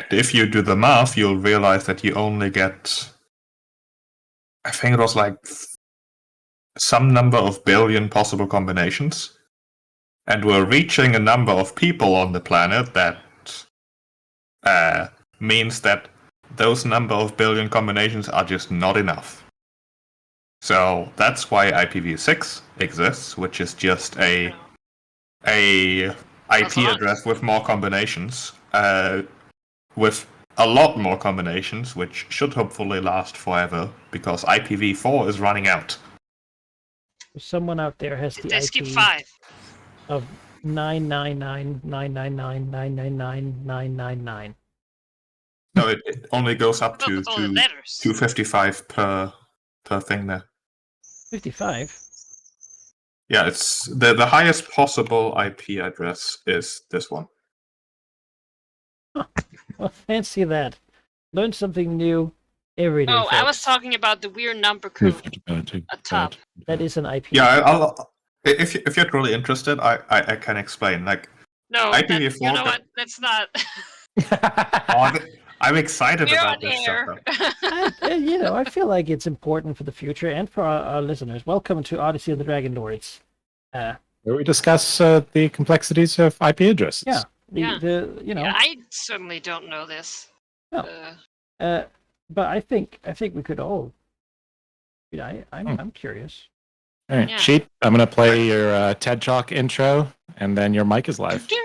fact, if you do the math, you'll realize that you only get, I think it was like some number of billion possible combinations. And we're reaching a number of people on the planet that means that those number of billion combinations are just not enough. So that's why IPv6 exists, which is just a IP address with more combinations, with a lot more combinations, which should hopefully last forever, because IPv4 is running out. Someone out there has the They IP skip 5. of 999,999,999,999. No, it only goes up to all the letters. 255 per thing there. 55? Yeah, it's the highest possible IP address is this one. Well, fancy that. Learn something new every day. Oh, I was folks. talking about the weird number code at top. That is an IP. Yeah, if you're really interested, I can explain. Like, No, IPv4. you know what? That's not. I'm excited We're about on this air. stuff. I feel like it's important for the future and for our listeners. Welcome to Odyssey of the Dragonlords. Where we discuss the complexities of IP addresses. Yeah. Yeah, I certainly don't know this. No. But I think we could all. I'm curious. All right, Yeah. Cheap, I'm going to play your TED Talk intro, and then your mic is live. TED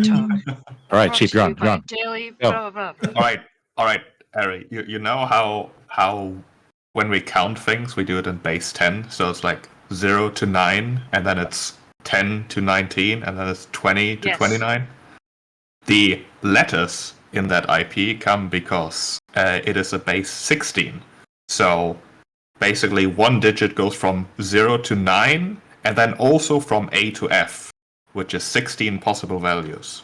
Talk. All right, Cheap, you're on. You're on. Daily, Go. blah, blah, blah. All right, Ari. You know how when we count things, we do it in base 10. So it's like 0 to 9, and then it's 10 to 19, and then it's 20 to 29. The letters in that IP come because it is a base 16. So basically, one digit goes from 0 to 9, and then also from A to F, which is 16 possible values.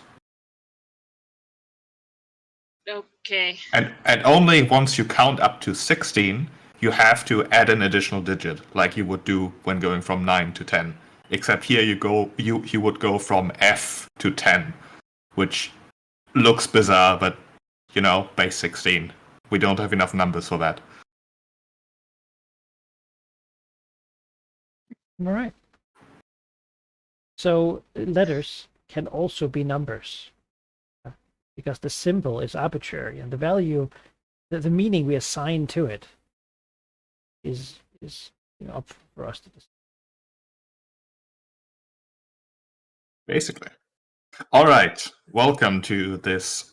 Okay. And only once you count up to 16, you have to add an additional digit, like you would do when going from 9 to 10. Except here you would go from F to 10, which looks bizarre, but base 16. We don't have enough numbers for that. All right. So letters can also be numbers, because the symbol is arbitrary, and the value, the meaning we assign to it, is up for us to decide. Basically. All right. Welcome to this.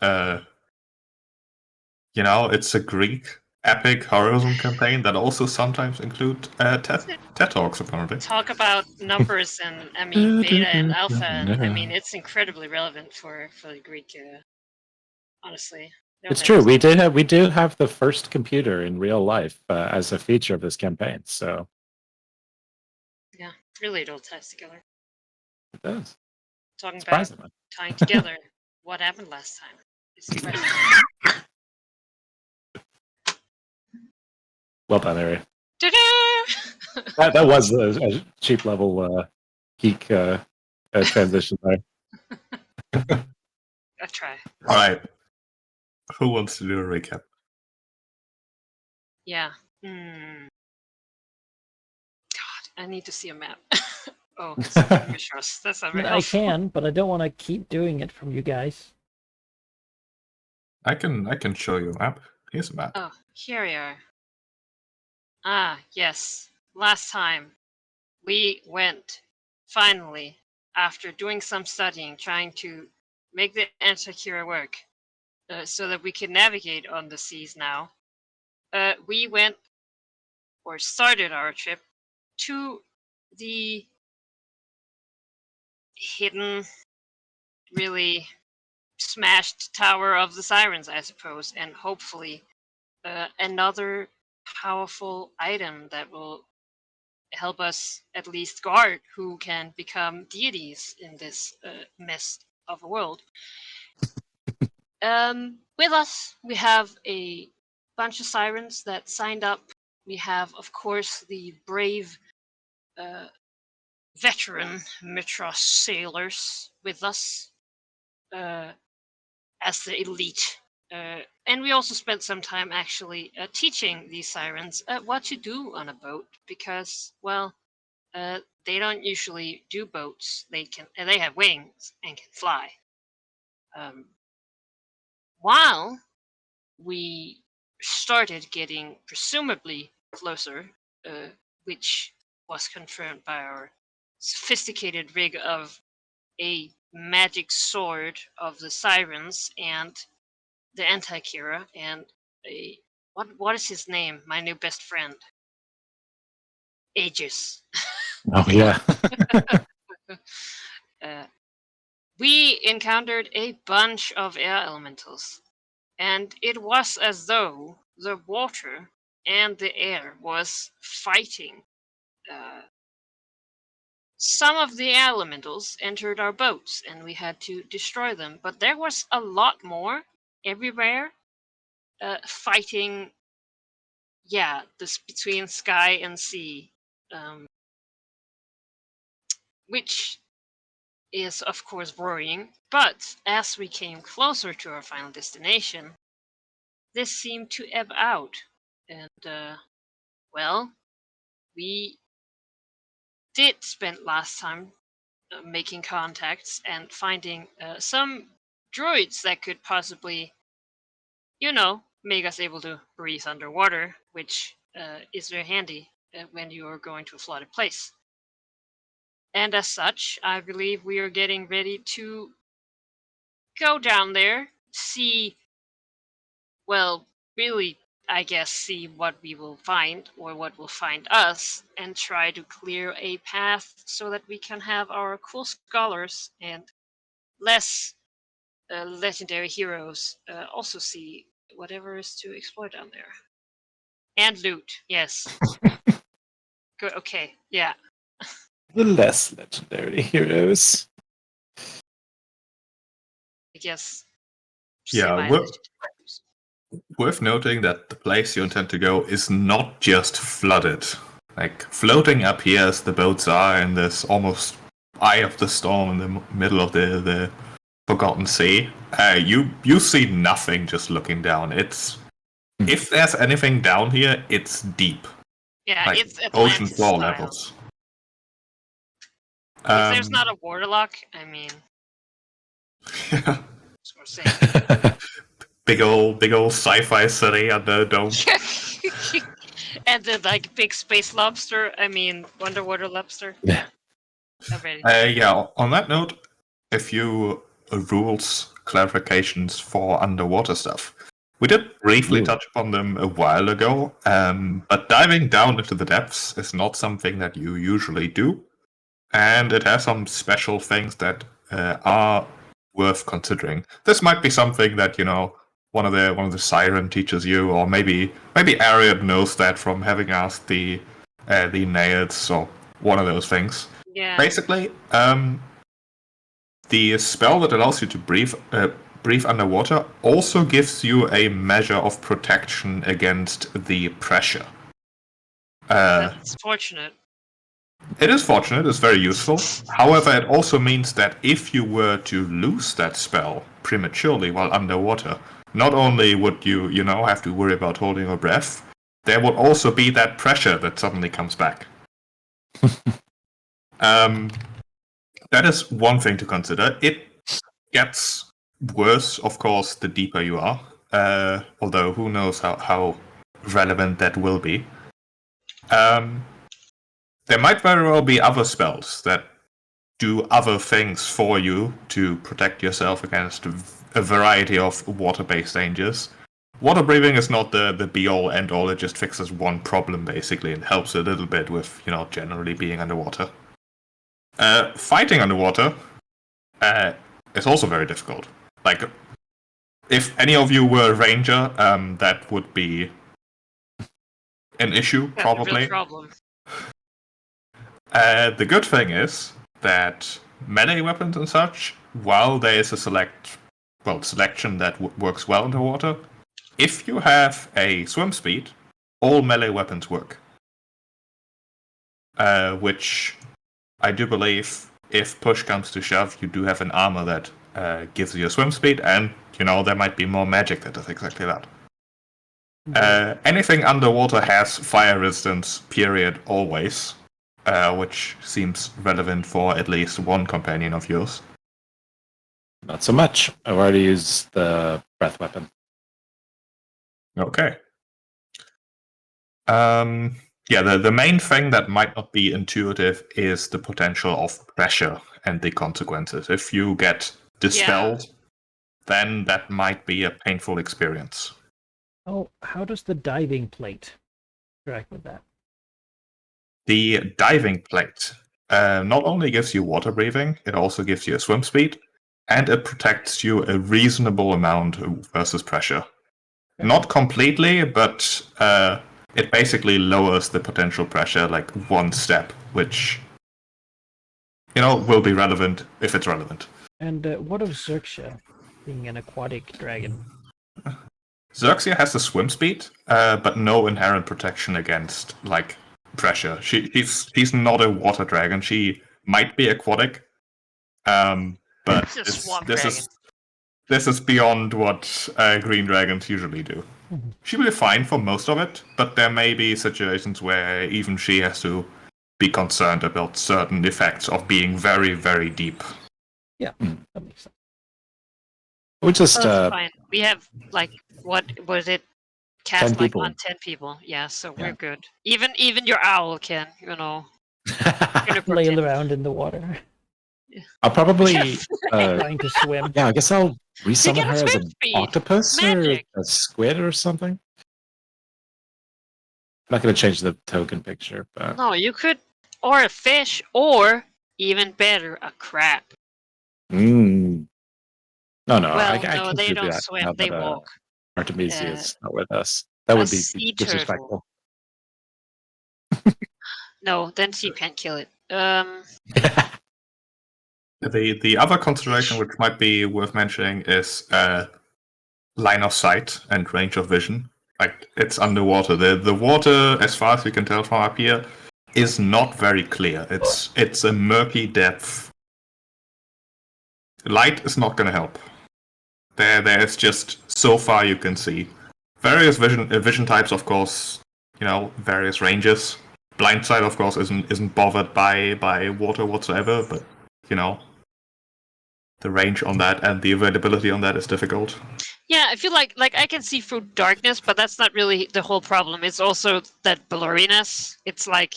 It's a Greek epic Horizon campaign that also sometimes include TED Talks, apparently. Talk about numbers and beta and alpha, and it's incredibly relevant for the Greek. Honestly, it's true. We do have the first computer in real life as a feature of this campaign. So yeah, really, it all ties together. It does. Talking about tying together what happened last time. It's incredible. Well done, Ari. that was a cheap level geek transition there. I'll try. All right. Who wants to do a recap? Yeah. God, I need to see a map. Oh, fingers crossed. That's not very helpful. I can, but I don't want to keep doing it from you guys. I can show you a map. Here's a map. Oh, here we are. Ah, yes. Last time we went, finally, after doing some studying, trying to make the Antikyra work, so that we can navigate on the seas now. We went, or started our trip, to the hidden, really smashed Tower of the Sirens, I suppose, and hopefully another powerful item that will help us at least guard who can become deities in this mess of a world. With us, we have a bunch of sirens that signed up. We have, of course, the brave veteran Mitros sailors with us, as the elite. And we also spent some time actually teaching these sirens what to do on a boat because, well, they don't usually do boats. They have wings and can fly. While we started getting presumably closer, which was confirmed by our sophisticated rig of a magic sword of the sirens and the anti-Kira and a what is his name? My new best friend. Aegis. Oh yeah. We encountered a bunch of air elementals, and it was as though the water and the air was fighting. Some of the elementals entered our boats, and we had to destroy them, but there was a lot more everywhere fighting. Yeah, this between sky and sea, which is of course worrying. But as we came closer to our final destination, this seemed to ebb out, and well, we did spend last time making contacts and finding some droids that could possibly, make us able to breathe underwater, which is very handy when you are going to a flooded place. And as such, I believe we are getting ready to go down there, see, well, really, I guess, see what we will find or what will find us, and try to clear a path so that we can have our cool scholars and less legendary heroes also see whatever is to explore down there. And loot, yes. Good, okay, yeah. The less legendary heroes. I guess. Yeah, semi-legendary heroes. worth noting that the place you intend to go is not just flooded. Like, floating up here as the boats are in this almost eye of the storm in the middle of the Forgotten Sea, you see nothing just looking down. It's if there's anything down here, it's deep. Yeah, Like it's ocean Atlantis floor style. levels. If there's not a waterlock, I mean, or saying. big old sci-fi city under a dome. And the big space lobster. I mean, underwater lobster. Yeah. Already. Yeah. On that note, a few rules clarifications for underwater stuff. We did briefly touch upon them a while ago, but diving down into the depths is not something that you usually do, and it has some special things that are worth considering. This might be something that one of the siren teaches you, or maybe Ariad knows that from having asked the Naiads, or one of those things. Yeah. Basically, the spell that allows you to breathe underwater also gives you a measure of protection against the pressure. That's fortunate. It is fortunate, it's very useful. However, it also means that if you were to lose that spell prematurely while underwater, not only would you, have to worry about holding your breath, there would also be that pressure that suddenly comes back. That is one thing to consider. It gets worse, of course, the deeper you are. Although who knows how relevant that will be. There might very well be other spells that do other things for you to protect yourself against a variety of water-based dangers. Water breathing is not the be-all, end-all. It just fixes one problem, basically, and helps a little bit with, generally being underwater. Fighting underwater is also very difficult. Like, if any of you were a ranger, that would be an issue, probably. That's a real problem. The good thing is that melee weapons and such, while there is a selection that works well underwater, if you have a swim speed, all melee weapons work. Which I do believe, if push comes to shove, you do have an armor that gives you a swim speed, and there might be more magic that does exactly that. Anything underwater has fire resistance, period, always, which seems relevant for at least one companion of yours. Not so much. I've already used the breath weapon. Okay. The main thing that might not be intuitive is the potential of pressure and the consequences. If you get dispelled, then that might be a painful experience. Oh, how does the diving plate interact with that? The diving plate not only gives you water breathing, it also gives you a swim speed, and it protects you a reasonable amount versus pressure. Okay. Not completely, but it basically lowers the potential pressure like one step, which will be relevant if it's relevant. And what of Xerxia, being an aquatic dragon? Xerxia has the swim speed, but no inherent protection against like pressure. She's not a water dragon. She might be aquatic, but this is beyond what green dragons usually do. Mm-hmm. She will be fine for most of it, but there may be situations where even she has to be concerned about certain effects of being very, very deep. Yeah, that makes sense. We just That's fine. We have what was it? 10 Cast people. on 10 people. Yeah, so Yeah. we're good. Even your owl can, Flail around in the water, I'll probably trying to swim. yeah, I guess I'll resummon get a her as swim an speed. octopus Magic. or a squid or something. I'm not going to change the token picture, but No, you could, or a fish, or even better, a crab. No, Well, I no, can't they do don't that. swim; now they that, walk. Artemisia is not with us. That a would be sea disrespectful. No, then you can't kill it. The other consideration which might be worth mentioning is line of sight and range of vision. Like, it's underwater. The water, as far as we can tell from up here, is not very clear. It's a murky depth. Light is not going to help. There's just so far you can see. Various vision types, of course, various ranges. Blind sight, of course, isn't bothered by water whatsoever, but the range on that and the availability on that is difficult. Yeah, I feel like I can see through darkness, but that's not really the whole problem. It's also that blurriness. It's like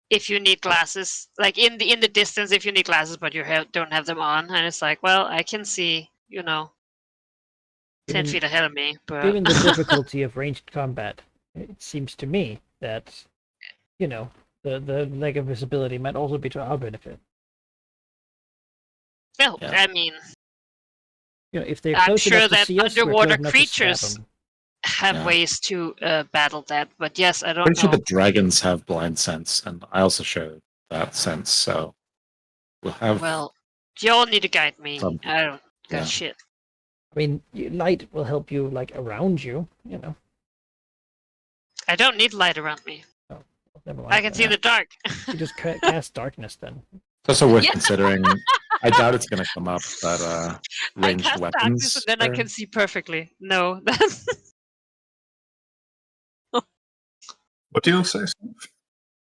if you need glasses, like in the distance, if you need glasses, but you don't have them on, and it's like, well, I can see, 10 feet ahead of me. But Given the difficulty of ranged combat, it seems to me that the lack of visibility might also be to our benefit. well, Yeah. I mean, If they're I'm close sure enough to that see us, we're underwater close enough to stab creatures 'em. have Yeah. ways to battle that. But yes, I don't Pretty sure know. the dragons have blind sense, and I also show that sense, so we'll have Well, y'all need to guide me. Some- I don't got yeah. shit. I mean, light will help you around you. I don't need light around me. Never mind. I can see in the dark. You just cast darkness then. It's also worth Yeah. considering. I doubt it's going to come up, but I ranged cast weapons. darkness and then I are- can see perfectly. No, that's What do you say, Steve?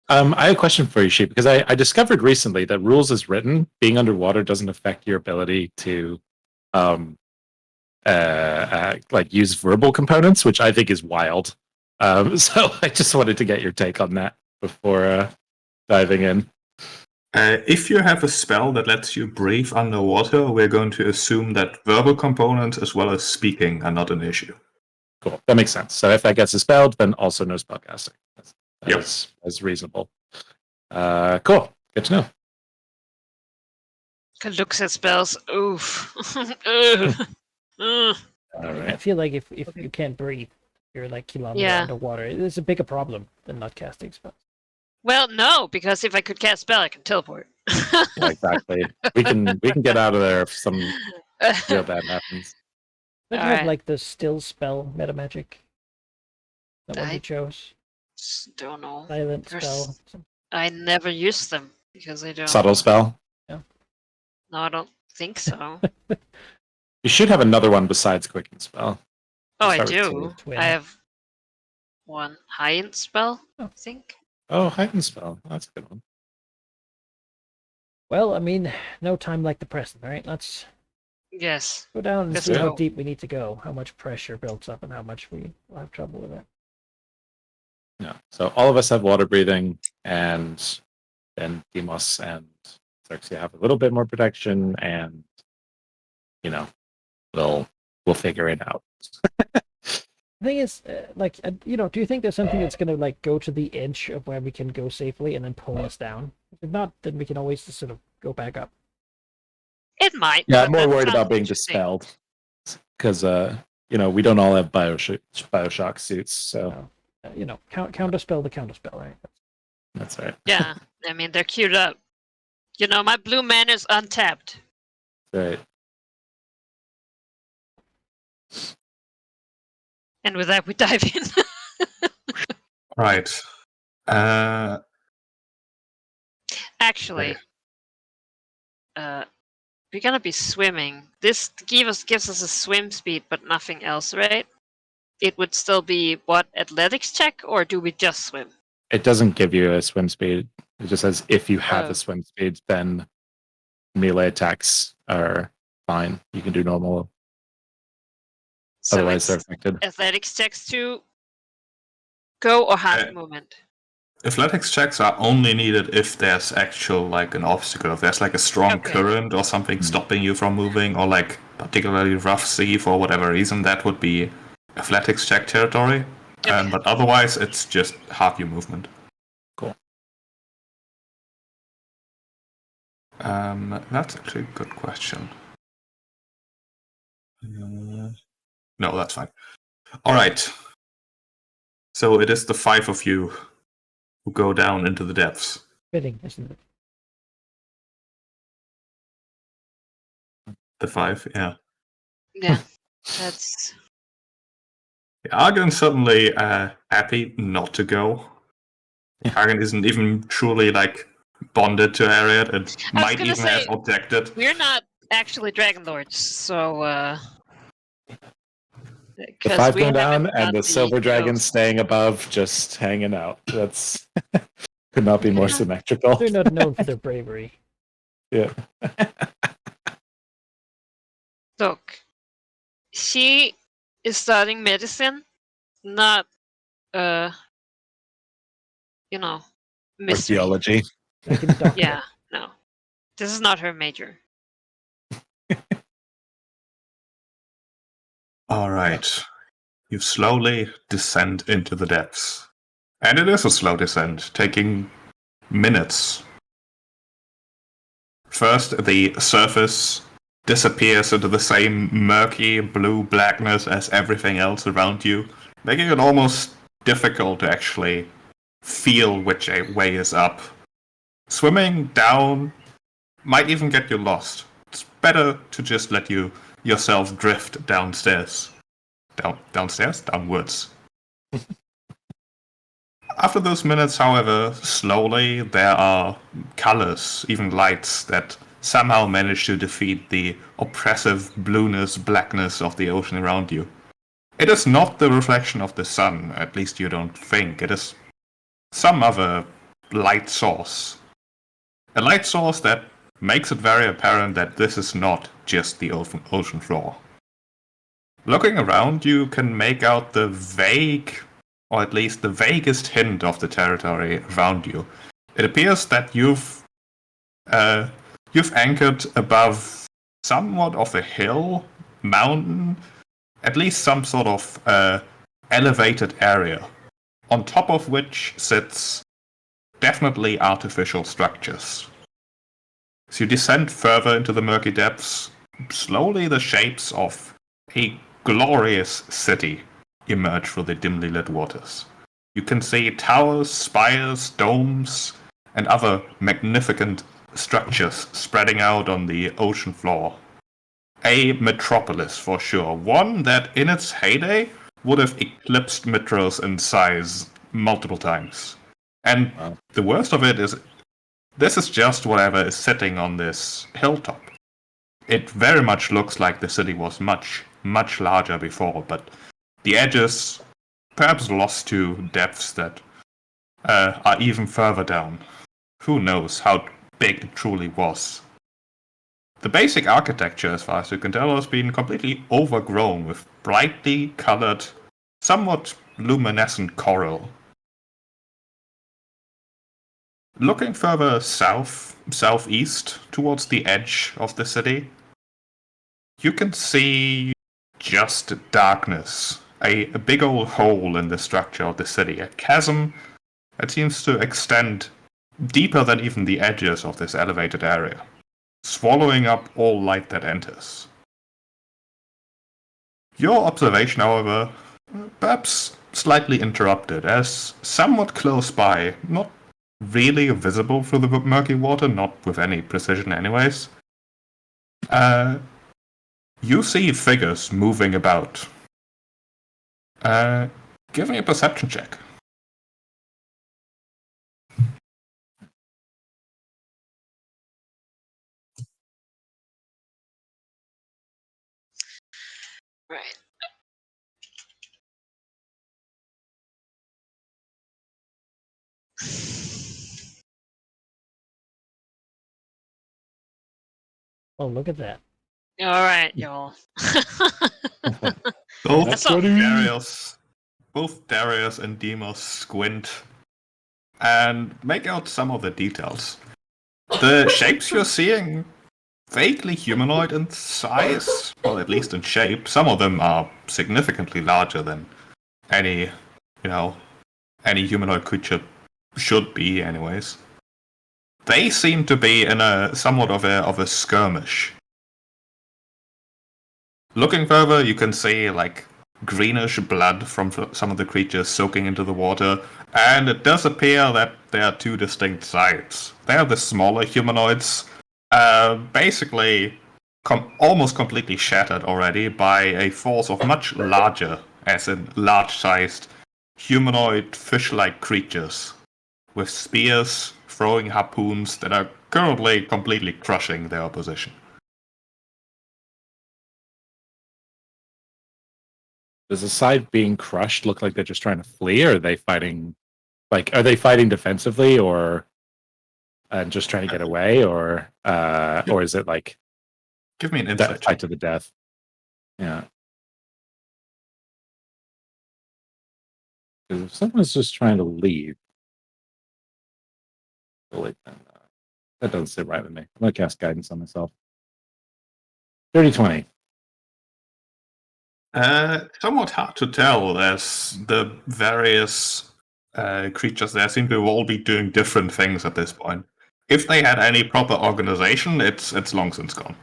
I have a question for you, Sheep, because I discovered recently that rules as written, being underwater doesn't affect your ability to use verbal components, which I think is wild. So I just wanted to get your take on that before diving in. If you have a spell that lets you breathe underwater, we're going to assume that verbal components as well as speaking are not an issue. Cool, that makes sense. So if that gets dispelled, then also no spellcasting. Yep. That's reasonable. Cool, good to know. looks at spells. Oof. Ugh. Ugh. All I right. feel like if you can't breathe, you're kilometers Yeah. underwater. It's a bigger problem than not casting spells. Well, no, because if I could cast spell, I can teleport. Yeah, exactly. We can get out of there if some real bad happens. Don't you Alright. have the still spell meta magic? That one I- you chose? Don't know. Silent There's- spell. I never use them because I don't. Subtle spell. No, I don't think so. You should have another one besides Quickening Spell. Oh, I Start with do. two. Twin. I have one High-End spell, Oh. I think. Oh, Heightened Spell. That's a good one. Well, I mean, no time like the present, right? Let's Yes. go down and Let's see how go. deep we need to go, how much pressure builds up, and how much we will have trouble with it. Yeah. So all of us have water breathing, and then Demos and Xerxia have a little bit more protection, and we'll figure it out. The thing is, do you think there's something that's gonna like go to the edge of where we can go safely and then pull us down? If not, then we can always just sort of go back up. It might. Yeah, but I'm more that worried sounds about being interesting. dispelled because we don't all have Bioshock suits, so Counterspell the counterspell, right? that's right. Yeah, I mean, they're queued up. My blue mana's untapped. Right. And with that, we dive in. Right. Actually, we're gonna be swimming. This gives us a swim speed, but nothing else, right? It would still be what, athletics check, or do we just swim? It doesn't give you a swim speed. It just says if you have Oh. a swim speed, then melee attacks are fine. You can do normal. So Otherwise, they're it's affected. athletics checks to go or half Uh, movement. Athletics checks are only needed if there's actual an obstacle, if there's a strong Okay. current or something stopping you from moving, or particularly rough sea for whatever reason. That would be athletics check territory. Okay. But otherwise, it's just half your movement. Cool. That's actually a good question. No, that's fine. All right. So it is the 5 of you who go down into the depths. Fitting, isn't it? The 5, yeah. Yeah, that's Argon's certainly happy not to go. Argon isn't even truly bonded to Ariad and I was might gonna even say- have objected. we're not actually Dragonlords, so The 'cause 5 we going down, haven't and got the silver dragon ghost. staying above, just hanging out. That's could not be more Yeah. symmetrical. They're not known for their bravery. Yeah. Look, she is studying medicine, not mystery. Archaeology. Like in Doctor. Yeah, no, this is not her major. All right. You slowly descend into the depths. And it is a slow descent, taking minutes. First, the surface disappears into the same murky blue blackness as everything else around you, making it almost difficult to actually feel which way is up. Swimming down might even get you lost. It's better to just let yourself drift downstairs. Downstairs? Downwards. After those minutes, however, slowly there are colors, even lights, that somehow manage to defeat the oppressive blueness, blackness of the ocean around you. It is not the reflection of the sun, at least you don't think. It is some other light source. A light source that makes it very apparent that this is not just the ocean floor. Looking around, you can make out the vague, or at least the vaguest hint of the territory around you. It appears that you've anchored above somewhat of a hill, mountain, at least some sort of elevated area, on top of which sits definitely artificial structures. As you descend further into the murky depths, slowly the shapes of a glorious city emerge from the dimly lit waters. You can see towers, spires, domes, and other magnificent structures spreading out on the ocean floor. A metropolis for sure, one that in its heyday would have eclipsed Metros in size multiple times. And Wow. the worst of it is, this is just whatever is sitting on this hilltop. it very much looks like the city was much, much larger before, but the edges perhaps lost to depths that are even further down. Who knows how big it truly was. The basic architecture, as far as you can tell, has been completely overgrown with brightly colored, somewhat luminescent coral. Looking further southeast, towards the edge of the city, you can see just darkness. A big old hole in the structure of the city. A chasm that seems to extend deeper than even the edges of this elevated area, swallowing up all light that enters. Your observation, however, perhaps slightly interrupted, as somewhat close by, not really visible through the murky water, not with any precision anyways, you see figures moving about. Give me a perception check. Right. Oh, look at that. All right, y'all. Both That's all. Darius and Demos squint and make out some of the details. The shapes you're seeing, vaguely humanoid in size, well, at least in shape. Some of them are significantly larger than any humanoid creature should be, anyways. They seem to be in a somewhat of a skirmish. Looking further, you can see like greenish blood from some of the creatures soaking into the water, and it does appear that there are two distinct sides. They are the smaller humanoids, basically almost completely shattered already by a force of much larger, as in large-sized, humanoid fish-like creatures with spears throwing harpoons that are currently completely crushing their opposition. Does the side being crushed look like they're just trying to flee, or are they fighting? Like, are they fighting defensively, or and just trying to get away, or is it like Give me an insight fight to the death? Yeah. Because if someone's just trying to leave, that doesn't sit right with me. I'm gonna cast guidance on myself. 30-20. Somewhat hard to tell, as the various creatures there seem to all be doing different things at this point. If they had any proper organization, it's long since gone.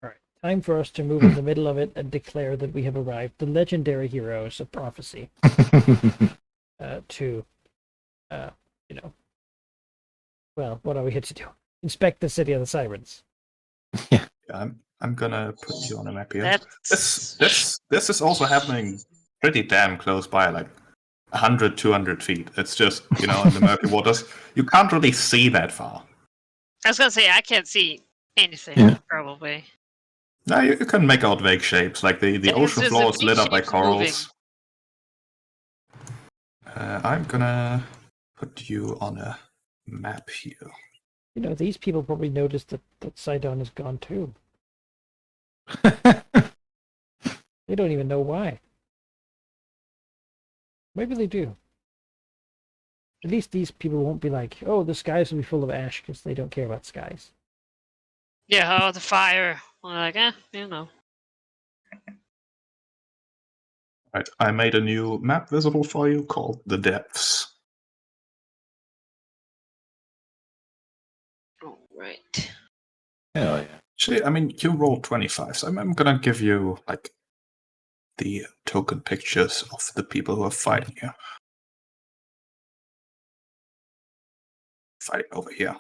All right, time for us to move in the middle of it and declare that we have arrived, the legendary heroes of prophecy, to, well, what are we here to do? Inspect the city of the sirens. Yeah, I'm gonna put you on a map here. That's... This is also happening pretty damn close by, like 100, 200 feet. It's just, in the murky waters. You can't really see that far. I was gonna say I can't see anything, probably. No, you can make out vague shapes, like the ocean floor is lit up by corals. I'm gonna put you on a map here. These people probably noticed that Sidon is gone too. They don't even know why. Maybe they do. At least these people won't be like, oh, the skies will be full of ash, because they don't care about skies. Yeah, the fire. We're like, Right, I made a new map visible for you called The Depths. All right. Hell yeah. Actually, I mean, you rolled 25, so I'm gonna give you, like, the token pictures of the people who are fighting here. Fighting over here.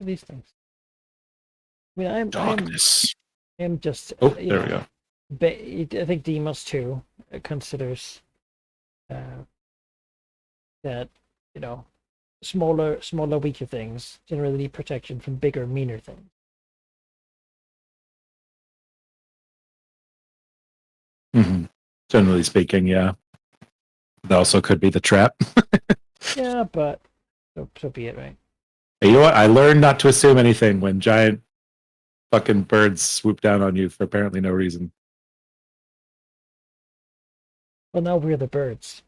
These things. I mean, Darkness. I'm just. Oh, there we go. I think Demos too considers that smaller, weaker things generally need protection from bigger, meaner things. Mm-hmm. Generally speaking, yeah. That also could be the trap. Yeah, but so be it, right? You know what? I learned not to assume anything when giant fucking birds swoop down on you for apparently no reason. Well, now we're the birds.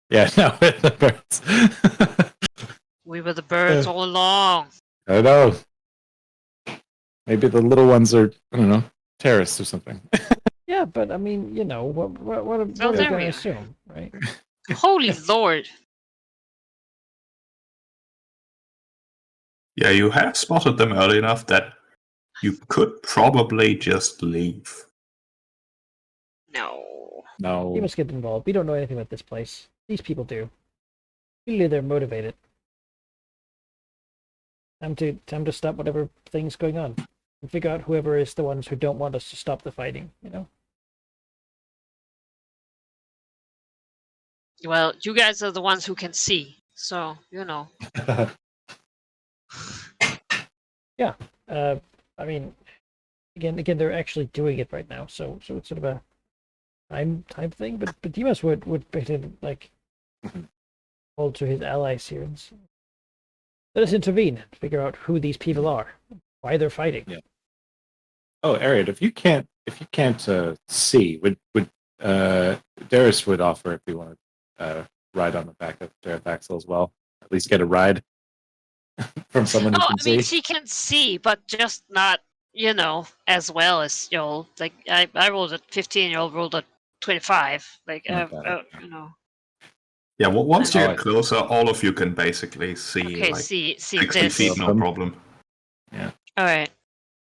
Yeah, no, the birds. We were the birds all along. I know. Maybe the little ones are, I don't know, terrorists or something. Yeah, but I mean, what are we there going we to are. assume, right? Holy Lord. Yeah, you have spotted them early enough that you could probably just leave. No. We No. must get involved. We don't know anything about this place. These people do. Clearly, they're motivated. Time to stop whatever thing's going on and figure out whoever is the ones who don't want us to stop the fighting. Well, you guys are the ones who can see. So, I mean, again, they're actually doing it right now. So it's sort of a time thing. But Dimas would better like hold to his allies here and say, let us intervene and figure out who these people are, why they're fighting. Yeah. Oh, Ariad, if you can't see, would Darius would offer if you want to ride on the back of Darafaxel as well. At least get a ride from someone who Oh, can I mean, see. she can see, but just not, as well as Joel. Like, I rolled a 15, Joel rolled a 25. Like, Okay. Yeah, once you Oh, get closer, all of you can basically see Okay, like see 60 this. feet, no problem. Yeah. All right.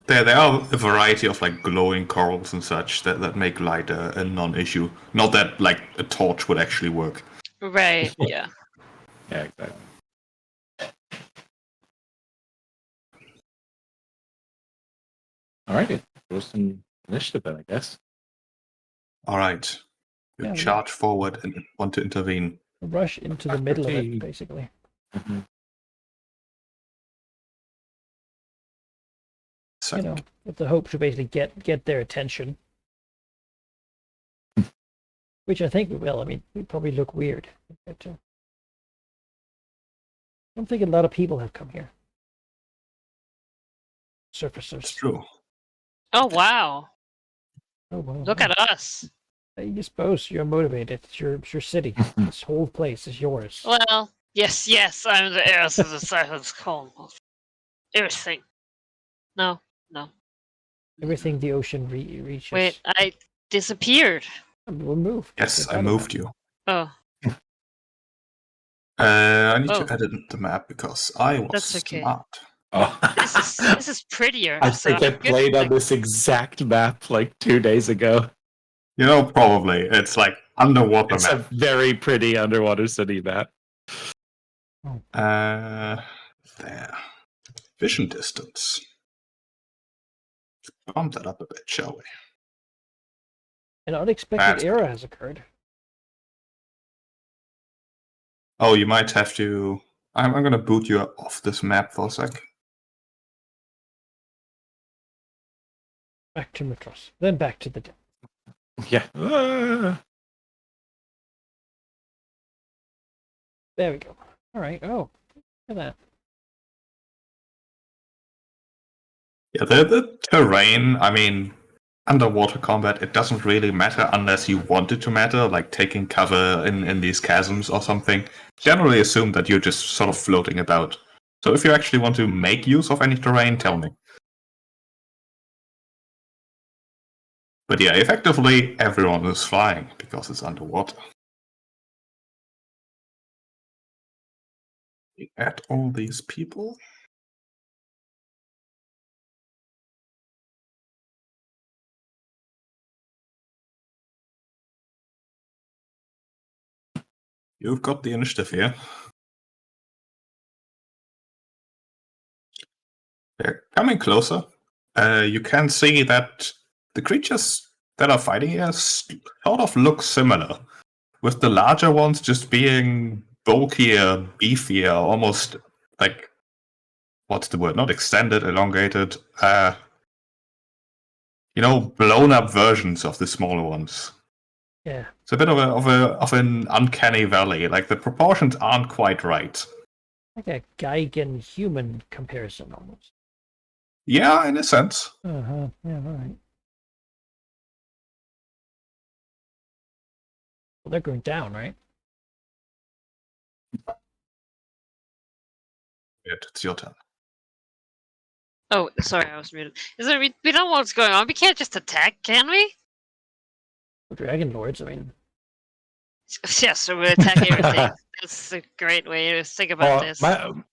There are a variety of like glowing corals and such that make light a non-issue. Not that like a torch would actually work. Right. Yeah. Yeah, exactly. All right. Throw some initiative then, I guess. All right, you Yeah, charge forward and want to intervene. rush into the middle of it, Property. basically. Mhm. Second. With the hope to basically get their attention. Which I think we will. I mean, we probably look weird. But, I don't think a lot of people have come here. It's Surfacers. true. Oh, wow. Oh, wow. Look at us. You suppose you're motivated. It's your city. This whole place is yours. Well, yes, I'm the heir to the silence calm of everything. No. Everything the ocean reaches. Wait, I disappeared. We'll move. Yes, I moved you. Oh, I need Oh. to edit the map because I was That's okay. smart. Oh. this is prettier. I so think I good played on thing. this exact map like 2 days ago. Probably. It's like underwater It's map. a very pretty underwater city map. There. Vision distance. Let's bump that up a bit, shall we? An unexpected That's error has occurred. Oh, you might have to... I'm going to boot you off this map for a sec. Back to Mitros. Then back to the deck. Yeah. There we go. All right. Oh, look at that. Yeah, the terrain, I mean, underwater combat, it doesn't really matter unless you want it to matter, like taking cover in these chasms or something. Generally assume that you're just sort of floating about. So if you actually want to make use of any terrain, tell me. But yeah, effectively, everyone is flying because it's underwater. Add all these people. You've got the initiative here. They're coming closer. You can see that the creatures that are fighting here sort of look similar, with the larger ones just being bulkier, beefier, almost like what's the word? Not extended, elongated. Blown up versions of the smaller ones. Yeah. It's a bit of an uncanny valley. Like the proportions aren't quite right. Like a Geigen human comparison almost. Yeah, in a sense. Uh-huh. Yeah, all right. Well, they're going down, right? It's your turn. Oh, sorry, I was muted. We don't know what's going on. We can't just attack, can we? Dragonlords, I mean. Yes, so we'll attack everything. That's a great way to think about this. No,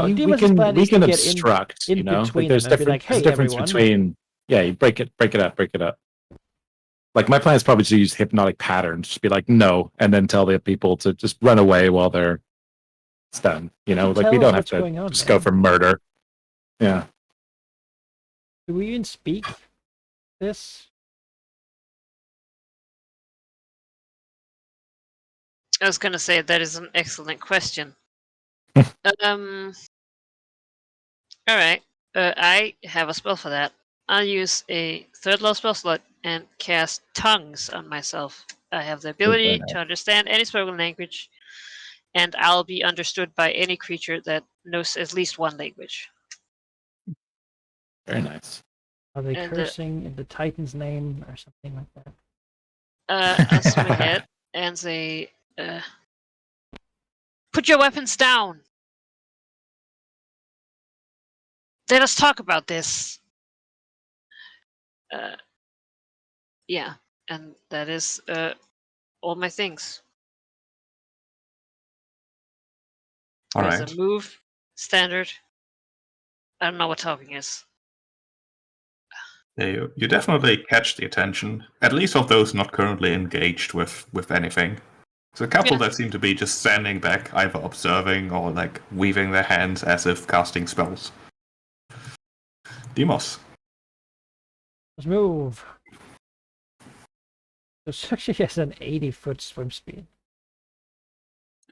we Demon's can plan is to get obstruct. in You know, between there's them and be like, there's hey, difference everyone. between you break it up. Like my plan is probably to use hypnotic patterns, just be like no, and then tell the people to just run away while they're stunned. Like we don't have to just go for murder. Yeah. Do we even speak this? I was gonna say that is an excellent question. Alright. I have a spell for that. I'll use a third level spell slot and cast tongues on myself. I have the ability to understand any spoken language, and I'll be understood by any creature that knows at least one language. Very nice. Are they cursing in the Titan's name or something like that? I'll swing ahead and say, put your weapons down. Let us talk about this. Yeah, and that is all my things. All There's right. a move, standard. I don't know what topping is. Yeah, you definitely catch the attention, at least of those not currently engaged with anything. There's a couple that seem to be just standing back, either observing or like weaving their hands as if casting spells. Demos. Let's move. So actually has an 80-foot swim speed.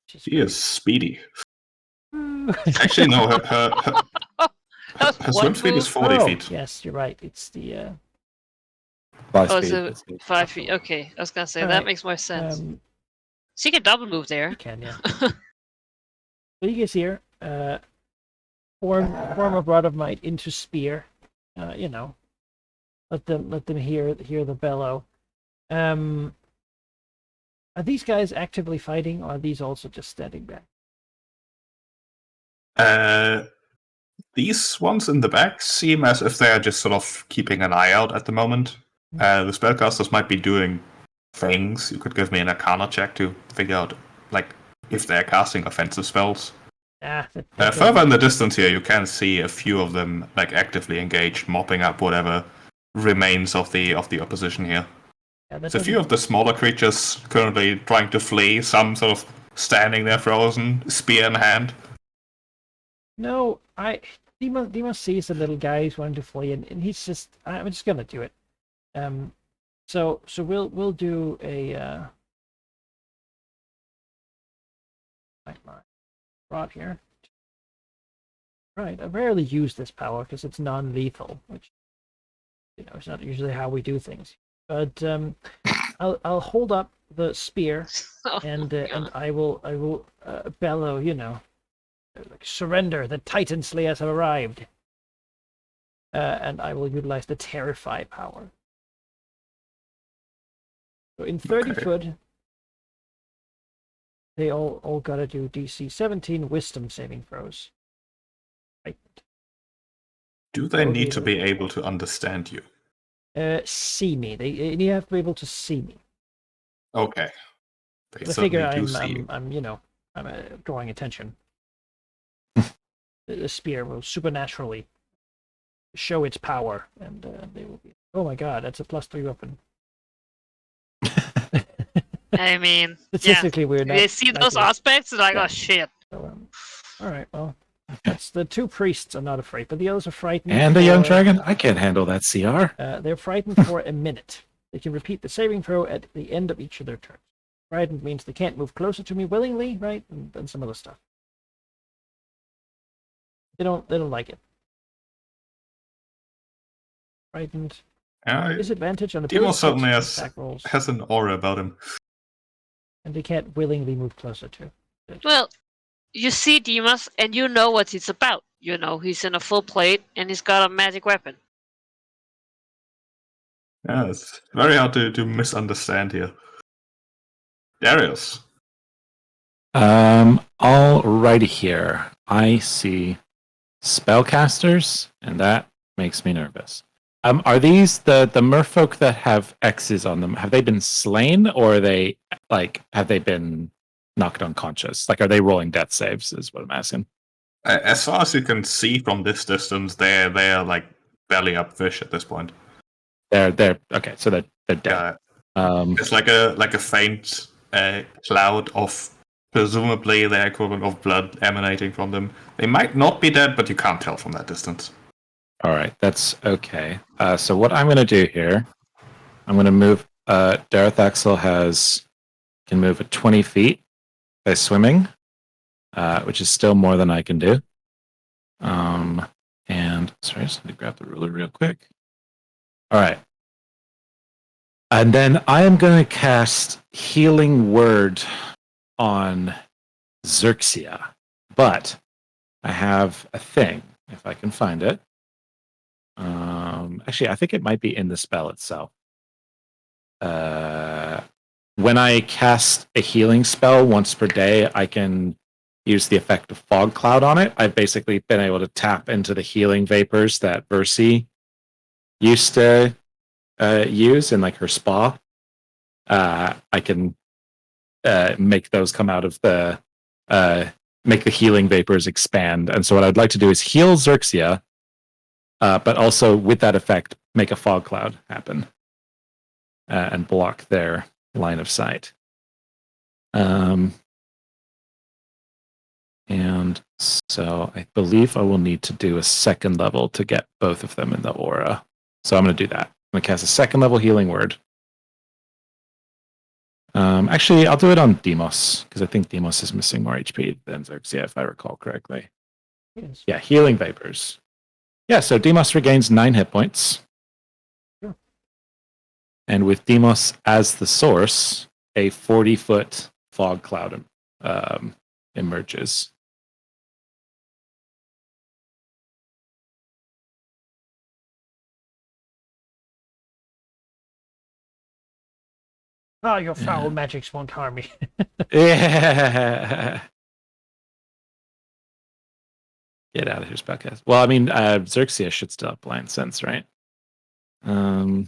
She is speedy. Actually, no, her swim speed is 40 feet. Yes, you're right. It's the... So 5 feet. Okay, I was going to say, that makes more sense. So you can double move there. You can, yeah. So you guys here, form of Rod of Might into spear. Let them hear the bellow. Are these guys actively fighting, or are these also just standing back? These ones in the back seem as if they are just sort of keeping an eye out at the moment. The spellcasters might be doing things. You could give me an Arcana check to figure out, like, if they're casting offensive spells. Further in the distance here, you can see a few of them, like, actively engaged, mopping up whatever remains of the opposition here. There's a few of the smaller creatures currently trying to flee, some sort of standing there frozen, spear in hand. No, Demos sees the little guy who's wanting to flee, and he's just, I'm just gonna do it. So we'll do a rod here. Right, I rarely use this power because it's non-lethal, which it's not usually how we do things. But I'll hold up the spear and I will bellow, like, surrender. The Titan Slayers have arrived. And I will utilize the Terrify power. So in 30 foot, they all gotta do DC 17 Wisdom saving throws. Right. Do they need to be able to understand you? See me. They have to be able to see me. Okay. I figure I'm drawing attention. The spear will supernaturally show its power, and they will be. Oh my god, that's a +3 weapon. I mean, statistically weird. They see those aspects and like, oh shit. So, all right, well, that's the two priests are not afraid, but the others are frightened. And the young dragon, I can't handle that CR. They're frightened for a minute. They can repeat the saving throw at the end of each of their turns. Trident means they can't move closer to me willingly, right? And some other stuff. They don't like it. Trident. Yeah, Disadvantage on Demo ability certainly checks, attack rolls, has an aura about him. and they can't willingly move closer to. Well, you see Demas, and you know what it's about. You know he's in a full plate, and he's got a magic weapon. Yeah, it's very hard to misunderstand here. Darius. Alrighty here. I see spellcasters, and that makes me nervous. Are these the merfolk that have X's on them? Have they been slain, or are they have they been knocked unconscious? Like, are they rolling death saves? Is what I'm asking. As far as you can see from this distance, they are like belly up fish at this point. They're okay. So they're dead. Yeah, Um, it's like a faint cloud of presumably the equivalent of blood emanating from them. They might not be dead, but you can't tell from that distance. all right, that's okay. So what I'm going to do here, I'm going to move. Dareth Axel can move at 20 feet by swimming, which is still more than I can do. And sorry, I just need to grab the ruler real quick. All right. And then I am going to cast Healing Word on Xerxia. But I have a thing, if I can find it. Actually, I think it might be in the spell itself. When I cast a healing spell once per day, I can use the effect of fog cloud on it. I've basically been able to tap into the healing vapors that Versi used to use in like her spa. I can make those come out of the make the healing vapors expand. And so what I'd like to do is heal Xerxia, but also with that effect, make a fog cloud happen and block their line of sight. And so I believe I will need to do a second level to get both of them in the aura. So I'm going to do that. I'm going to cast a second level healing word. Actually, I'll do it on Demos, because I think Demos is missing more HP than Xerxia, if I recall correctly. Yes. Yeah, healing vapors. Yeah, so Demos regains 9 hit points. Sure. And with Demos as the source, a 40-foot fog cloud emerges. Oh, your foul magics won't harm me. Yeah. Get out of here, spellcast. Well, I mean, Xerxia should still have blind sense, right? I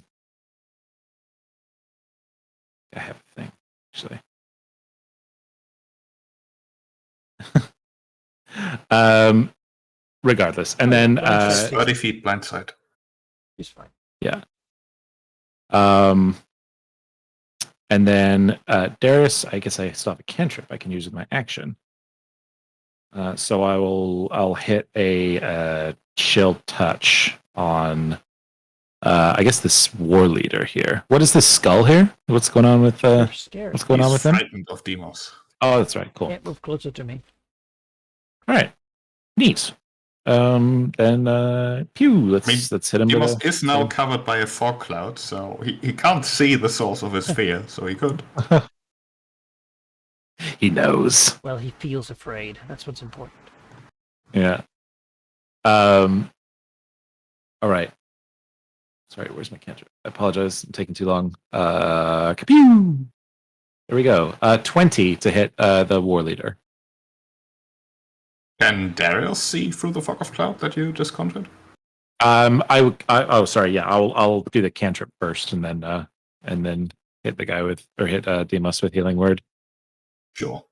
have a thing, actually. Regardless, and then 30 feet blind sight. He's fine. Yeah. And then Darius, I guess I still have a cantrip I can use with my action. So I'll hit a chill touch on I guess this war leader here. What is this skull here? What's going on with You're scared. what's going on with him? Frightened of Demos. Oh, that's right. Cool. Can't move closer to me. All right. Neat. Then pew, let's hit him Demos with is now covered by a fog cloud, so he can't see the source of his fear, so he could. He knows. Well, he feels afraid. That's what's important. Yeah. All right. Sorry, where's my cantrip? I apologize. I'm taking too long. Kapew! There we go. 20 to hit the war leader. Can Darius see through the fog of cloud that you just conjured? Oh, sorry. Yeah, I'll do the cantrip first, and then hit the guy hit Demos with healing word. Sure.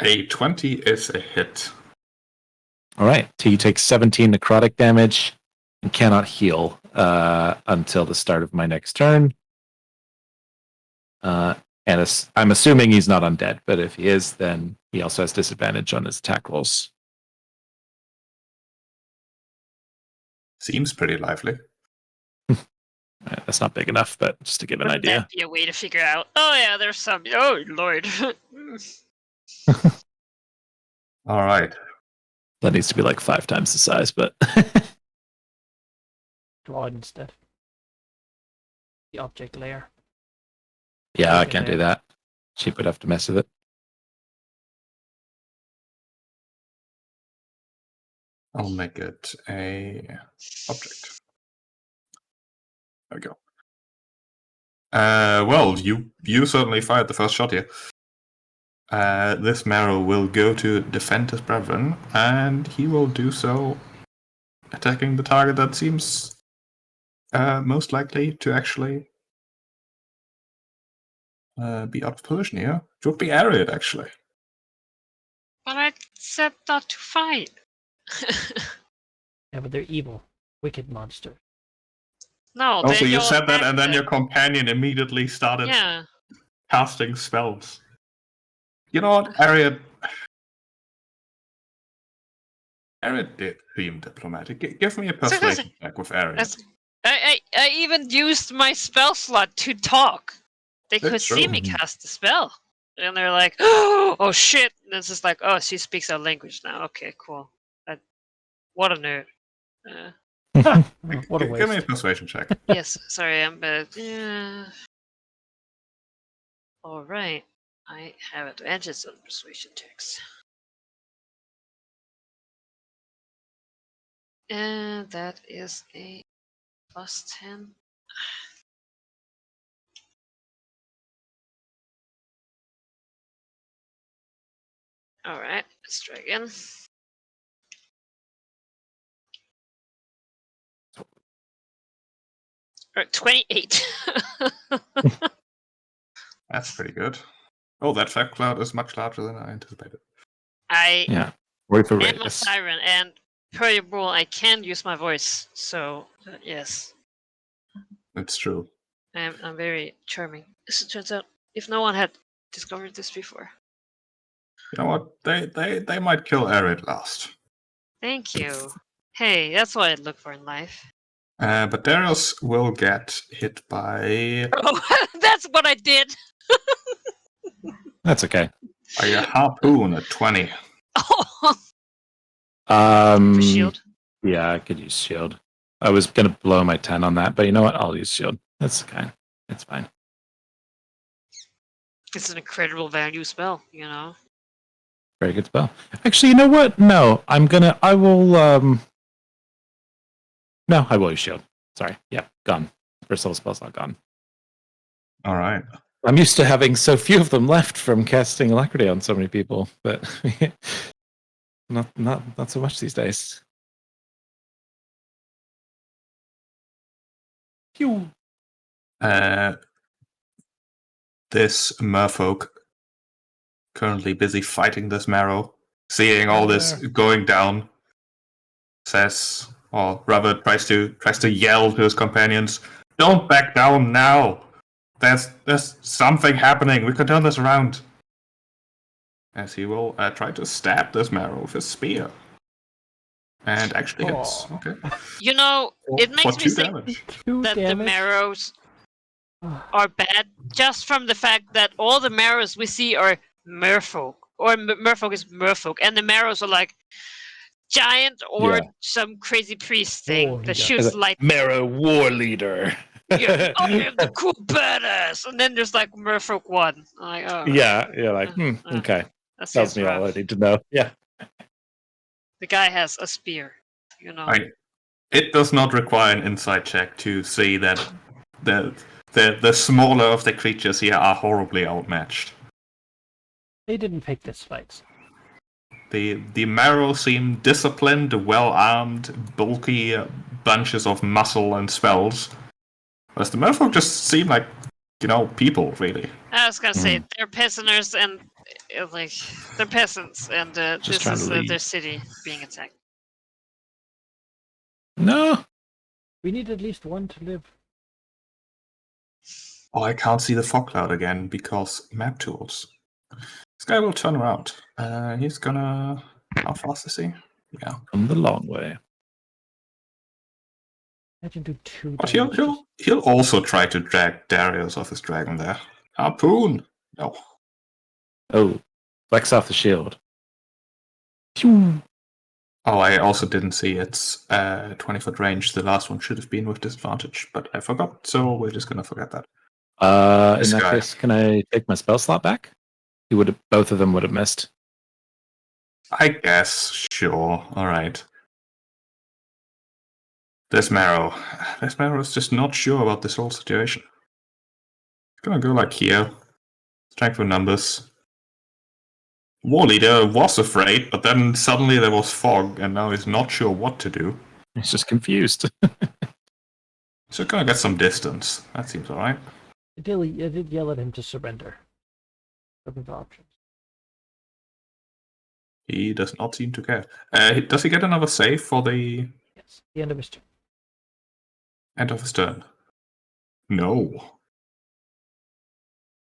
A 20 is a hit. All right. He takes 17 necrotic damage and cannot heal until the start of my next turn. And I'm assuming he's not undead, but if he is, then he also has disadvantage on his attack rolls. Seems pretty lively. That's not big enough, but just to give an Wouldn't idea. that be a way to figure out? Oh yeah, there's some. Oh lord. All right. That needs to be like 5 times the size, but Draw it instead. The object layer. yeah, I Make it can't do there. that. Sheep would have to mess with it. I'll make it a object. There we go. Well, you certainly fired the first shot here. This marrow will go to defend his brethren, and he will do so attacking the target that seems most likely to actually be out of position here. It would be Ariad, actually. But I said not to fight. Yeah, but they're evil, wicked monsters. No. Also, then you you'll said that, attack and then them. your companion immediately started Yeah. casting spells. You know what, Ariad did seem diplomatic. Give me a persuasion check with Ariad. That's- I even used my spell slot to talk. They That's could see true. me cast the spell. And they're like, oh shit. And it's just like, oh, she speaks our language now. Okay, cool. What a nerd. What a Give me a waste. persuasion check. Yes, sorry, I'm yeah. Alright. I have advantages on persuasion checks. And that is a +10. Alright, let's try again. Alright, 28. That's pretty good. Oh, that fog cloud is much larger than I anticipated. I Yeah. Wait for am a radius. siren, and per your rule, I can use my voice. So, yes, It's true. I'm very charming. As it turns out, if no one had discovered this before. You know what? They might kill Ariad last. Thank you. Hey, that's what I look for in life. But Darius will get hit by Oh, that's what I did! That's okay. a harpoon at 20. Oh, Um, for shield. Yeah, I could use shield. I was gonna blow my 10 on that, but you know what? I'll use shield. That's okay. It's fine. It's an incredible value spell, you know? Very good spell. Actually, you know what? No, I will no, I will use shield. Sorry. Yeah, gone. First level spell's not gone. All right. I'm used to having so few of them left from casting Alacrity on so many people, but not so much these days. Phew. This merfolk currently busy fighting this marrow, seeing all this going down, says, or rather tries to yell to his companions, "Don't back down now! There's something happening. We can turn this around." As he will try to stab this marrow with his spear, and actually hits. Aw. Okay. You know, it For makes me 2 think damage. 2 that the damage. marrows are bad just from the fact that all the marrows we see are merfolk, or merfolk is merfolk, and the marrows are like giant or Yeah. some crazy priest thing War that leader. shoots light. Marrow war leader. Yeah, I am the cool badass, and then there's like merfolk 1. I'm like, oh, Yeah, you're like, okay. that Tells seems me all I rough. need to know. Yeah. The guy has a spear, you know. It does not require an insight check to see that the smaller of the creatures here are horribly outmatched. They didn't pick this fight. The marrow seem disciplined, well-armed, bulky bunches of muscle and spells. Whereas the merfolk just seem like, people, really. I was gonna say they're peasants and like they're peasants, and Just this trying is to leave. their city being attacked. No. We need at least one to live. Oh, I can't see the fog cloud again because map tools. This guy will turn around. He's gonna... How fast is he? Yeah. From the long way. Imagine do 2 But damage. he'll also try to drag Darius off his dragon there. Harpoon! No. Oh, flex off the shield. Phew. Oh, I also didn't see its 20-foot range. The last one should have been with disadvantage, but I forgot, so we're just gonna forget that. In This that guy. case, can I take my spell slot back? Both of them would have missed. I guess, sure. Alright. This Marrow is just not sure about this whole situation. He's gonna go like here. Strength for numbers. War Leader was afraid, but then suddenly there was fog, and now he's not sure what to do. He's just confused. So gonna get some distance. That seems alright. I did yell at him to surrender. Open for options. He does not seem to care. Does he get another save for the Yes, the end of his turn. end of his turn? No.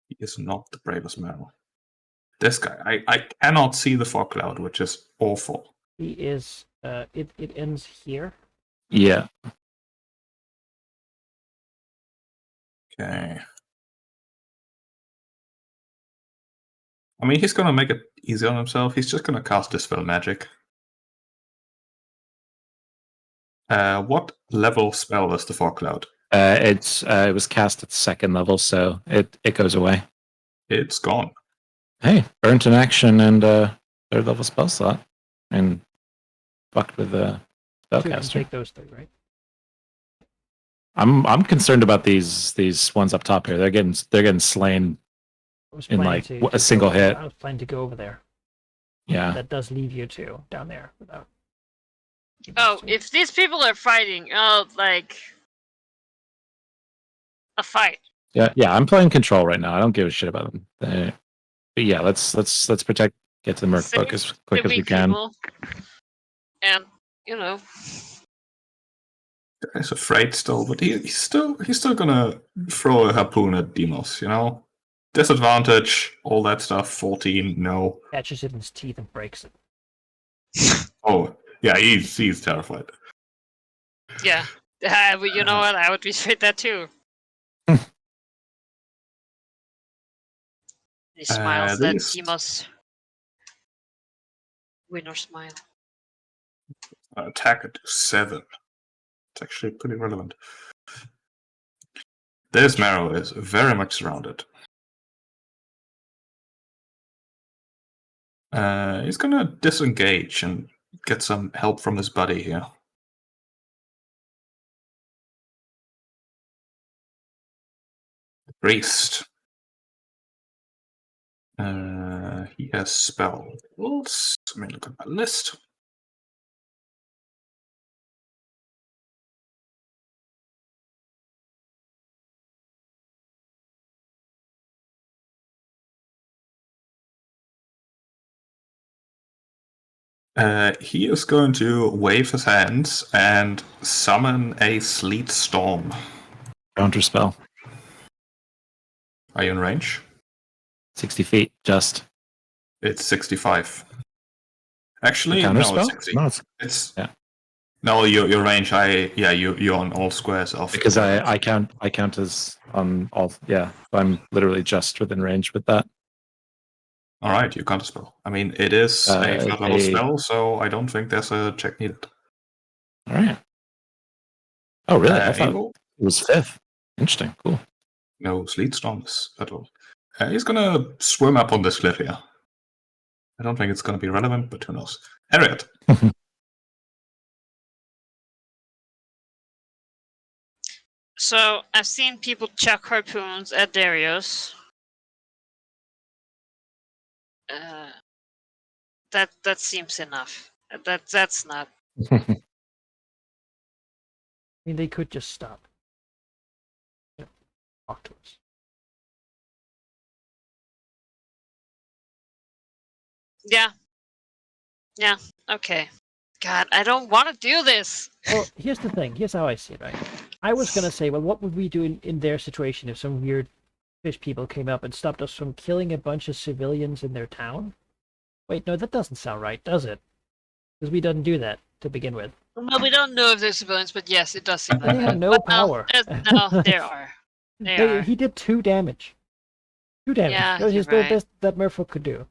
He is not the bravest man. This guy, I cannot see the fog cloud, which is awful. He is. It ends here. Yeah. Okay. I mean, he's gonna make it easy on himself. He's just gonna cast Dispel Magic. What level spell is the fog cloud? It was cast at 2nd level, so it goes away. It's gone. Hey, burnt in action and 3rd level spell slot, and fucked with the So you can spellcaster. take those 3, right? I'm concerned about these ones up top here. They're getting slain. I was In, planning like, a single hit. I was planning to go over there. Yeah. That does leave you 2 down there without. Oh, if these people are fighting, like a fight. Yeah, I'm playing control right now. I don't give a shit about them. But yeah, let's protect, get to the merc book as quick as we weak can. people. And He's afraid still, but he's still gonna throw a harpoon at Demos, you know? Disadvantage, all that stuff, 14, no. Catches it in his teeth and breaks it. Oh, yeah, he's terrified. yeah. But you know what? I would retreat that too. He smiles that these- Demos winner smile. Attack at 7. It's actually pretty relevant. This Marrow is very much surrounded. He's gonna disengage and get some help from his buddy here. The priest. He has spells. Let me look at my list. He is going to wave his hands and summon a sleet storm. Counter spell. Are you in range? 60 feet, just. It's 65. Actually, Counter no, spell? it's 60. No, It's yeah. No, your range. You're on all squares of. because I count as on all. Yeah, I'm literally just within range with that. All right, you counter spell. I mean, it is a 3rd level spell, so I don't think there's a check needed. All right. Oh, really? I thought Evil? it was 5th. Interesting. Cool. No, sleet storms at all. He's gonna swim up on this cliff here. I don't think it's gonna be relevant, but who knows? Harriet. So I've seen people chuck harpoons at Darius. That seems enough. That's not. I mean, they could just stop. Talk to us. Yeah. Yeah. Okay. God, I don't want to do this. Well, here's the thing. Here's how I see it, right? I was going to say, well, what would we do in their situation if some weird fish people came up and stopped us from killing a bunch of civilians in their town? Wait, no, that doesn't sound right, does it? Because we didn't do that to begin with. Well, we don't know if they're civilians, but yes, it does seem like They have that. no But power. No, there are. They are. He did 2 damage. 2 damage. Yeah, That you're is the right. best that Merfolk could do.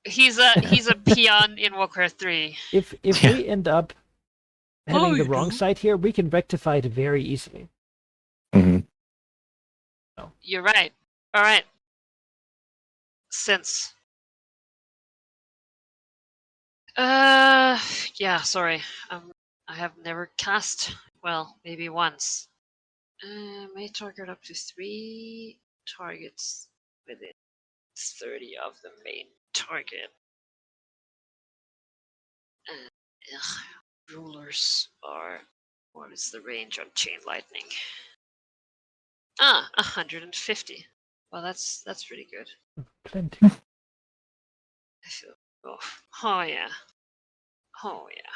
He's a peon in Warcraft 3. If Yeah. we end up having the wrong side here, we can rectify it very easily. hmm You're right. All right. Since. Yeah. Sorry. I have never cast. Well, maybe once. May target up to 3 targets within 30 of the main target. Rulers are. What is the range on Chain Lightning? 150. Well, that's pretty good. Plenty. I feel. Oh yeah. Oh yeah.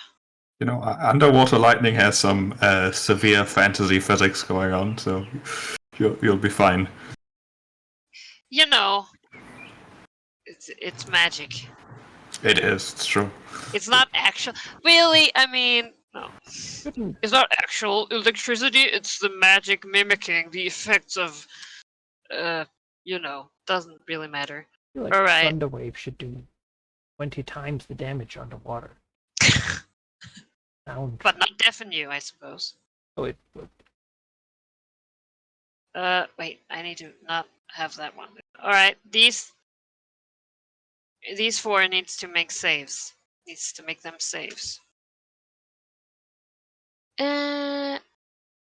You know, underwater lightning has some severe fantasy physics going on, so you'll be fine. You know, it's magic. It is. It's true. It's not actual. Really, I mean, no. Shouldn't It's not actual electricity. It's the magic mimicking the effects of. Doesn't really matter. feel like All right. Thunder Wave should do 20 times the damage underwater. Sound. But not deafen you, I suppose. Oh, it would. Wait, I need to not have that one. Alright, these 4 needs to make saves. Needs to make them saves.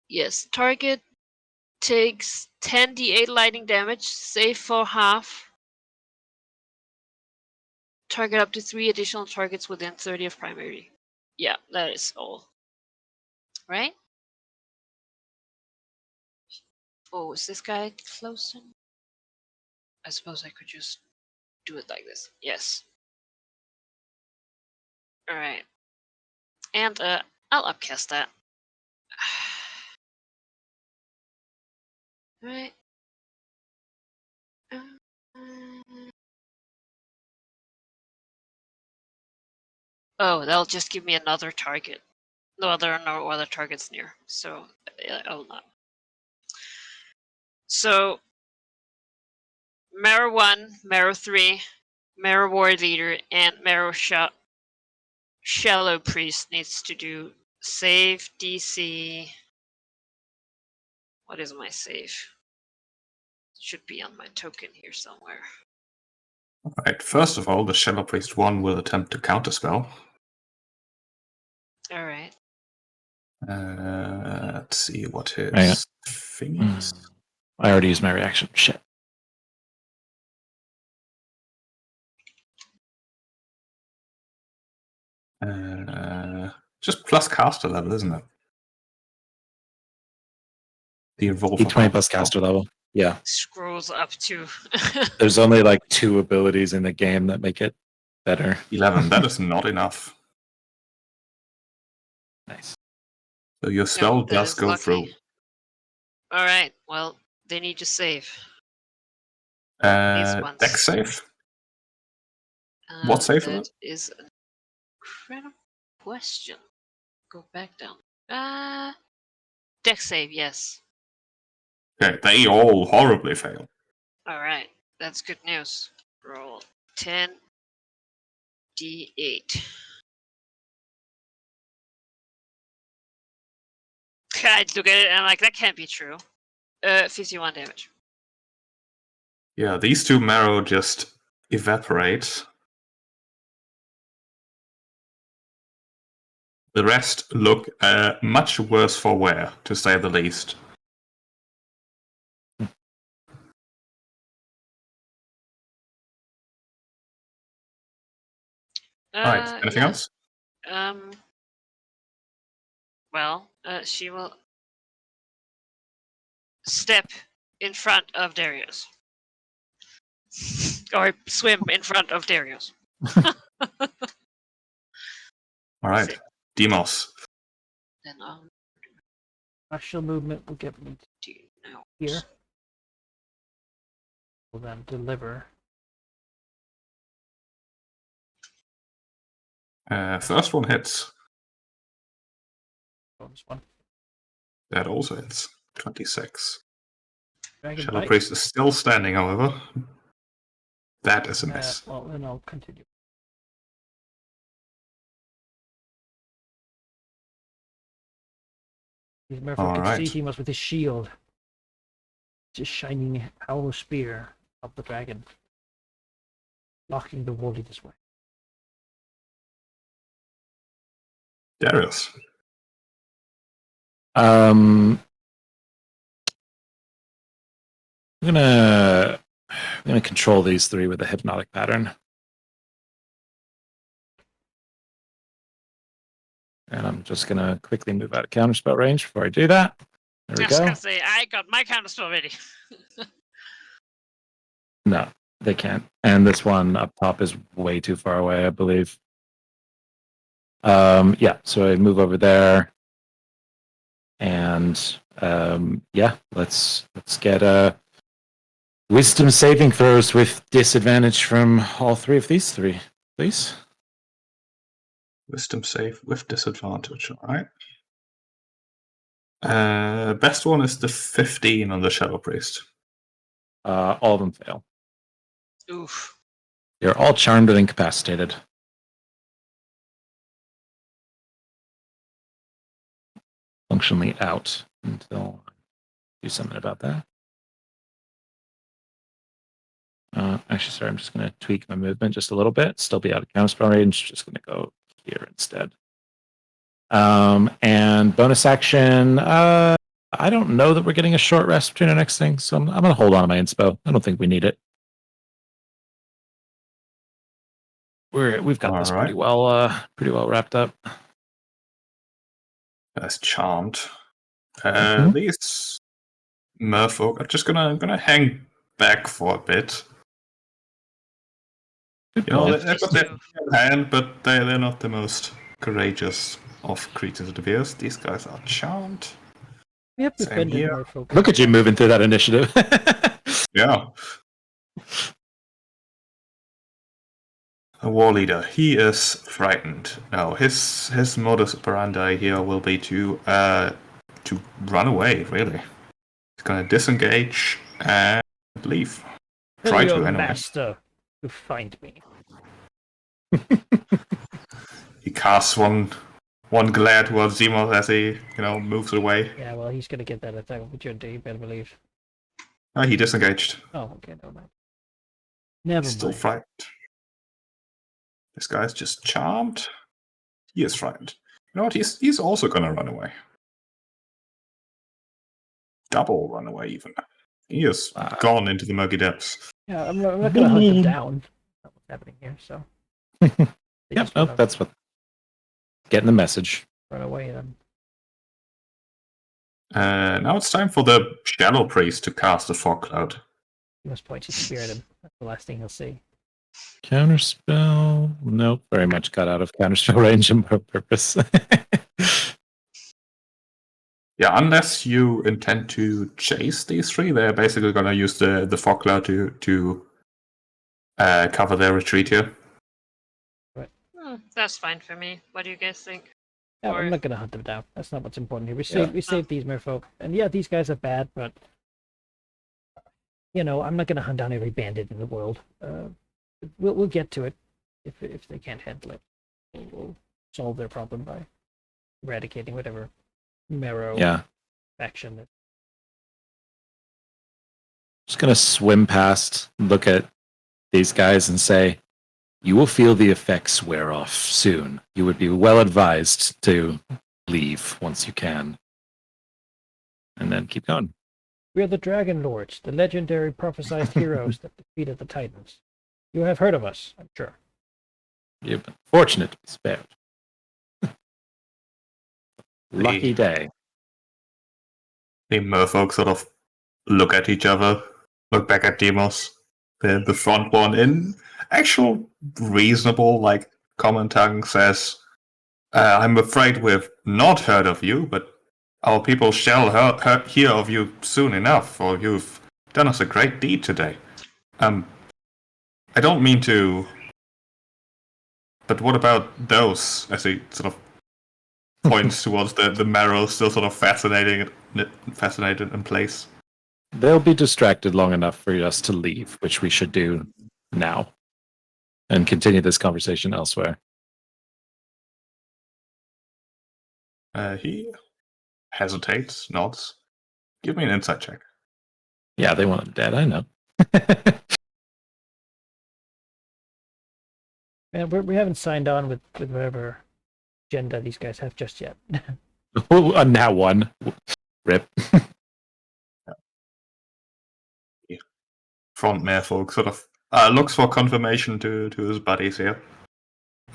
Yes, target takes 10d8 lightning damage, save for half. Target up to 3 additional targets within 30 of primary. Yeah, that is all. Right? Oh, is this guy closer? I suppose I could just do it like this. Yes. Alright. And I'll upcast that. Right. Oh, that'll just give me another target. No, there are no other targets near, so I'll not. So, Marrow 1, Marrow 3, Marrow War Leader, and Marrow Shallow Priest needs to do save DC. What is my save? It should be on my token here somewhere. Right. First of all, the Shallow Priest 1 will attempt to counterspell. Alright. Let's see what his Yeah. thing is. I already used my reaction. Shit. Just plus caster level, isn't it? The Evolve. D20 plus caster level. Yeah. Scrolls up to. There's only like 2 abilities in the game that make it better. 11. That is not enough. Nice. So your spell that does is go lucky. through. Alright, well, they need to save. These ones. Dex save? What save was That it? is an incredible question. Go back down. Dex save, yes. Okay, they all horribly fail. Alright, that's good news. Roll 10 d8. I look at it and I'm like, that can't be true. 51 damage. Yeah, these 2 marrow just evaporate. The rest look much worse for wear, to say the least. Alright, anything Yeah. else? Well, she will step in front of Darius. Or swim in front of Darius. Alright, Demos. Then Partial movement will get me do now. here. Will then deliver. First one hits. bonus one. That also hits. 26. Dragon Shadow bite. Priest is still standing, however. That is a miss. Well, then I'll continue. He's merfolk All can right. see him with his shield. Just shining hollow spear of the dragon. Blocking the woolly this way. Darius. I'm gonna control these three with a hypnotic pattern. And I'm just gonna quickly move out of counterspell range before I do that. There we I was go. gonna say, I got my counterspell ready. No, they can't. And this one up top is way too far away, I believe. Yeah, so I move over there. And yeah, let's get wisdom saving throws with disadvantage from all three of these three, please. Wisdom save with disadvantage, alright. Best one is the 15 on the Shadow Priest. All of them fail. Oof. You're all charmed and incapacitated. Functionally out until I do something about that. Actually, sorry, I'm just going to tweak my movement just a little bit. Still be out of counterspell range. Just going to go here instead. And bonus action. I don't know that we're getting a short rest between our next thing, so I'm going to hold on to my inspo. I don't think we need it. We've got this pretty well wrapped up. That's charmed. These merfolk are just gonna hang back for a bit. Good You know, call. they've got their hand, but they're not the most courageous of creatures it appears. These guys are charmed. We have Same defended here. merfolk. Look at you moving through that initiative. Yeah. A war leader. He is frightened. Now his modus operandi here will be to run away. Really, he's gonna disengage and leave. Try Tell to your anyway. master to find me. He casts one glare towards Zemos as he moves away. Yeah, well, he's gonna get that attack of opportunity, you better believe. Oh, he disengaged. Oh, okay, never mind. Never He's still mind. frightened. This guy's just charmed. He is frightened. You know what? He's also gonna run away. Double run away, even. He is gone into the murky depths. Yeah, I'm not gonna hunt them down. That's what's happening here, so. Yep, oh, that's what. Getting the message. Run away then. Now it's time for the Shadow Priest to cast a fog cloud. He must point his spear at him. That's the last thing he'll see. Counterspell? Nope, very much got out of counterspell range on purpose. Yeah, unless you intend to chase these three, they're basically going to use the fog cloud to cover their retreat here. That's fine for me. What do you guys think? Yeah, Or- I'm not gonna hunt them down. That's not what's important here. We saved these merfolk. And yeah, these guys are bad, but I'm not gonna hunt down every bandit in the world. We'll get to it if they can't handle it. We'll solve their problem by eradicating whatever marrow faction. Just gonna swim past, look at these guys and say, you will feel the effects wear off soon. You would be well advised to leave once you can. And then keep going. We are the Dragonlords, the legendary prophesized heroes that defeated the Titans. You have heard of us, I'm sure. You've been fortunate to be spared. Lucky day. The merfolk sort of look at each other, look back at Demos, the front one in actual reasonable, common tongue says, I'm afraid we've not heard of you, but our people shall hear of you soon enough, for you've done us a great deed today. I don't mean to, but what about those, as he sort of points towards the marrow, still sort of fascinated in place. They'll be distracted long enough for us to leave, which we should do now, and continue this conversation elsewhere. He hesitates, nods. Give me an insight check. Yeah, they want him dead. I know. And we haven't signed on with whatever agenda these guys have just yet. Now one. Rip. Front merfolk sort of looks for confirmation to his buddies here.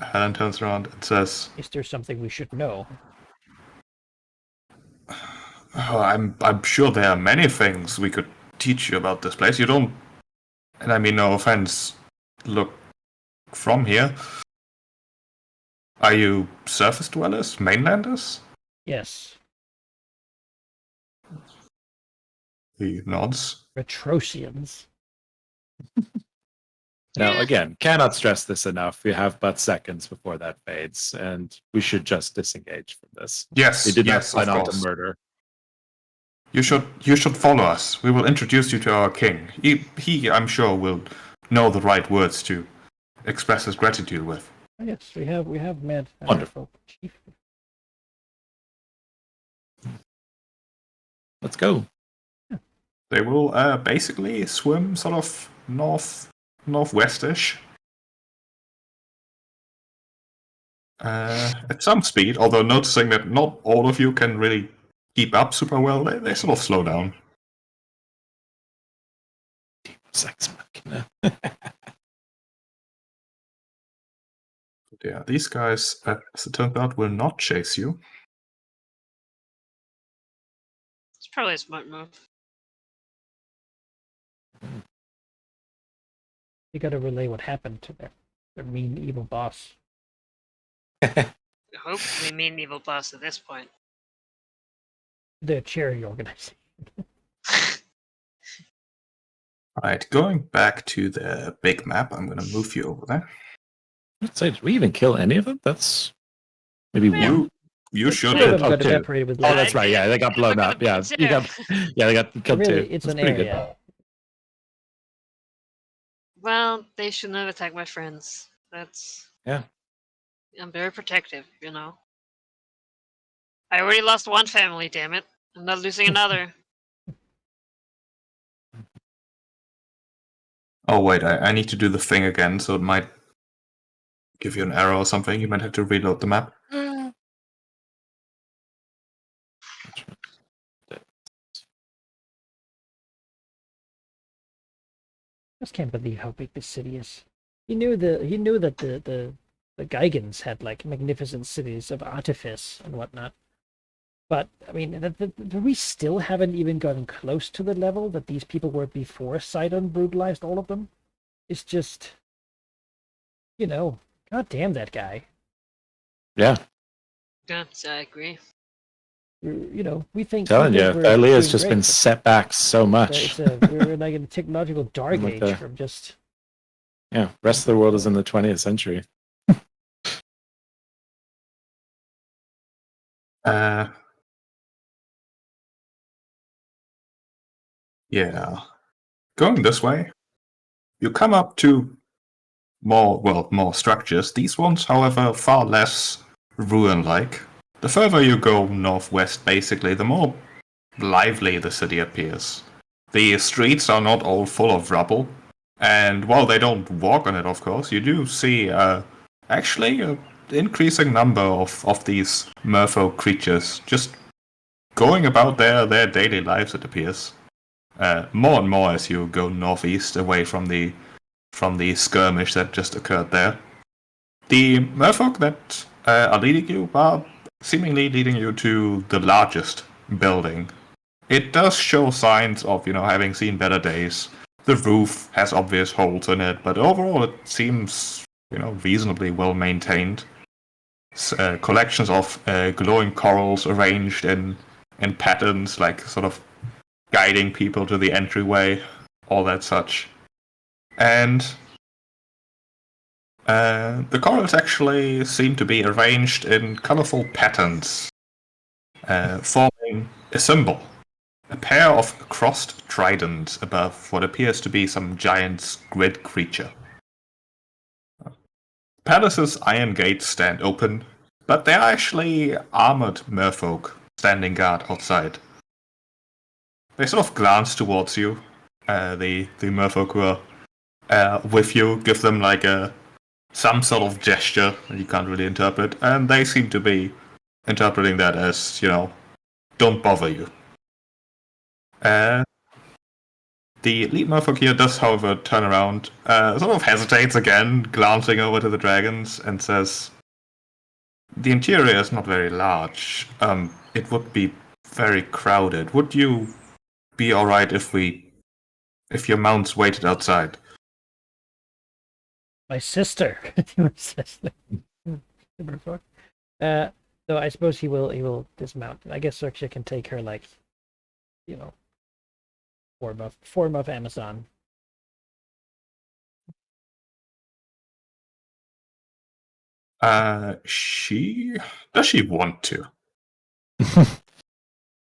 Helen turns around and says, Is there something we should know? "Oh, I'm sure there are many things we could teach you about this place. You don't, and I mean no offense, look from here. Are you surface dwellers, mainlanders?" Yes. He nods. Retrosians. Now, again, cannot stress this enough. We have but seconds before that fades, and we should just disengage from this. Yes, We did not yes, sign of on to course. murder. You should follow us. We will introduce you to our king. He I'm sure will know the right words to express his gratitude with. Oh, yes, we have met Wonderful. Chief. Let's go. They will basically swim sort of northwestish. At some speed, although noticing that not all of you can really keep up super well, they sort of slow down. Sex machina. Yeah, these guys, as it turns out, will not chase you. It's probably a smart move. You got to relay what happened to their mean evil boss. Hopefully, mean evil boss at this point. Their charity organization. Alright, going back to the big map, I'm going to move you over there. Let's say, did we even kill any of them? That's maybe Yeah. one. You should Two of have. them got two. evaporated with Oh, light. that's right. Yeah, they got I'm blown not up. gonna Yeah, consider. you got. Yeah, they got killed Really, too. it's That's an pretty area. good. Well, they shouldn't have attacked my friends. That's. Yeah. I'm very protective, you know. I already lost one family, damn it. I'm not losing another. Oh wait, I need to do the thing again, so it might give you an error or something. You might have to reload the map. I just can't believe how big this city is. He knew that the Geigans had like magnificent cities of artifice and whatnot. But I mean, we still haven't even gotten close to the level that these people were before Sidon brutalized all of them. It's just, god damn that guy. Yeah, Yes, I agree. We think telling you, we're Alia's doing just great, been but set back so much. we're like in a technological dark Like age the- from just. Yeah, rest of the world is in the 20th century. Yeah. Going this way, you come up to more structures. These ones, however, far less ruin-like. The further you go northwest, basically, the more lively the city appears. The streets are not all full of rubble, and while they don't walk on it, of course, you do see actually an increasing number of these merfolk creatures just going about their daily lives, it appears. More and more as you go northeast, away from the skirmish that just occurred there. The merfolk that are leading you are seemingly leading you to the largest building. It does show signs of, having seen better days. The roof has obvious holes in it, but overall it seems, reasonably well maintained. Collections of glowing corals arranged in patterns, like sort of guiding people to the entryway, all that such. And The corals actually seem to be arranged in colorful patterns, forming a symbol. A pair of crossed tridents above what appears to be some giant squid creature. Palace's iron gates stand open, but they are actually armored merfolk standing guard outside. They sort of glance towards you, the merfolk who are with you, give them like some sort of gesture that you can't really interpret, and they seem to be interpreting that as, don't bother you. The lead merfolk here does, however, turn around, sort of hesitates again, glancing over to the dragons, and says, "The interior is not very large. It would be very crowded. Would you be alright if your mounts waited outside?" My sister. So I suppose he will dismount. I guess Xerxes can take her like, form of Amazon. Does she want to?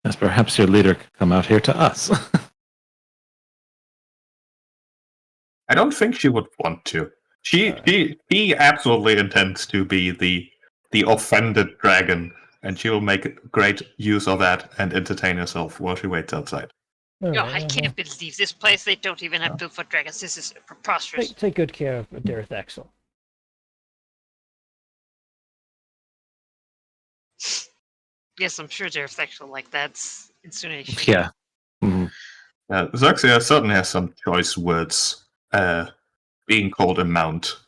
As perhaps your leader could come out here to us. I don't think she would want to. She absolutely intends to be the offended dragon, and she will make great use of that and entertain herself while she waits outside. Yo, I can't believe this place. They don't even have built for dragons. This is preposterous. Take good care of Dareth Axel. Yes, I'm sure they're sexual. Like that's insinuation. Yeah. Mm-hmm. Xerxes certainly has some choice words. Being called a mount.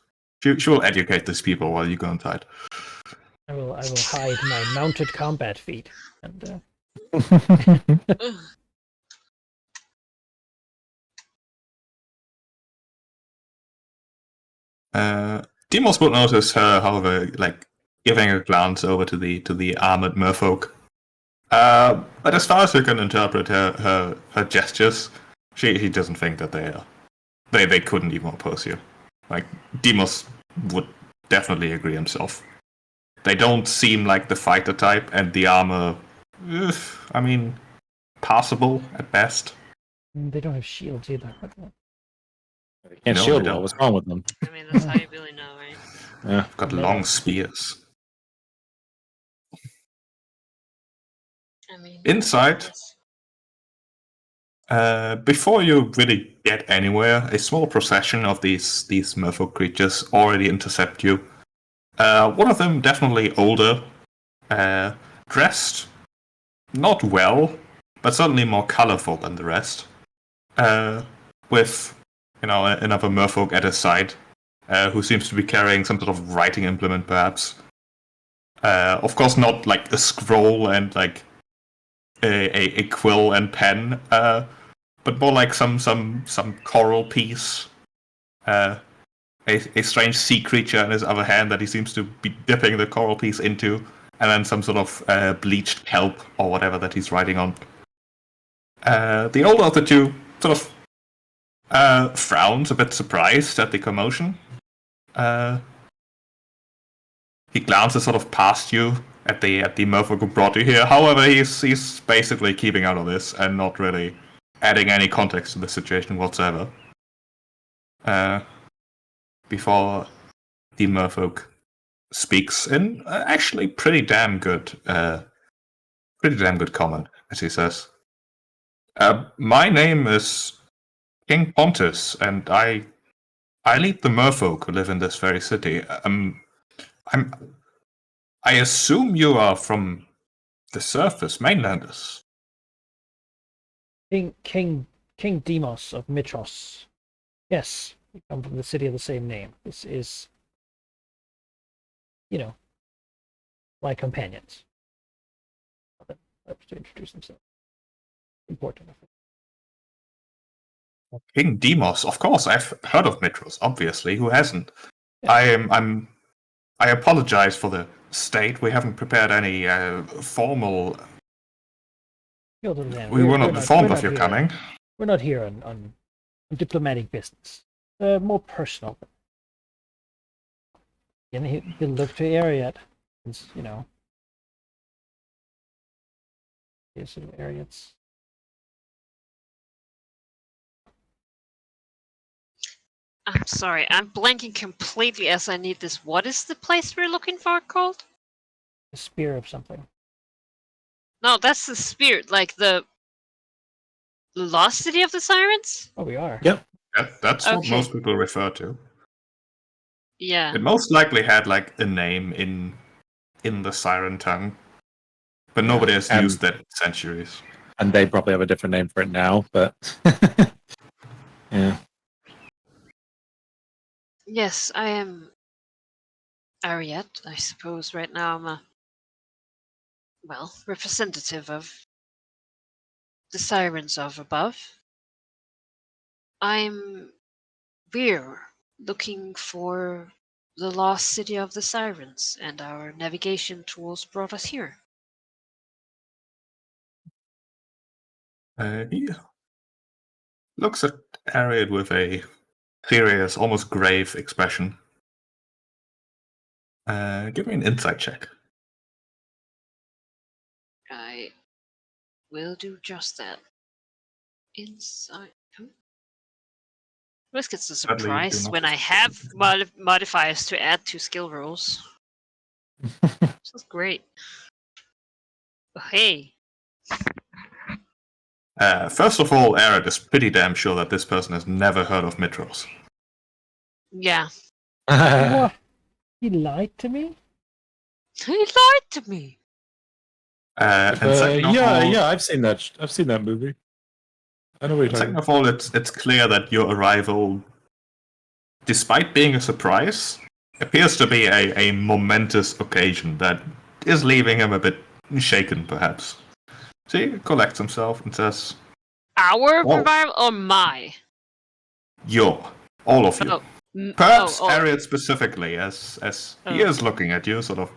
She will educate these people while you go inside. I will hide my mounted combat feat and. Demos will notice her, however, like giving a glance over to the armored merfolk. But as far as you can interpret her gestures, she doesn't think that they couldn't even oppose you. Like Demos would definitely agree himself. They don't seem like the fighter type, and the armor, I mean, passable at best. They don't have shields either. They can't No, shield they well. don't. What's wrong with them? I mean, that's how you really know, right? Yeah. Got long spears. I mean, Inside, before you really get anywhere, a small procession of these merfolk creatures already intercept you. One of them definitely older, dressed not well, but certainly more colorful than the rest. With another merfolk at his side, who seems to be carrying some sort of writing implement, perhaps. Of course, not like a scroll and like a quill and pen, but more like some coral piece. A strange sea creature in his other hand that he seems to be dipping the coral piece into, and then some sort of bleached kelp or whatever that he's writing on. The older of the two sort of frowns, a bit surprised at the commotion. He glances sort of past you at the merfolk who brought you here. However, he's basically keeping out of this and not really adding any context to the situation whatsoever. Before the merfolk speaks in actually pretty damn good common, as he says. My name is King Pontus, and I lead the merfolk who live in this very city. I assume you are from the surface, mainlanders. King Demos of Mitros. Yes, we come from the city of the same name. This is, my companions. To introduce themselves. Important. King Demos, of course, I've heard of Mitros. Obviously, who hasn't? Yeah. I apologize for the state. We haven't prepared any formal. We were not informed of your coming. We're not here on diplomatic business. More personal. And he look to Ariat. It's, here's some Ariats. I'm sorry, I'm blanking completely as I need this. What is the place we're looking for called? A spear of something. No, that's the spirit, like the lost city of the sirens? Oh, we are. Yep. That's what Okay. most people refer to. Yeah. It most likely had like a name in the siren tongue, but nobody has And- used that in centuries. And they probably have a different name for it now, but yeah. Yes, I am Ariette, I suppose. Right now I'm a, representative of the sirens of above. We're looking for the lost city of the sirens, and our navigation tools brought us here. He looks at Harriet with a serious, almost grave expression. Give me an insight check. I will do just that. Inside. This gets a Sadly, you do surprise not when I have- have modifiers to add to skill rolls. This is great. Oh, hey. First of all, Arid is pretty damn sure that this person has never heard of Mitros. Yeah. What? He lied to me? He lied to me. And second of all, yeah, I've seen that. I've seen that movie. I know what you're talking second about. of all, it's clear that your arrival, despite being a surprise, appears to be a momentous occasion that is leaving him a bit shaken, perhaps. So he collects himself and says, Our Whoa. revival or my? all of you. Oh, Perhaps oh. Harriet specifically, as he Oh. is looking at you, sort of,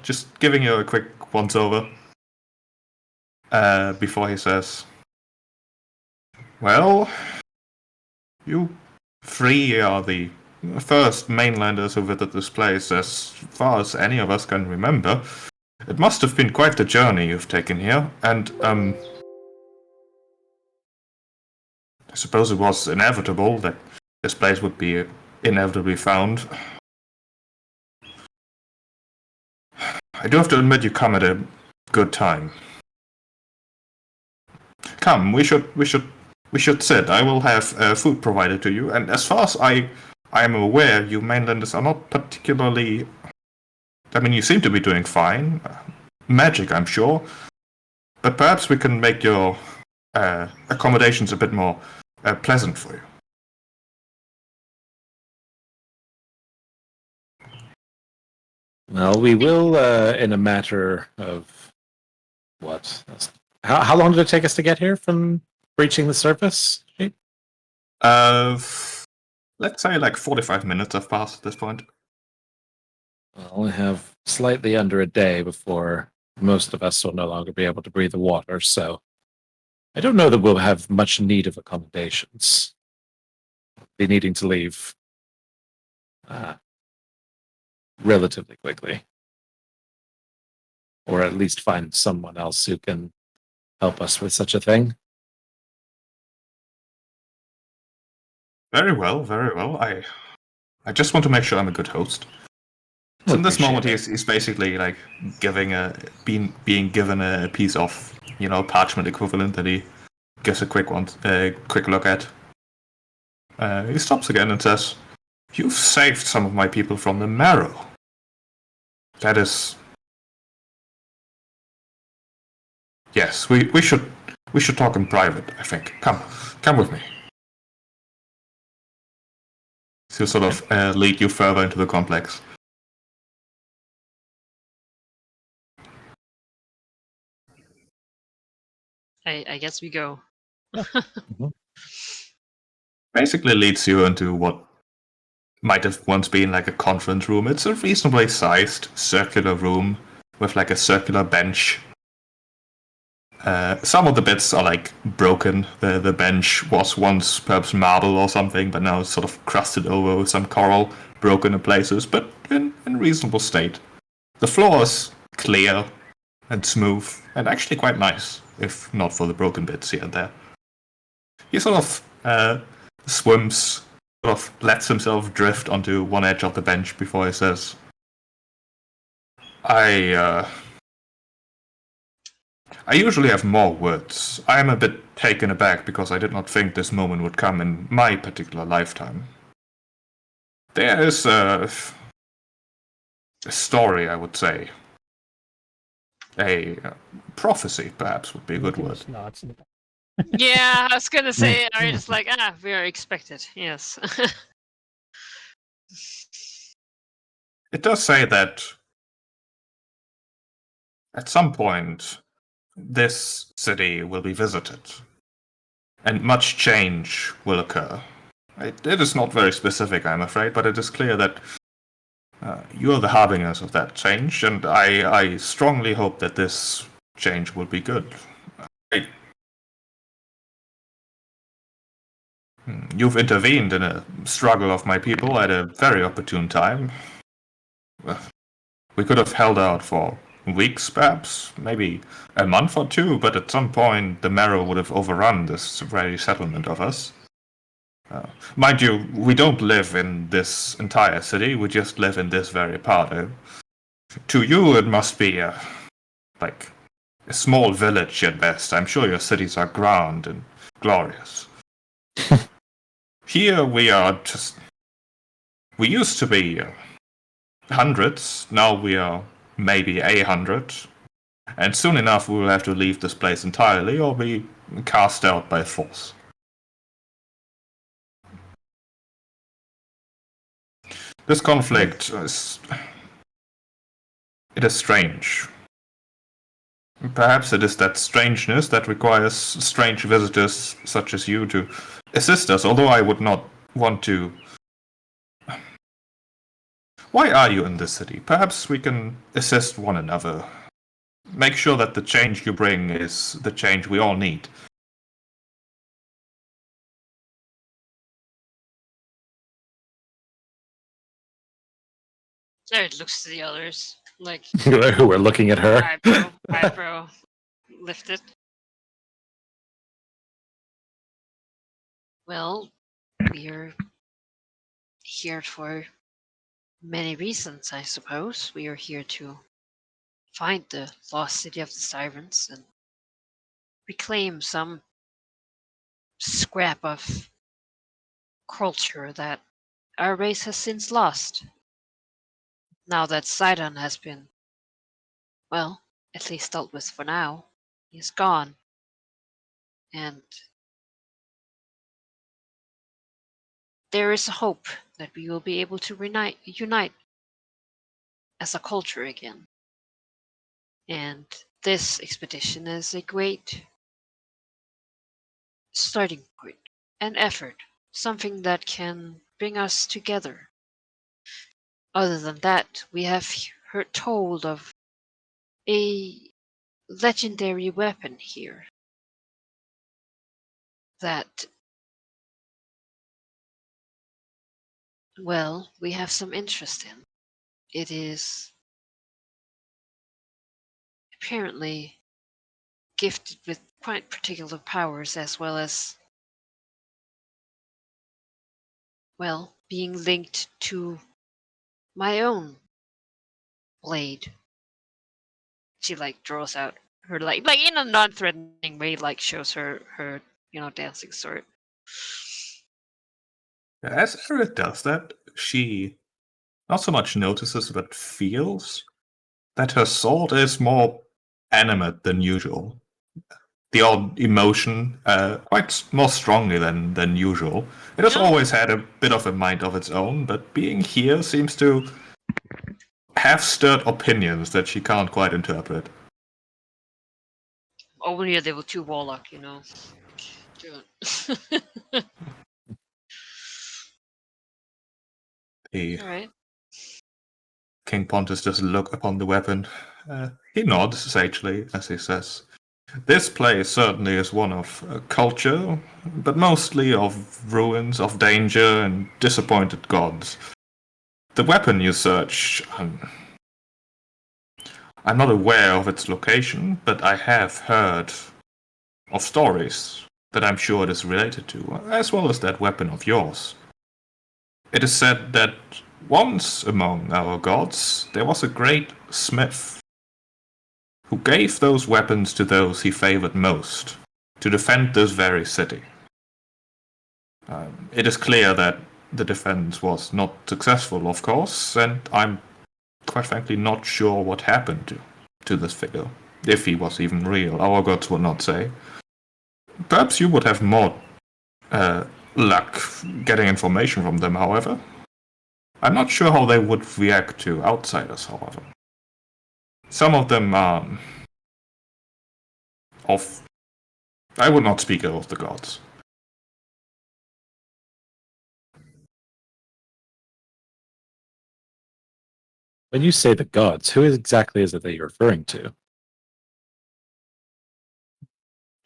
just giving you a quick once-over, before he says, well, you three are the first mainlanders who visited this place as far as any of us can remember. It must have been quite the journey you've taken here, and, I suppose it was inevitable that this place would be inevitably found. I do have to admit you come at a good time. Come, we should sit. I will have food provided to you, and as far as I am aware, you mainlanders are not particularly... I mean, you seem to be doing fine. Magic, I'm sure. But perhaps we can make your accommodations a bit more pleasant for you. Well, we will, in a matter of what? How long did it take us to get here from breaching the surface? Let's say like 45 minutes have passed at this point. Well, we have slightly under a day before most of us will no longer be able to breathe the water, so I don't know that we'll have much need of accommodations. Be needing to leave relatively quickly. Or at least find someone else who can help us with such a thing. Very well, very well. I just want to make sure I'm a good host. So in this moment, he's basically like being given a piece of parchment equivalent that he gives a quick look at. He stops again and says, "You've saved some of my people from the marrow. That is, yes. We should talk in private. I think. Come with me." To sort of lead you further into the complex. I guess we go. Basically leads you into what might have once been like a conference room. It's a reasonably sized circular room with like a circular bench Some of the bits are like broken. The bench was once perhaps marble or something, but now it's sort of crusted over with some coral, broken in places, but in reasonable state. The floor is clear and smooth, and actually quite nice, if not for the broken bits here and there. He sort of swims, sort of lets himself drift onto one edge of the bench before he says, I usually have more words. I am a bit taken aback because I did not think this moment would come in my particular lifetime. There is a story, I would say. A prophecy, perhaps, would be a good word. Just nods in the back. Yeah, I was gonna say, are you just like, very expected, yes. It does say that at some point this city will be visited, and much change will occur. It is not very specific, I'm afraid, but it is clear that you are the harbingers of that change, and I strongly hope that this change will be good. You've intervened in a struggle of my people at a very opportune time. We could have held out for weeks, perhaps, maybe a month or two, but at some point the marrow would have overrun this very settlement of us. Mind you, we don't live in this entire city, we just live in this very part. To you, it must be like a small village at best. I'm sure your cities are grand and glorious. Here we are just... We used to be hundreds, now we are maybe 100. And soon enough we will have to leave this place entirely or be cast out by force. This conflict is strange. Perhaps it is that strangeness that requires strange visitors such as you to assist us, although I would not want to... Why are you in this city? Perhaps we can assist one another. Make sure that the change you bring is the change we all need. Jared looks to the others, like, Who are looking at her. eyebrow lifted. Well, we're here for many reasons, I suppose. We are here to find the lost city of the sirens and reclaim some scrap of culture that our race has since lost. Now that Sidon has been, well, at least dealt with for now, he's gone. And there is a hope that we will be able to unite as a culture again. And this expedition is a great starting point, an effort, something that can bring us together. Other than that, we have heard told of a legendary weapon here that, well, we have some interest in. It is apparently gifted with quite particular powers, as well as, well, being linked to my own blade. She like draws out her like in a non-threatening way, like shows her dancing sword. As Aerith does that, she not so much notices but feels that her sword is more animate than usual. The odd emotion, quite more strongly than usual. It has always had a bit of a mind of its own, but being here seems to have stirred opinions that she can't quite interpret. Only a level 2 warlock, you know. Alright. King Pontus does look upon the weapon. He nods sagely as he says, This place certainly is one of culture, but mostly of ruins, of danger, and disappointed gods. The weapon you search, I'm not aware of its location, but I have heard of stories that I'm sure it is related to, as well as that weapon of yours. It is said that once among our gods there was a great smith who gave those weapons to those he favored most to defend this very city. It is clear that the defense was not successful, of course, and I'm quite frankly not sure what happened to this figure, if he was even real. Our gods would not say. Perhaps you would have more luck getting information from them, however. I'm not sure how they would react to outsiders, however. Some of them are I would not speak ill of the gods. When you say the gods, who exactly is it that you're referring to?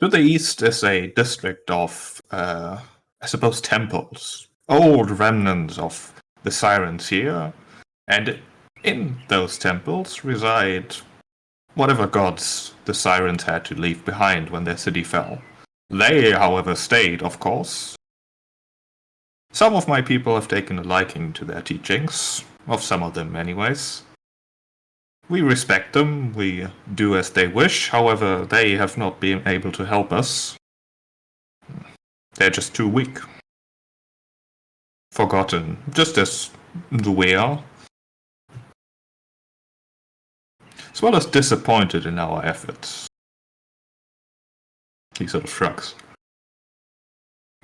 To the east is a district of, I suppose, temples. Old remnants of the sirens here. And in those temples reside whatever gods the sirens had to leave behind when their city fell. They, however, stayed, of course. Some of my people have taken a liking to their teachings, of some of them anyways. We respect them, we do as they wish, however, they have not been able to help us. They're just too weak. Forgotten, just as we are. As well as disappointed in our efforts. He sort of shrugs.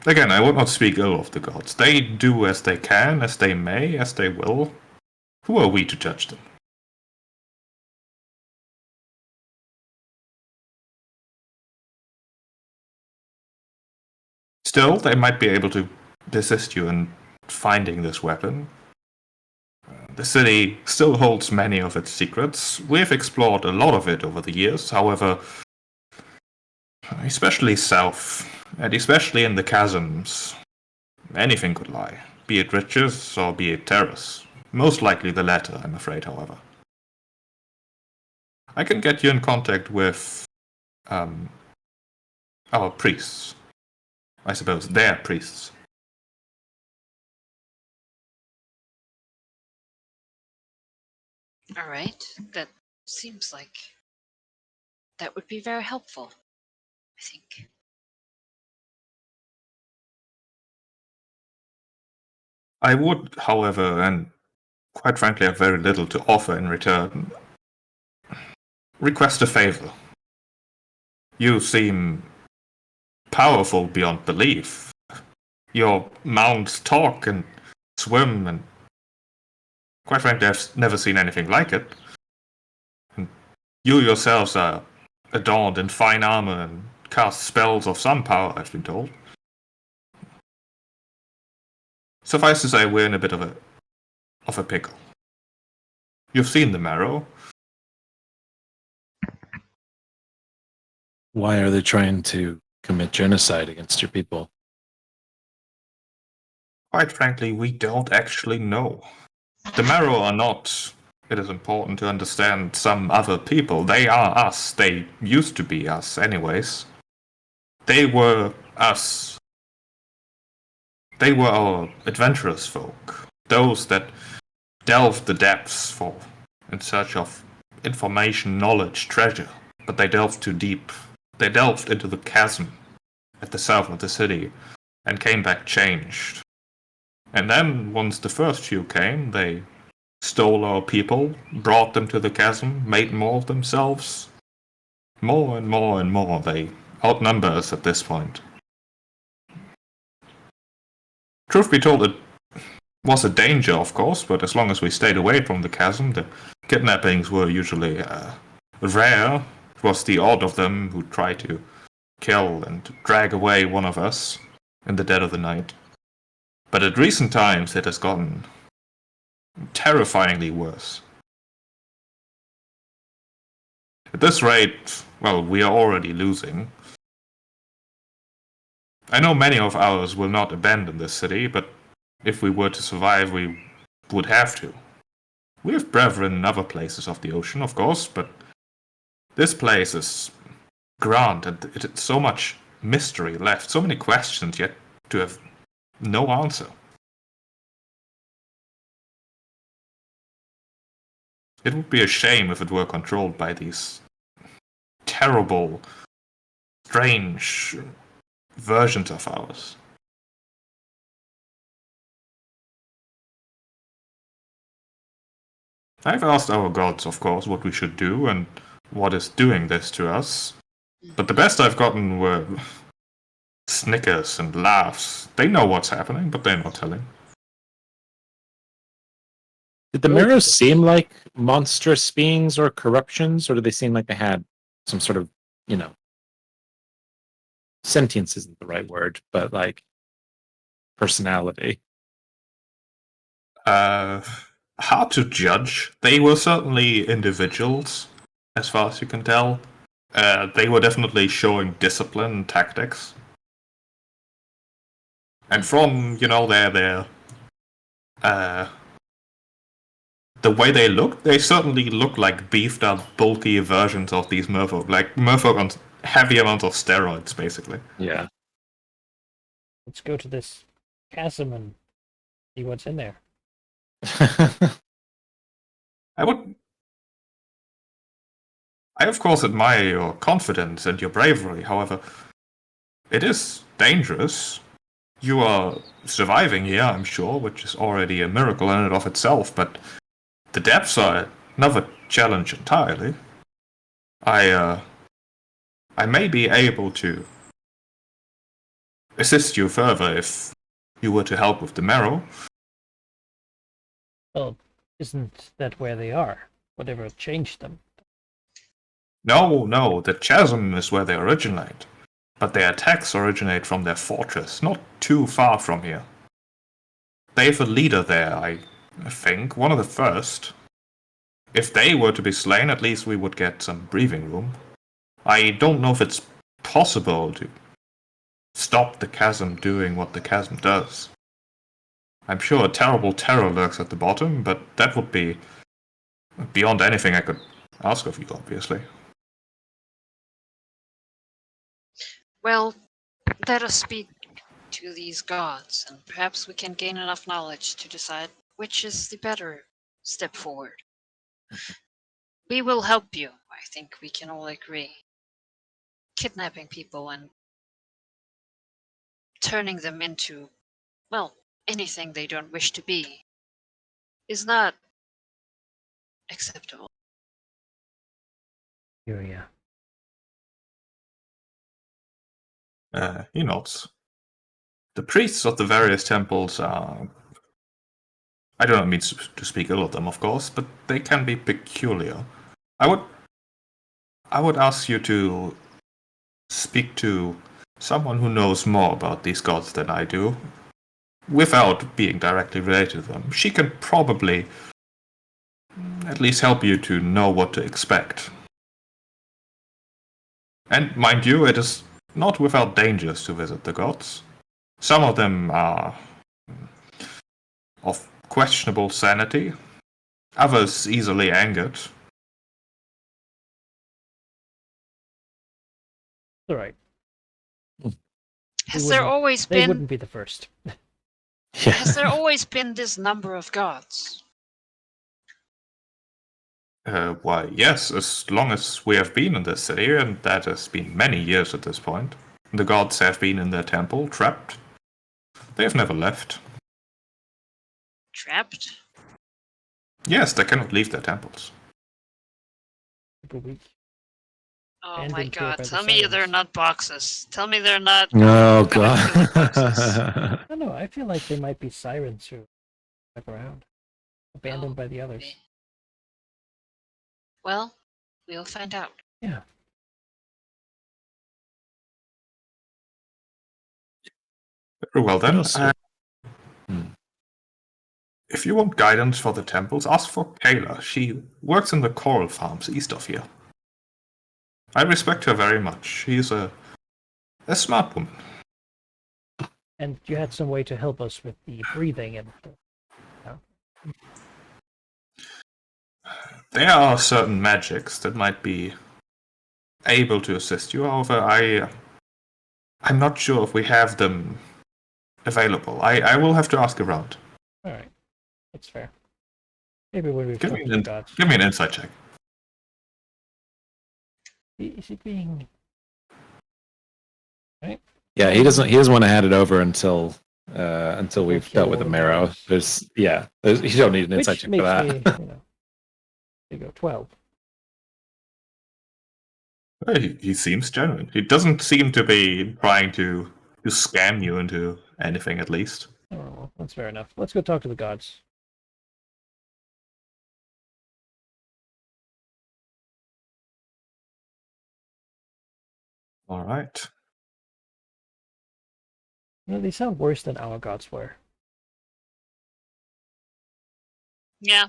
Again, I would not speak ill of the gods. They do as they can, as they may, as they will. Who are we to judge them? Still, they might be able to assist you in finding this weapon. The city still holds many of its secrets. We've explored a lot of it over the years, however, especially south, and especially in the chasms, anything could lie, be it riches or be it terrors. Most likely the latter, I'm afraid, however. I can get you in contact with our priests. I suppose their priests. All right. That seems like that would be very helpful, I think. I would, however, and quite frankly have very little to offer in return, request a favor. You seem powerful beyond belief. Your mounts talk and swim, and quite frankly, I've never seen anything like it. And you yourselves are adorned in fine armor and cast spells of some power, I've been told. Suffice to say, we're in a bit of a pickle. You've seen the marrow. Why are they trying to commit genocide against your people? Quite frankly, we don't actually know. The marrow are not. It is important to understand some other people. They are us. They used to be us, anyways. They were us. They were our adventurous folk. Those that delved the depths in search of information, knowledge, treasure. But they delved too deep. They delved into the chasm at the south of the city and came back changed. And then, once the first few came, they stole our people, brought them to the chasm, made more of themselves. More and more and more. They outnumber us at this point. Truth be told, it was a danger, of course, but as long as we stayed away from the chasm, the kidnappings were usually rare. It was the odd of them who tried to kill and drag away one of us in the dead of the night. But at recent times, it has gotten terrifyingly worse. At this rate, well, we are already losing. I know many of ours will not abandon this city, but if we were to survive, we would have to. We have brethren in other places of the ocean, of course, but this place is grand, and it's so much mystery left, so many questions yet to have no answer. It would be a shame if it were controlled by these terrible, strange versions of ours. I've asked our gods, of course, what we should do and what is doing this to us. But the best I've gotten were snickers and laughs. They know what's happening, but they're not telling. Did the mirrors seem like monstrous beings or corruptions, or did they seem like they had some sort of, sentience isn't the right word, but like personality? Hard to judge. They were certainly individuals, as far as you can tell. They were definitely showing discipline and tactics. And from, the way they look, they certainly look like beefed up, bulky versions of these merfolk. Like merfolk on heavy amounts of steroids, basically. Yeah. Let's go to this chasm and see what's in there. I of course admire your confidence and your bravery, however, it is dangerous. You are surviving here, I'm sure, which is already a miracle in and of itself, but the depths are another challenge entirely. I may be able to assist you further if you were to help with the marrow. Well, isn't that where they are? Whatever changed them? No, the chasm is where they originate. But their attacks originate from their fortress, not too far from here. They have a leader there, I think, one of the first. If they were to be slain, at least we would get some breathing room. I don't know if it's possible to stop the chasm doing what the chasm does. I'm sure a terrible terror lurks at the bottom, but that would be beyond anything I could ask of you, obviously. Well, let us speak to these gods, and perhaps we can gain enough knowledge to decide which is the better step forward. We will help you, I think we can all agree. Kidnapping people and turning them into, well, anything they don't wish to be is not acceptable. Yeah. He nods. The priests of the various temples are... I do not mean to speak ill of them, of course, but they can be peculiar. I would ask you to speak to someone who knows more about these gods than I do, without being directly related to them. She can probably at least help you to know what to expect. And mind you, it is not without dangers to visit the gods. Some of them are of questionable sanity, others easily angered. All right. Has there always They been wouldn't be the first. has there always been this number of gods? Why, yes, as long as we have been in this city, and that has been many years at this point. The gods have been in their temple, trapped. They have never left. Trapped? Yes, they cannot leave their temples. Super weak. Oh And my in god, by the tell me they're silence. not boxes. Tell me they're not... Oh God. god. I don't know. I feel like they might be sirens who stuck around, abandoned Oh, by the others. maybe. Well, we'll find out. Yeah. Very well then. Also- If you want guidance for the temples, ask for Kayla. She works in the coral farms east of here. I respect her very much. She's a smart woman. And you had some way to help us with the breathing and. There are certain magics that might be able to assist you. However, I'm not sure if we have them available. I will have to ask around. All right, that's fair. Maybe when we've Give talked me to the gods. give me an insight check. Is it being? Right. Yeah, he doesn't want to hand it over until we've kill dealt with the all the marrow. guys. You don't need an insight Which check makes for that. me, there you go, 12. He seems genuine. He doesn't seem to be trying to scam you into anything, at least. Oh, well, that's fair enough. Let's go talk to the gods. All right. They sound worse than our gods were. Yeah.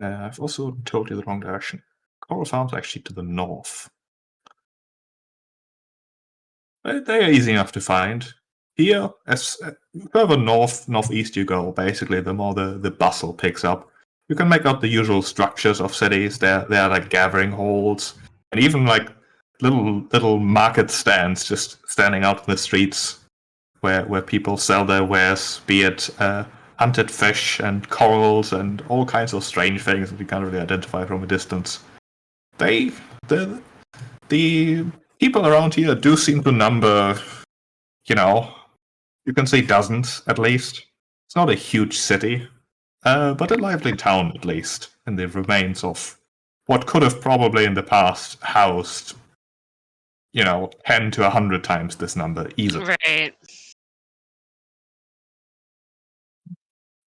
I've also told you the wrong direction. Coral Farm's actually to the north. They are easy enough to find. Here, as further northeast you go, basically, the more the bustle picks up. You can make out the usual structures of cities. They're like gathering halls, and even like little market stands just standing out in the streets, where people sell their wares, be it hunted fish and corals and all kinds of strange things that you can't really identify from a distance. The people around here do seem to number, you can say dozens at least. It's not a huge city, but a lively town at least, in the remains of what could have probably in the past housed, 10 to 100 times this number easily. Right.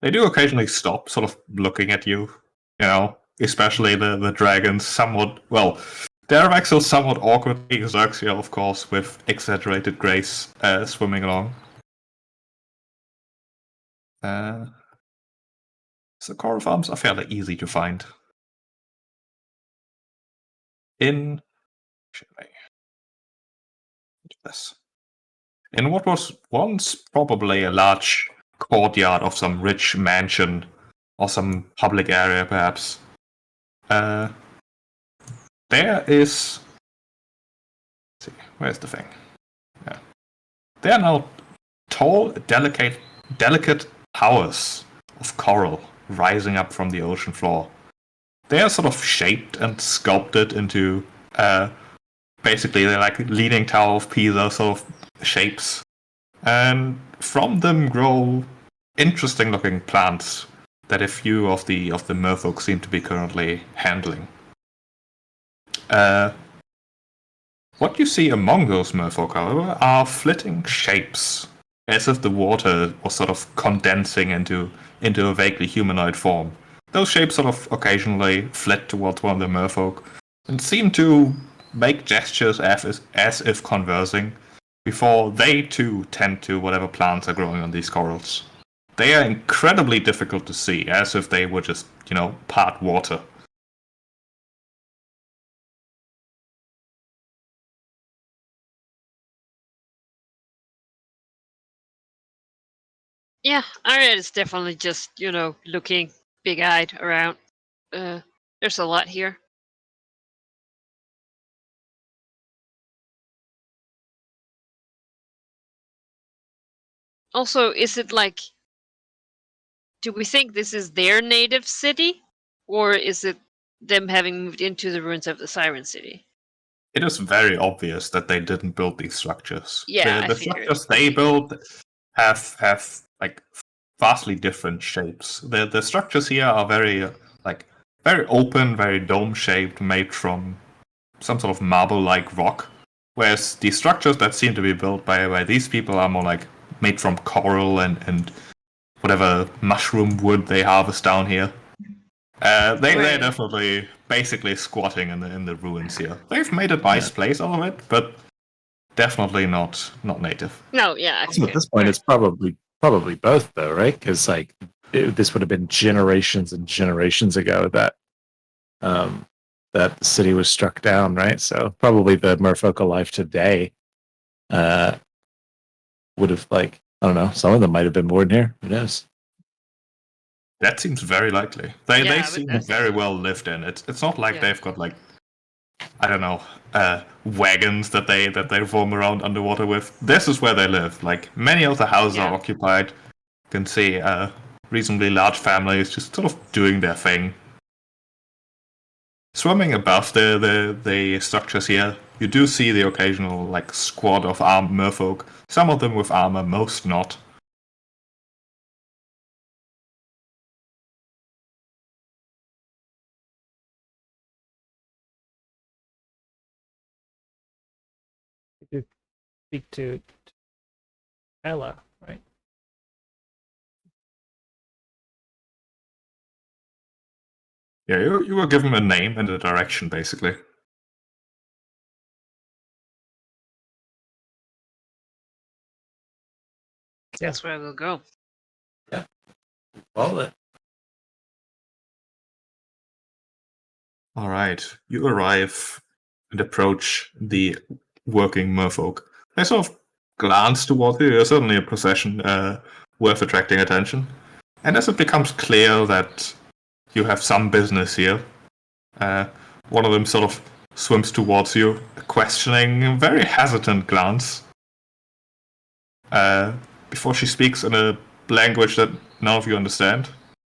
They do occasionally stop, sort of looking at you, especially the dragons somewhat, well, Dervaxel somewhat awkwardly, Xerxia, of course, with exaggerated grace, swimming along. So coral farms are fairly easy to find. In what was once probably a large courtyard of some rich mansion or some public area, perhaps, there is. Let's see, where's the thing? Yeah, there are now tall, delicate towers of coral rising up from the ocean floor. They are sort of shaped and sculpted into, basically, they're like Leaning Tower of Pisa sort of shapes. And from them grow interesting-looking plants that a few of the merfolk seem to be currently handling. What you see among those merfolk, however, are flitting shapes, as if the water was sort of condensing into a vaguely humanoid form. Those shapes sort of occasionally flit towards one of the merfolk and seem to make gestures as if conversing, before they too tend to whatever plants are growing on these corals. They are incredibly difficult to see, as if they were just, part water. Yeah, Arya is definitely just, looking big-eyed around. There's a lot here. Also, is it like, do we think this is their native city? Or is it them having moved into the ruins of the Siren City? It is very obvious that they didn't build these structures. Yeah, The structures they built have like vastly different shapes. The structures here are very open, very dome-shaped, made from some sort of marble-like rock. Whereas the structures that seem to be built by these people are more like made from coral and whatever mushroom wood they harvest down here. They're definitely basically squatting in the ruins here. They've made a nice place out of it, but definitely not native. No, yeah. Also, at this point, it's probably both, though, right? Because this would have been generations and generations ago that that the city was struck down, right? So probably the merfolk alive today would have, like, I don't know, some of them might have been born here. Who knows? That seems very likely. They Yeah, but seem that's- very well lived in. It's not like Yeah. they've got like, I don't know, wagons that they roam around underwater with. This is where they live. Like many of the houses Yeah. are occupied. You can see reasonably large families just sort of doing their thing. Swimming above the structures here, you do see the occasional like squad of armed merfolk. Some of them with armor, most not. To speak to Ella, right? Yeah, you were given a name and a direction, basically. That's where we'll go. Well, All right, you arrive and approach the working merfolk. They sort of glance towards you. You're certainly a procession worth attracting attention. And as it becomes clear that you have some business here, one of them sort of swims towards you, questioning, a very hesitant glance. Before she speaks in a language that none of you understand,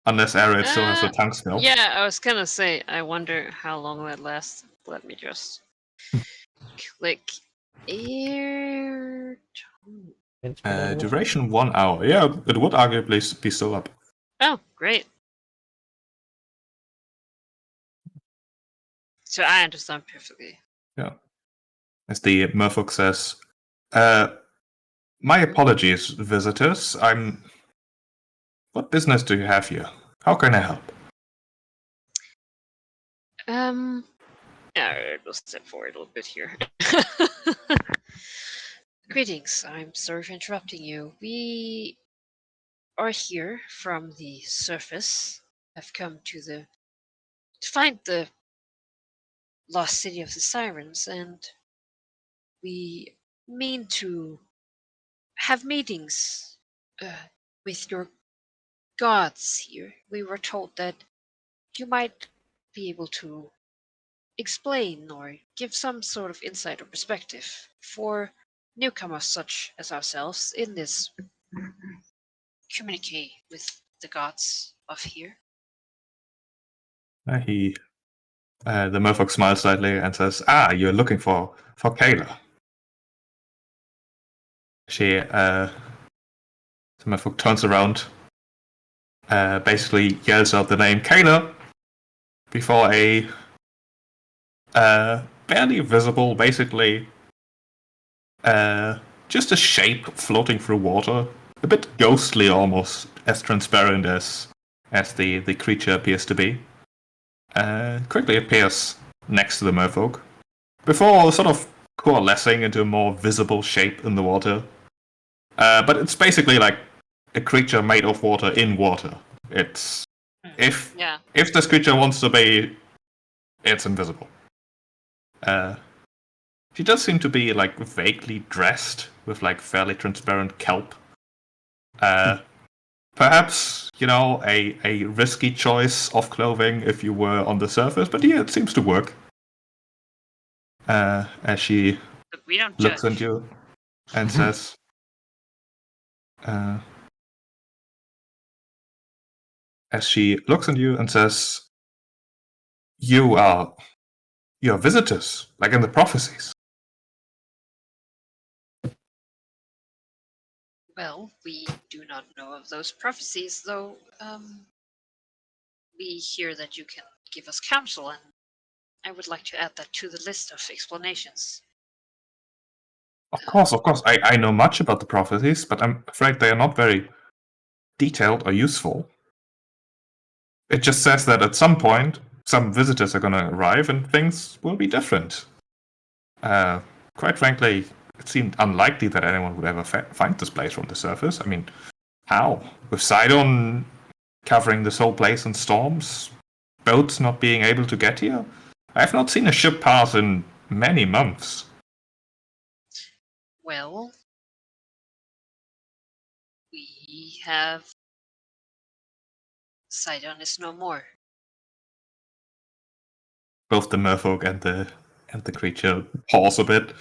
unless Arid still has the tongue spell. Yeah, I was gonna say, I wonder how long that lasts. Let me just click air. It's been a little while. Duration 1 hour. Yeah, it would arguably be still up. Oh, great. So I understand perfectly. Yeah. As the merfolk says, my apologies, visitors. What business do you have here? How can I help? Yeah, we'll step forward a little bit here. Greetings. I'm sorry for interrupting you. We are here from the surface. Have come to find the lost city of the sirens, and we mean to have meetings with your gods here. We were told that you might be able to explain or give some sort of insight or perspective for newcomers such as ourselves in this communicate with the gods of here. The merfolk smiles slightly and says, you're looking for Kayla. The merfolk turns around, basically yells out the name Kayla before a barely visible, basically just a shape floating through water, a bit ghostly almost, as transparent as the creature appears to be. Quickly appears next to the merfolk, before sort of coalescing into a more visible shape in the water. But it's basically like a creature made of water in water. It's if this creature wants to be, it's invisible. She does seem to be like vaguely dressed with like fairly transparent kelp. Perhaps, a risky choice of clothing if you were on the surface, but yeah, it seems to work. As she We don't looks judge. at you and says, you're visitors, like in the prophecies. Well, we do not know of those prophecies, though we hear that you can give us counsel, and I would like to add that to the list of explanations. Of course. I know much about the prophecies, but I'm afraid they are not very detailed or useful. It just says that at some point, some visitors are going to arrive and things will be different. Quite frankly, it seemed unlikely that anyone would ever find this place from the surface. I mean, how? With Sidon covering this whole place in storms, boats not being able to get here? I've not seen a ship pass in many months. Well, we have Sidon is no more. Both the merfolk and the creature pause a bit.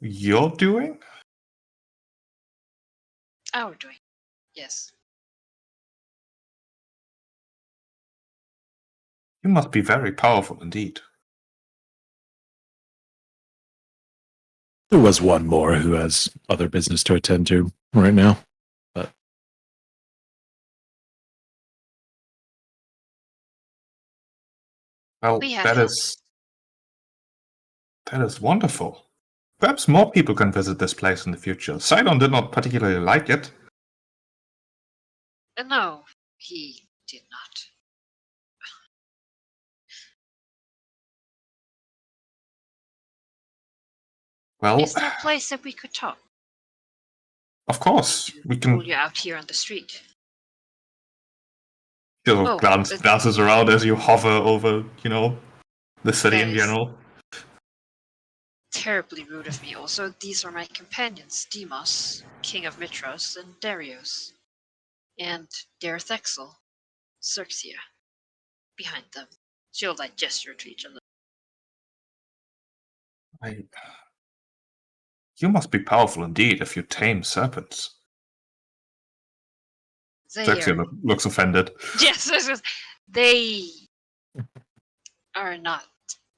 You're doing? Our doing. Yes. You must be very powerful indeed. There was one more who has other business to attend to right now. But Well, We have that help. is wonderful. Perhaps more people can visit this place in the future. Sidon did not particularly like it. No, he did not. Well, Is there a place that we could talk? of course, we Pull can. you out here on the street. She'll Oh, glances around as you hover over, the city That in is- general. Terribly rude of me. Also, these are my companions: Demos, King of Mitros, and Darius, and Darethexel, Xerxia. Behind them, she'll gesture to each other. You must be powerful indeed if you tame serpents. They Xerxia are looks offended. yes, they are not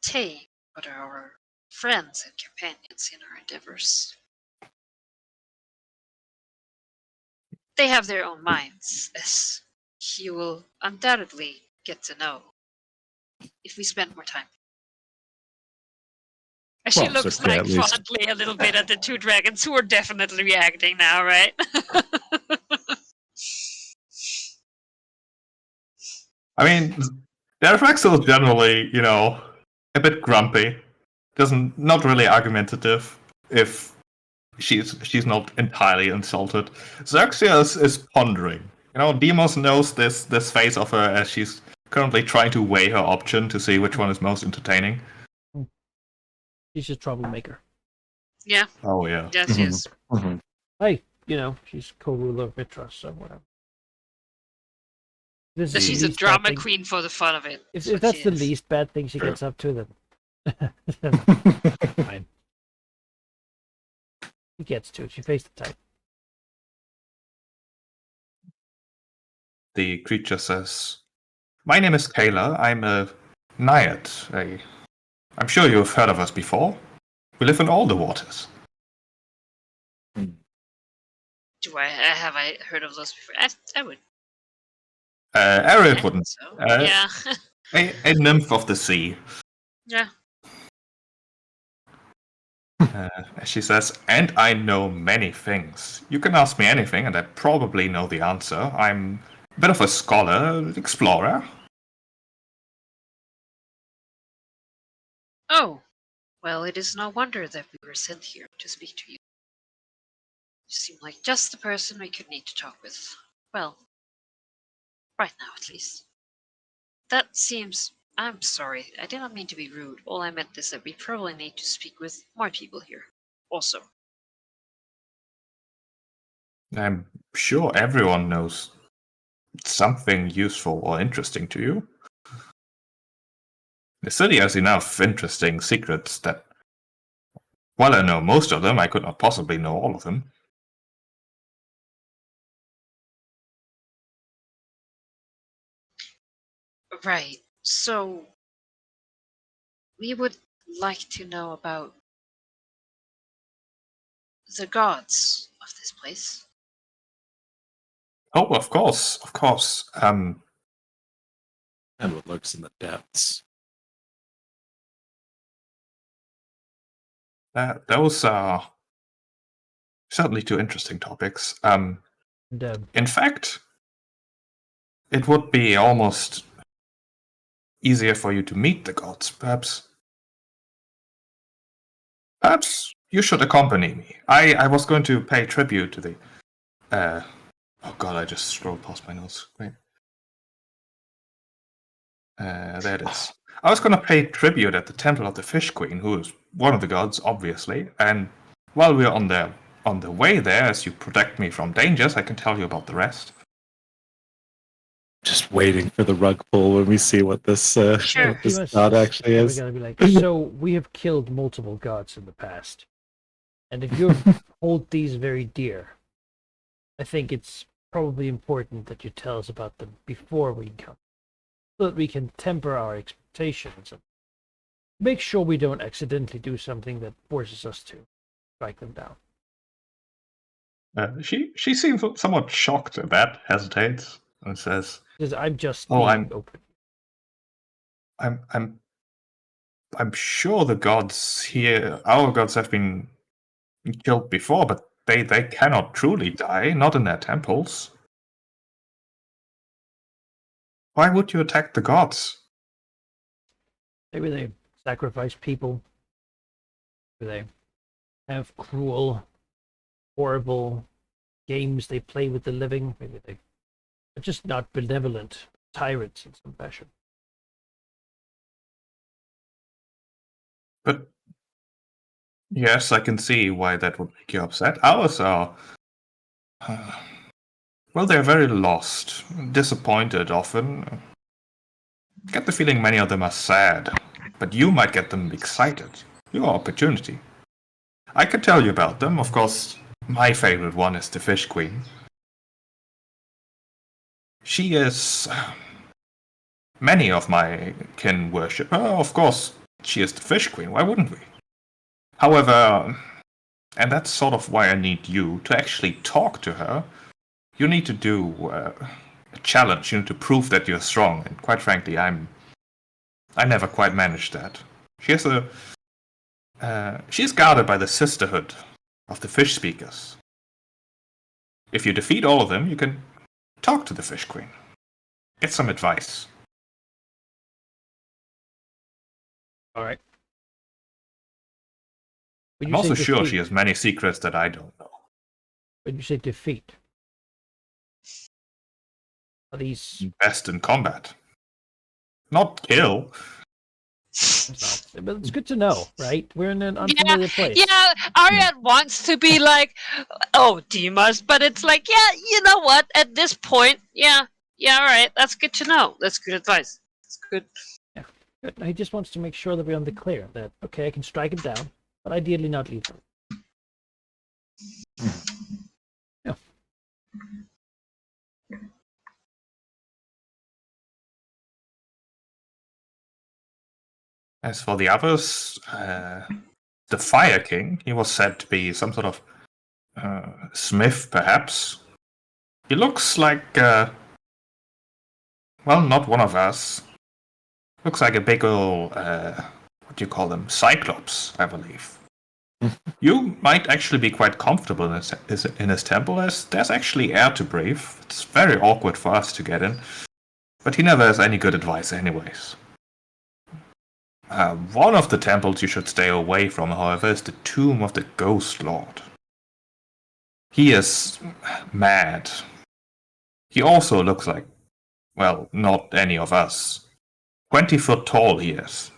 tame, but are our friends and companions in our endeavors. They have their own minds, as you will undoubtedly get to know if we spend more time. And she Well, looks Xerxia, at least. fondly a little bit at the two dragons who are definitely reacting now, right? I mean, Darefrexel is generally, a bit grumpy. Not really argumentative. If she's not entirely insulted. Xerxia is pondering. Demos knows this phase of her as she's currently trying to weigh her option to see which one is most entertaining. She's a troublemaker. Yeah, Oh yeah. yes, she is. Mhm. Hey, she's co-ruler of Mitros, so whatever. This So is the she's a least bad drama thing- queen for the fun of it. If what that's she the is. least bad thing she gets up to, then fine. She gets to it. She faced the type. The creature says, "My name is Kayla. I'm a Naiad. I'm sure you have heard of us before. We live in all the waters." Have I heard of those before? I would. Ariel I wouldn't. think so. Uh, Yeah. A nymph of the sea. Yeah. She says, "And I know many things. You can ask me anything, and I probably know the answer. I'm a bit of a scholar, explorer." Oh, well, it is no wonder that we were sent here to speak to you. You seem like just the person we could need to talk with. Well, right now at least. That seems. I'm sorry, I did not mean to be rude. All I meant is that we probably need to speak with more people here. Also. I'm sure everyone knows something useful or interesting to you. The city has enough interesting secrets that, while I know most of them, I could not possibly know all of them. Right. So, we would like to know about the gods of this place. Oh, of course, of course. And what lurks in the depths. Those are certainly two interesting topics. And, In fact, it would be almost easier for you to meet the gods, perhaps. Perhaps you should accompany me. I was going to pay tribute to the. Oh god, I just scrolled past my notes. Wait. There it is. I was going to pay tribute at the Temple of the Fish Queen, who is one of the gods, obviously. And while we're on the way there, as you protect me from dangers, I can tell you about the rest. Just waiting for the rug pull when we see what this Sure. what this god actually We're is. gonna be like, so we have killed multiple gods in the past, and if you hold these very dear, I think it's probably important that you tell us about them before we come, so that we can temper our expectations and make sure we don't accidentally do something that forces us to strike them down. She seems somewhat shocked at that, hesitates, and says, Because I'm just "Oh, being open. I'm sure the gods here, our gods, have been killed before, but they cannot truly die, not in their temples. Why would you attack the gods?" Maybe they sacrifice people. Maybe they have cruel, horrible games they play with the living. Maybe they are just not benevolent tyrants in some fashion. But yes, I can see why that would make you upset. Ours are, well, they're very lost, disappointed often. Get the feeling many of them are sad, but you might get them excited. Your opportunity. I could tell you about them. Of course, my favorite one is the Fish Queen. She is... Many of my kin worship her. Of course, she is the Fish Queen. Why wouldn't we? However, and that's sort of why I need you to actually talk to her. You need to do a challenge. You need to prove that you're strong. And quite frankly, I never quite managed that. She's guarded by the Sisterhood of the Fish Speakers. If you defeat all of them, you can talk to the Fish Queen. Get some advice. All right. I'm also sure she has many secrets that I don't know. When you say defeat, are these... Best in combat. Not kill. But it's good to know, right? We're in an unfamiliar place. Yeah, Ariad wants to be like, oh, Dimas, but it's like, yeah, you know what? At this point, yeah, all right, that's good to know. That's good advice. That's good. Yeah, good. He just wants to make sure that we're on the clear. That, okay, I can strike him down, but ideally not lethal. Yeah. As for the others, the Fire King, he was said to be some sort of smith, perhaps. He looks like, well, not one of us. Looks like a big old, what do you call them? Cyclops, I believe. You might actually be quite comfortable in his temple, as there's actually air to breathe. It's very awkward for us to get in. But he never has any good advice anyways. One of the temples you should stay away from, however, is the tomb of the Ghost Lord. He is mad. He also looks like, well, not any of us. 20 foot tall he is.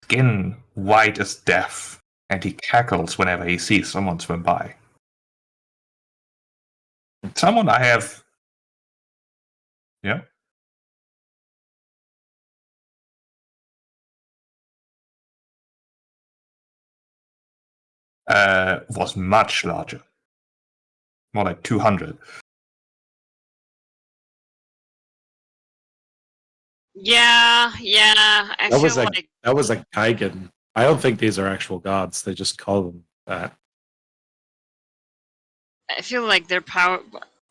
Skin white as death, and he cackles whenever he sees someone swim by. Someone I have... Yeah? Was much larger. More like 200. Yeah. I feel like that was a Kaigan. I don't think these are actual gods. They just call them that. I feel like they're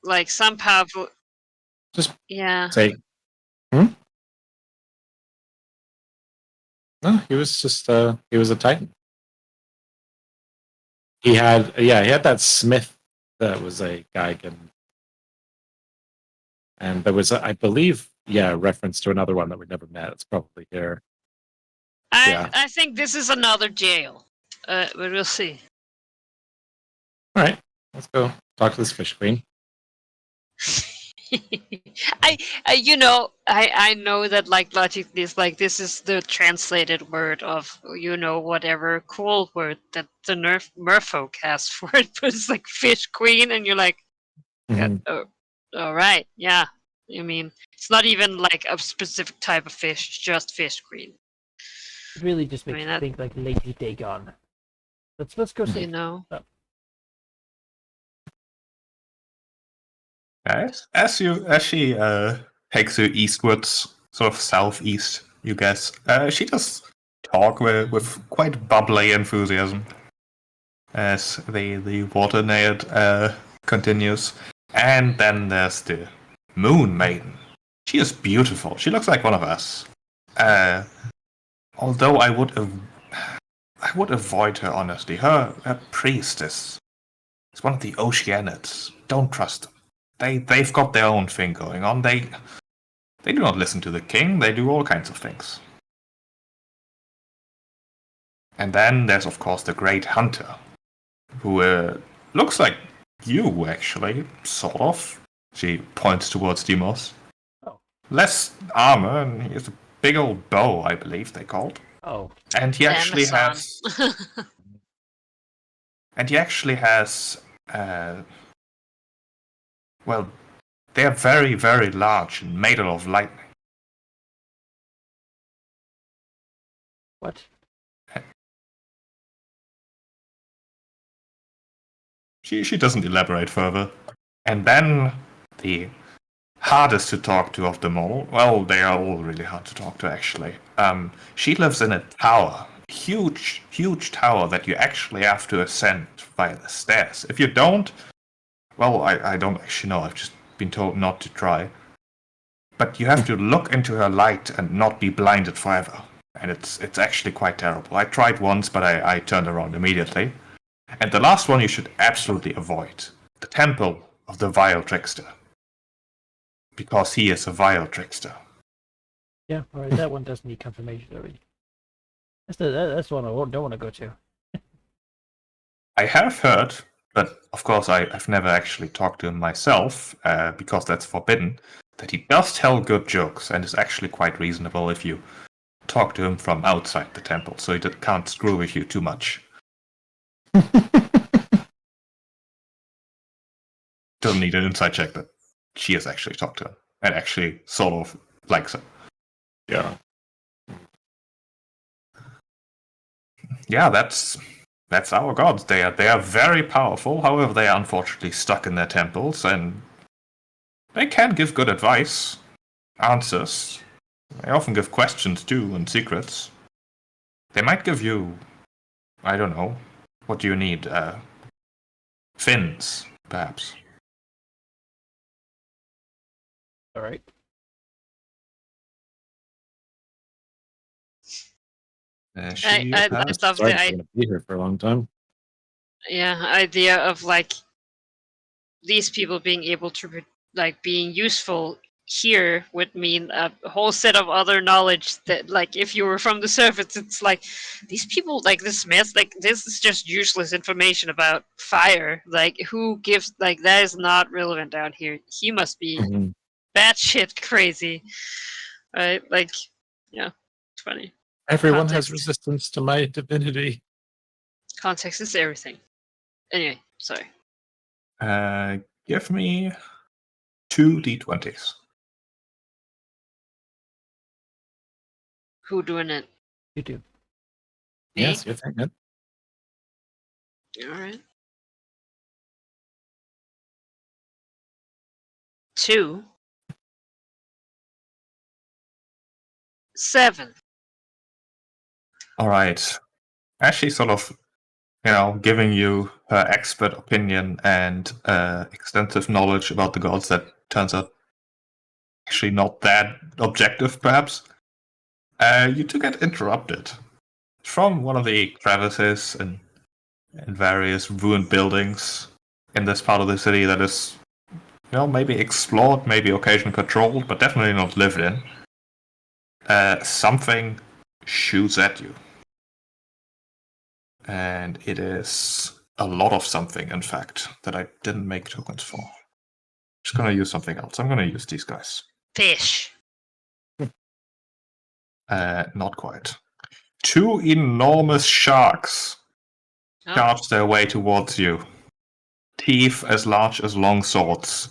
like some powerful. Just yeah. say, No, he was just he was a Titan. He had that Smith that was a Geigen. And there was I believe, a reference to another one that we never met. It's probably here. I think this is another jail. But we'll see. All right, let's go talk to this Fish Queen. I know that like logically is like this is the translated word of whatever cool word that the merfolk has for it, but it's like fish queen, and you're like, yeah, Mhm. oh, all right, yeah. I mean, it's not even like a specific type of fish, it's just fish queen. It really just I makes mean you that think like Lady Dagon. Let's go see. you know. As she takes you eastwards, sort of southeast, you guess, she does talk with quite bubbly enthusiasm as the water naiad continues. And then there's the Moon Maiden. She is beautiful. She looks like one of us. Uh, although I would avoid her honestly. Her priest is one of the Oceanids. Don't trust them. They've got their own thing going on. They do not listen to the king. They do all kinds of things. And then there's of course the Great Hunter, who looks like you actually, sort of. She points towards Demos. Oh. Less armor, and he has a big old bow, I believe they called. Oh, And he actually Amazon. has. And he actually has. Well, they are very, very large and made out of lightning. what? She doesn't elaborate further. And then the hardest to talk to of them all. Well, they are all really hard to talk to, actually. She lives in a tower. Huge, huge tower that you actually have to ascend via the stairs. If you don't, well, I don't actually know. I've just been told not to try. But you have to look into her light and not be blinded forever. And it's actually quite terrible. I tried once, but I turned around immediately. And the last one you should absolutely avoid. The Temple of the Vile Trickster. Because he is a vile trickster. Yeah, all right. That one does need confirmation already. That's the one I don't want to go to. I have heard, but of course I've never actually talked to him myself, because that's forbidden, that he does tell good jokes and is actually quite reasonable if you talk to him from outside the temple, so he can't screw with you too much. Doesn't need an inside check, but she has actually talked to him and actually sort of likes him. Yeah. Yeah, that's our gods. They are very powerful. However, they are unfortunately stuck in their temples, and they can give good advice, answers. They often give questions too and secrets. They might give you, I don't know, what do you need? Fins, perhaps. All right. She I has. love Sorry, the I'm going to be here for a long time. idea of like these people being able to like being useful here would mean a whole set of other knowledge that like if you were from the surface, it's like these people like the smiths, like this is just useless information about fire. Like who gives, like that is not relevant down here. He must be Mhm. batshit crazy, right? Like, yeah, it's funny. Everyone has Context. resistance to my divinity. Context is everything. Anyway, sorry. Give me 2 d20s. Who doing it? You do. Me? Yes, you're thinking. All right. 2, 7. All right. As she sort of, giving you her expert opinion and extensive knowledge about the gods that turns out actually not that objective, perhaps, you do get interrupted from one of the crevices and various ruined buildings in this part of the city that is, maybe explored, maybe occasionally patrolled, but definitely not lived in. Something shoots at you. And it is a lot of something, in fact, that I didn't make tokens for. Just gonna use something else. I'm gonna use these guys. Fish. Not quite. 2 enormous sharks Oh, charge their way towards you. Teeth as large as long swords.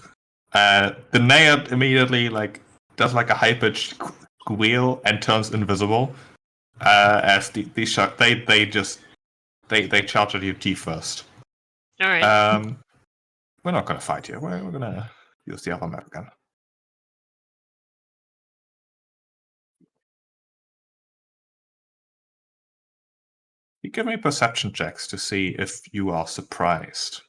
The Nayad immediately does a high-pitched squeal and turns invisible. As these sharks they charge at your teeth first. all right. We're not gonna fight here. We're gonna use the other map again. You give me perception checks to see if you are surprised.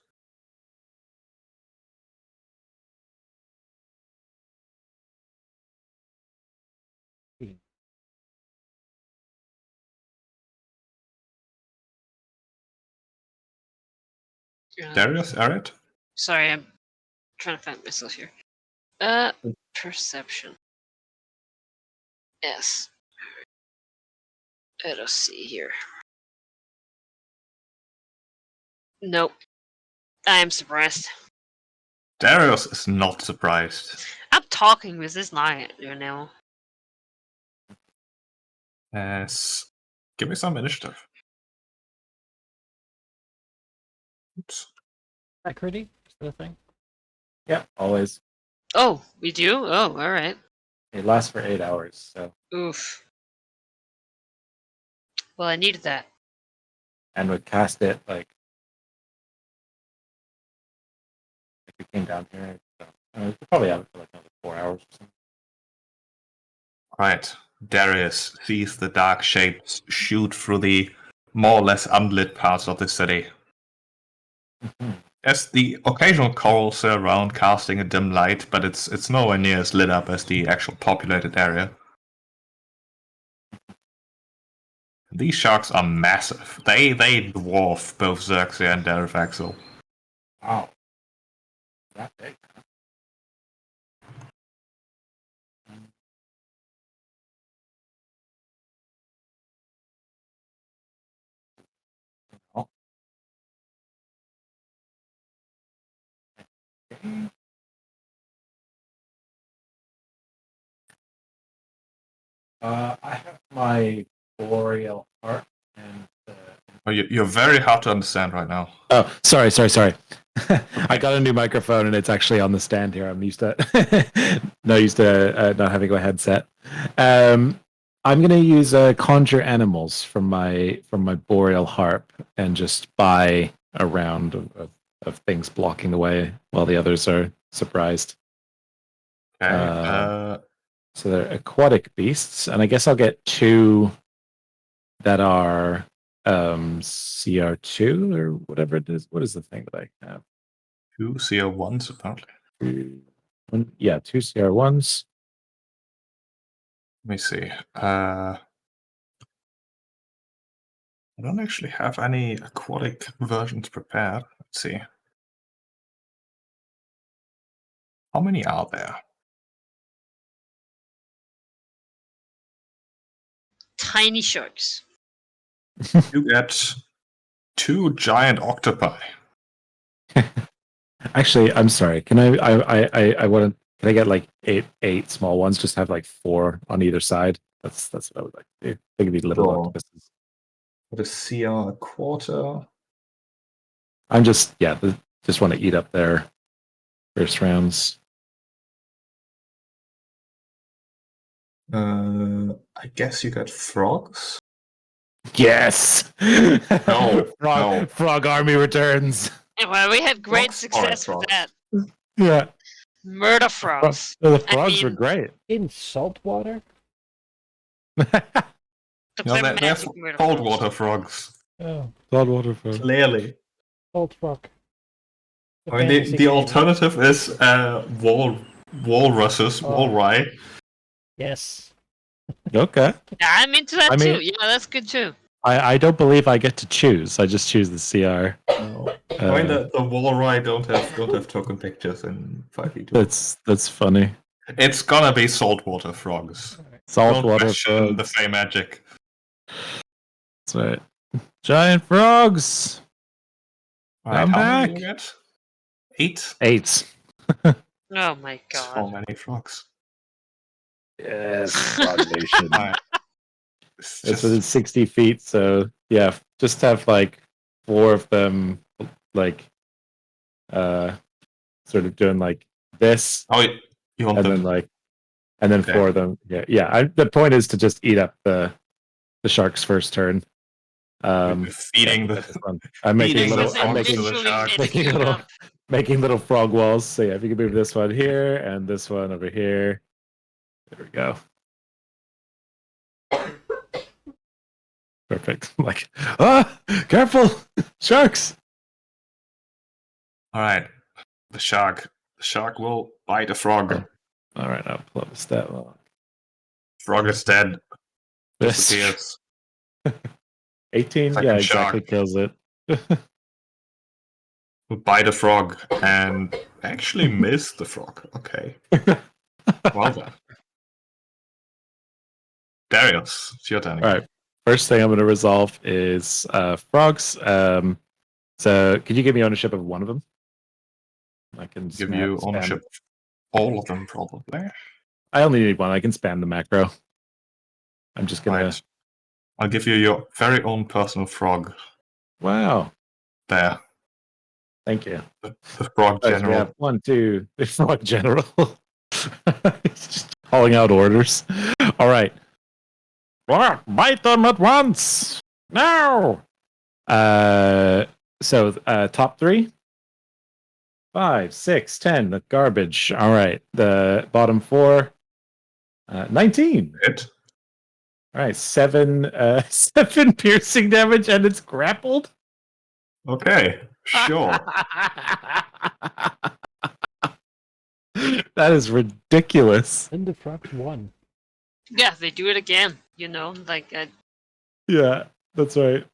Darius, Arid? Sorry, I'm trying to find myself here. Perception. Yes. Let us see here. Nope. I am surprised. Darius is not surprised. I'm talking with this knight, you know. Yes. Give me some initiative. Oops. Accuracy is the thing. Yeah, always. Oh, we do? Oh, alright. It lasts for 8 hours, so. Oof. Well, I needed that. And would cast it we came down here. So, we could probably have it for another 4 hours or something. Right. Darius sees the dark shapes shoot through the more or less unlit parts of the city. As the occasional corals are around casting a dim light, but it's nowhere near as lit up as the actual populated area. These sharks are massive. They dwarf both Xerxia and Derivaxel. Wow. That big. Oh. Okay. I have my boreal heart and. Oh, you're very hard to understand right now. Oh, sorry. I got a new microphone and it's actually on the stand here. I'm used to not having a headset. I'm going to use conjure animals from my boreal harp and just buy a round of things blocking the way while the others are surprised. Okay. So they're aquatic beasts, and I guess I'll get 2 that are CR2 or whatever it is. What is the thing that I have? 2 CR1s apparently. 2 CR1s. Let me see. I don't actually have any aquatic versions prepared. Let's see. How many are there? Tiny sharks. You get 2 giant octopi. Actually, I'm sorry. Can I want to? Can I get eight small ones? Just have 4 on either side. That's what I would like to do. They could be little Sure. octopuses. What is CR a quarter? I'm just want to eat up their first rounds. I guess you get frogs. Yes. No, no. Frog army returns. Well, we had great Frogs success are with that. Yeah. Murder frogs. The frogs were mean- great. In salt water? The No, they're magic murder cold frogs. water frogs. Oh, Saltwater frogs. Clearly. salt frog. I mean, the alternative is walruses, Oh. walrye. Yes. Okay. Yeah, I'm into that I mean- too. Yeah, that's good too. I don't believe I get to choose. I just choose the CR. No. I mean, the walrye don't have token pictures in 5e2. That's funny. It's gonna be saltwater frogs. Don't Saltwater question the frogs. Fey magic. That's right. Giant frogs. Alright, I'm how many back. do you get? 8? 8. Oh my So god. many frogs. Yes, Frog Nation. Alright. It's It's just within 60 feet, so yeah, just have like 4 of them, like, sort of doing like this, oh, you want and them? then like, and then Okay. 4 of them. Yeah, yeah. The point is to just eat up the shark's first turn. Feeding yeah, the this one. I'm making feeding the little. This I'm isn't frogs to making the literally shark. feeding making him little up. making little frog walls. So yeah, if you can move this one here and this one over here. There we go. Perfect. I'm like, careful, sharks. All right, the shark. The shark will bite a frog. All right, I'll pull up the stat log. Frog is dead. This Disappears. 18. Second Yeah, exactly. shark. Kills it. Will bite a frog and actually miss the frog. Okay. Well then. Darius, it's your turn All again. right. First thing I'm going to resolve is frogs. So could you give me ownership of one of them? I can Give you ownership of all of them, probably. I only need one. I can spam the macro. I'm just gonna. Right. I'll give you your very own personal frog. Wow. There. Thank you. The frog So we general. have 1, 2, the frog general. He's just calling out orders. All right. Bite them at once. Now. So top 3. 5, 6, 10. The garbage. All right. The bottom 4. 19. Hit. All right. 7 7 piercing damage, and it's grappled. Okay. Sure. That is ridiculous. Then the frogs won. Yeah, they do it again. You know, like Yeah, that's right.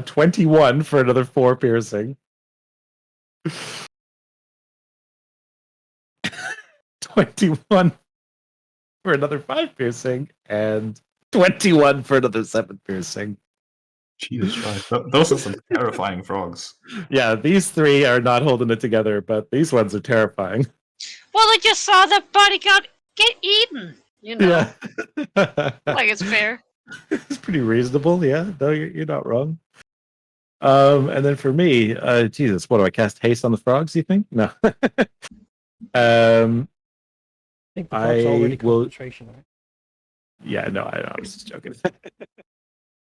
21 for another 4 piercing. 21 for another 5 piercing, and 21 for another 7 piercing. Jesus Christ. Those are some terrifying frogs. Yeah, these 3 are not holding it together, but these ones are terrifying. well, I just saw the bodyguard get eaten. You know, Yeah. like it's fair. It's pretty reasonable, yeah. No, you're not wrong. And then for me, Jesus, what do I cast haste on the frogs, you think? No. I think the frogs already will. concentration, right? Yeah, no, I was just joking.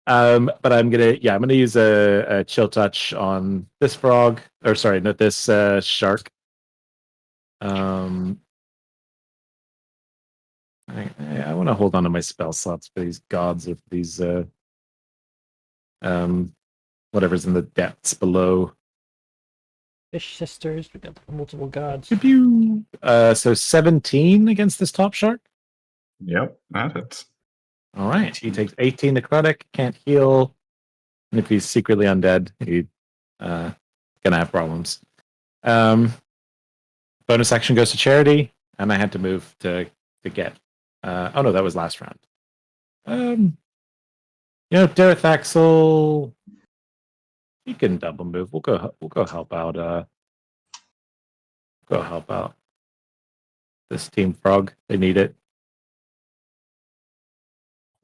But I'm gonna use a chill touch on this frog, or sorry, not this shark. I want to hold on to my spell slots for these gods of these whatever's in the depths below. Fish sisters, we got multiple gods. So 17 against this top shark. Yep, that hits. All right, he takes 18 necrotic, can't heal, and if he's secretly undead, he's gonna have problems. Bonus action goes to charity, and I had to move to get. Oh no, that was last round. Derathaxel, he can double move. We'll go help out. Go help out this team frog. They need it.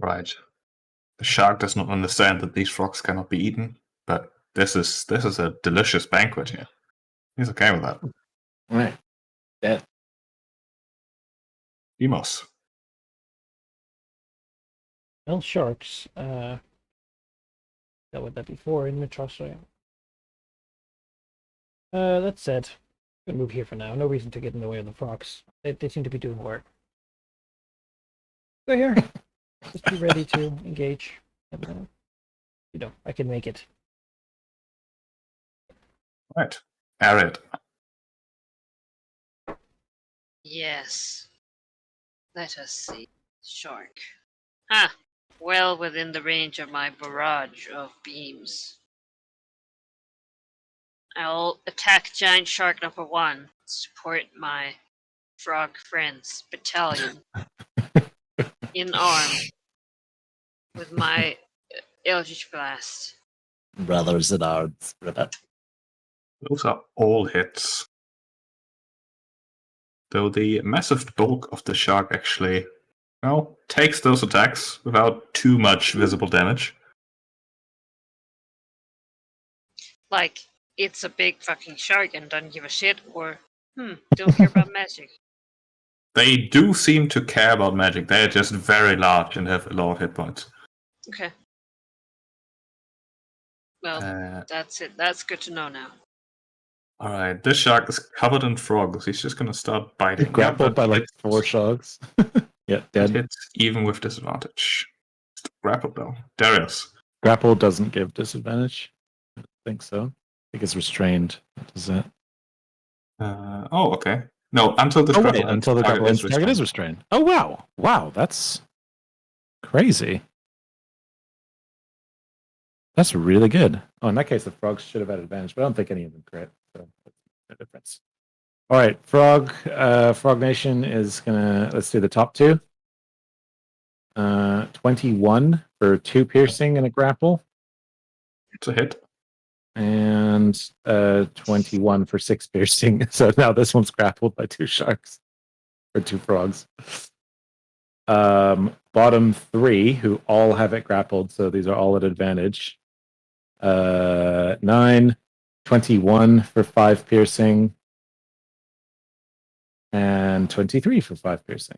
Right. The shark does not understand that these frogs cannot be eaten, but this is a delicious banquet here. He's okay with that. All right. Dead. Emos. Well, sharks. Dealt with that before in Mitrossia. That said, I'm gonna move here for now. No reason to get in the way of the frogs. They seem to be doing work. Go here. Just be ready to engage. And, I can make it. Right. Arid. Yes. Let us see. Shark. Ah, well within the range of my barrage of beams. I'll attack giant shark number 1. Support my frog friends battalion in arm with my Eldritch Blast. Brothers in arms, brother. Those are all hits. though the massive bulk of the shark actually, takes those attacks without too much visible damage. Like, it's a big fucking shark and doesn't give a shit, or, don't care about magic. They do seem to care about magic. They are just very large and have a lot of hit points. Okay. Well, that's it. That's good to know now. Alright, this shark is covered in frogs. He's just gonna start biting. Grappled by like hits. 4 sharks. Yeah, That dead. hits even with disadvantage. Still grappled though. Darius. Grapple doesn't give disadvantage. I don't think so. I think it's restrained. What does that? Okay. No, until this grapple ends, until the target grapple is ends, target is restrained. Oh wow. Wow, that's crazy. That's really good. Oh, in that case, the frogs should have had advantage, but I don't think any of them crit. So that's no difference. All right, Frog Nation is gonna. Let's do the top 2. 21 for 2 piercing and a grapple, It's a hit. and 21 for 6 piercing. So now this one's grappled by 2 sharks or 2 frogs. Bottom 3, who all have it grappled, so these are all at advantage. 9, 21 for 5 piercing, and 23 for 5 piercing.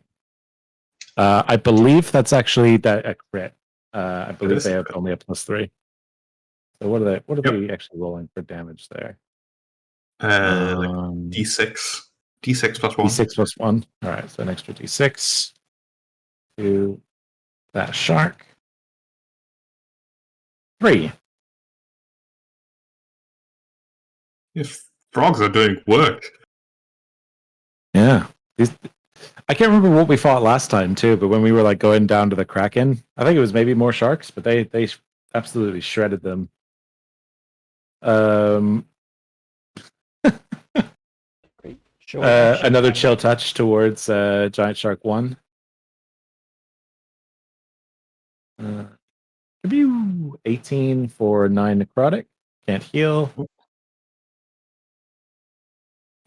I believe that's actually a crit. I believe they have only a +3. So what are they actually rolling for damage there? Like D6. D6 plus 1. D6 plus 1. All right, so an extra D6 to that shark. 3. These frogs are doing work. Yeah. I can't remember what we fought last time too, but when we were like going down to the Kraken, I think it was maybe more sharks, but they absolutely shredded them. Great. Show Another chill touch towards Giant Shark 1. Give you 18 for 9 necrotic. Can't heal.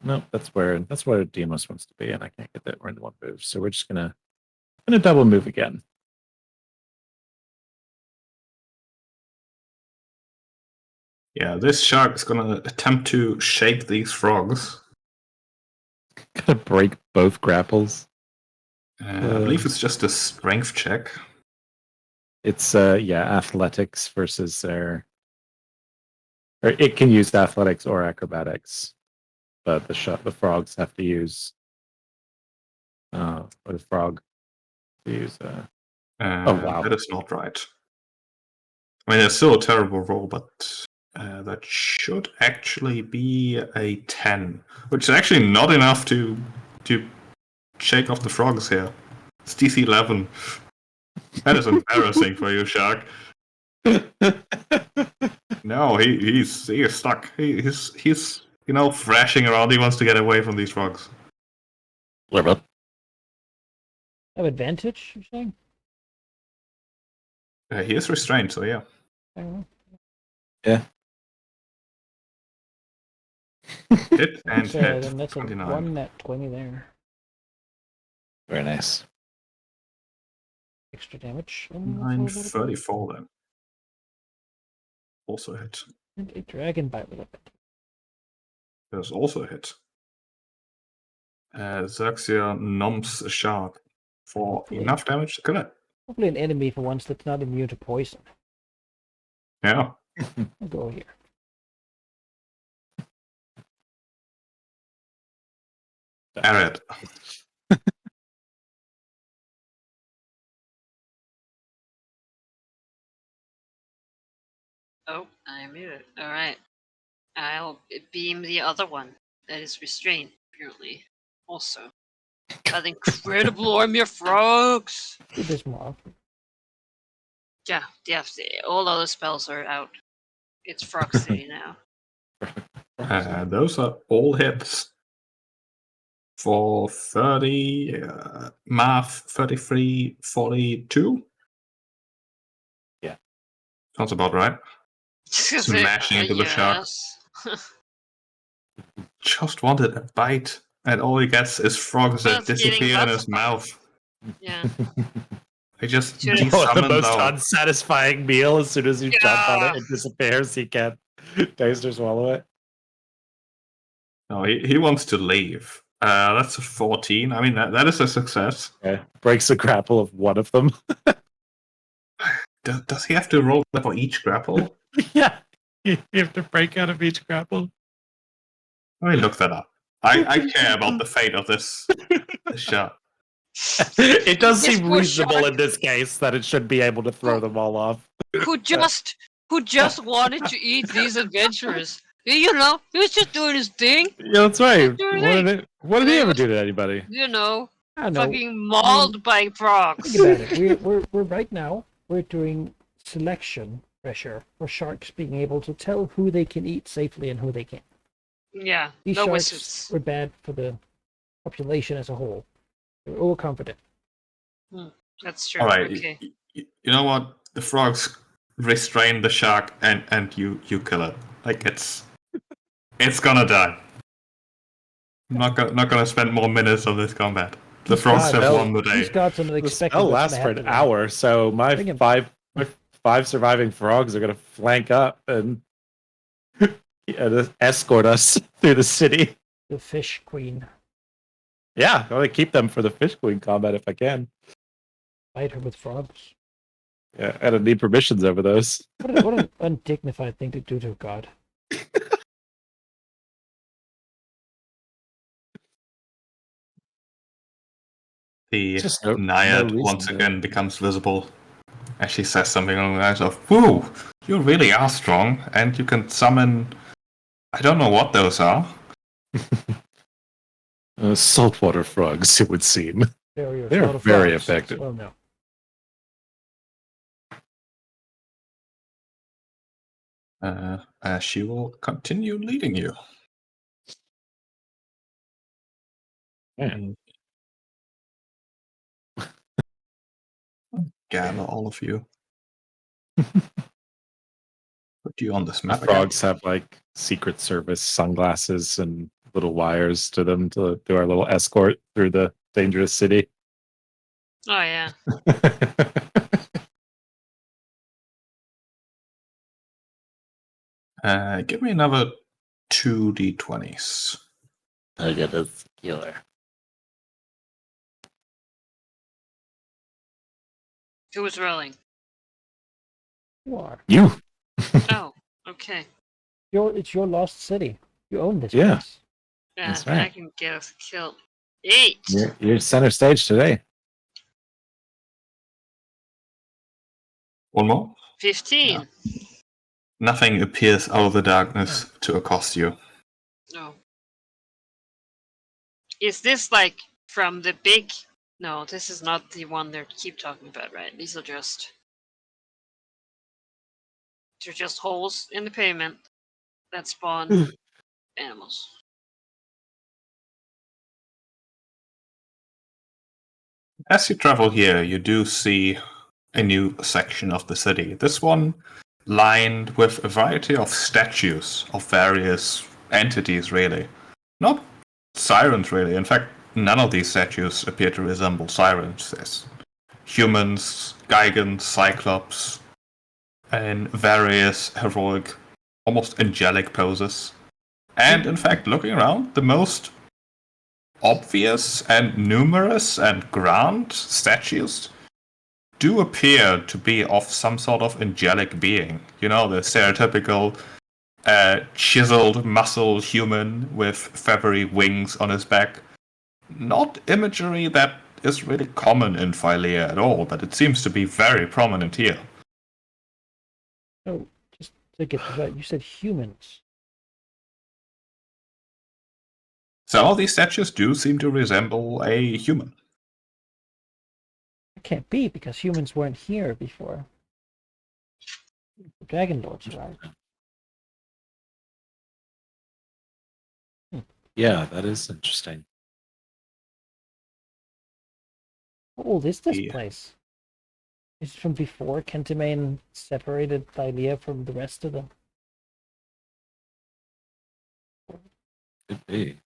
Nope, that's where Demos wants to be, and I can't get that. We're in 1 move, so we're just gonna double move again. Yeah, this shark is gonna attempt to shake these frogs. Gonna break both grapples. I believe it's just a strength check. It's athletics versus their. Or it can use athletics or acrobatics, but the frogs have to use. Or the frog to use. Oh wow, that is not right. I mean, it's still a terrible roll, but that should actually be a 10, which is actually not enough to shake off the frogs here. It's DC 11. That is embarrassing for you, Shark. No, he's stuck. He's thrashing around. He wants to get away from these frogs. Live up. Have advantage, you're saying? He is restrained, so yeah. I don't know. Yeah. Hit and So hit. then that's 29. a 1 net 20 there. Very nice. Extra damage. And 934 then. Also hit. And a dragon bite with it. There's also a hit. Xerxia noms a shark for enough damage to kill it. Hopefully an enemy for once that's not immune to poison. Yeah. I'll go here. Arid. Oh, I muted. Alright. I'll beam the other one that is restrained, apparently. Also. An incredible army of frogs! Do this more often. Yeah, all other spells are out. It's Frog City now. Those are all hits. For 30, math 33, 42. Yeah. Sounds about right. Smashing into the shark. Just wanted a bite. And all he gets is frogs that Just getting disappear in lots his of mouth. Yeah. They just Should've- The desummon most though. unsatisfying meal. As soon as you jump on Yeah. it, it disappears. He can't taste or swallow it. No, he wants to leave. That's a 14. I mean, that is a success. Yeah. Breaks the grapple of one of them. Does he have to roll for each grapple? Yeah. You have to break out of each grapple. Let me look that up. I care about the fate of this shot. It does This seem poor reasonable shark. in this case that it should be able to throw them all off. Who just wanted to eat these adventurers. You know, he was just doing his thing. Yeah, that's right. Doing What did he It ever was- do to anybody? You know, I don't know. fucking mauled by frogs. Think about it. We're right now. We're doing selection pressure for sharks being able to tell who they can eat safely and who they can't. Yeah, These no sharks wizards. were bad for the population as a whole. They're overconfident. That's true. All right. Okay. You know what? The frogs restrain the shark, and you kill it. Like it's gonna die. I'm not gonna spend more minutes on this combat. The frogs have God, won the These day. gods are not The expecting spell what's lasts gonna for happen an to them. hour, so my Bring him. five surviving frogs are gonna flank up and escort us through the city. The fish queen. Yeah, I want to keep them for the fish queen combat if I can. Fight her with frogs. Yeah, I don't need permissions over those. What an undignified thing to do to a god. The Just no Naiad reason once to- again becomes visible, and she says something along the lines of, "Whoa, you really are strong, and you can summon. I don't know what those are." Saltwater frogs, it would seem. Barrier They're lot of very frogs. effective. Well, no. She will continue leading you. Yeah. And gather all of you. Put you on this The map again. frogs have like Secret Service sunglasses and little wires to them to do our little escort through the dangerous city. Oh yeah. Give me another 2d20s. I get a killer. Who was rolling? You are. You. Oh, okay. It's your lost city. You own this Yeah. place. Yeah, That's I right. can get us killed. 8. You're center stage today. One more. 15. Nothing appears out of the darkness to accost you. No. Is this like from the big? No, this is not the one they keep talking about, right? These are just. They're just holes in the pavement that spawn animals. As you travel here, you do see a new section of the city. This one lined with a variety of statues of various entities, really. Not sirens, really. In fact, none of these statues appear to resemble sirens. There's humans, Gigants, Cyclops, and various heroic, almost angelic poses. And in fact, looking around, the most obvious and numerous and grand statues do appear to be of some sort of angelic being. You know, the stereotypical chiseled, muscle human with feathery wings on his back. Not imagery that is really common in Phylea at all, but it seems to be very prominent here. Oh, just to get this right, you said humans. Some of these statues do seem to resemble a human. It can't be because humans weren't here before. The Dragonlords arrived. Yeah, that is interesting. How old is this Yeah. place? Is it from before Kentimane separated Thylea from the rest of them? Could be.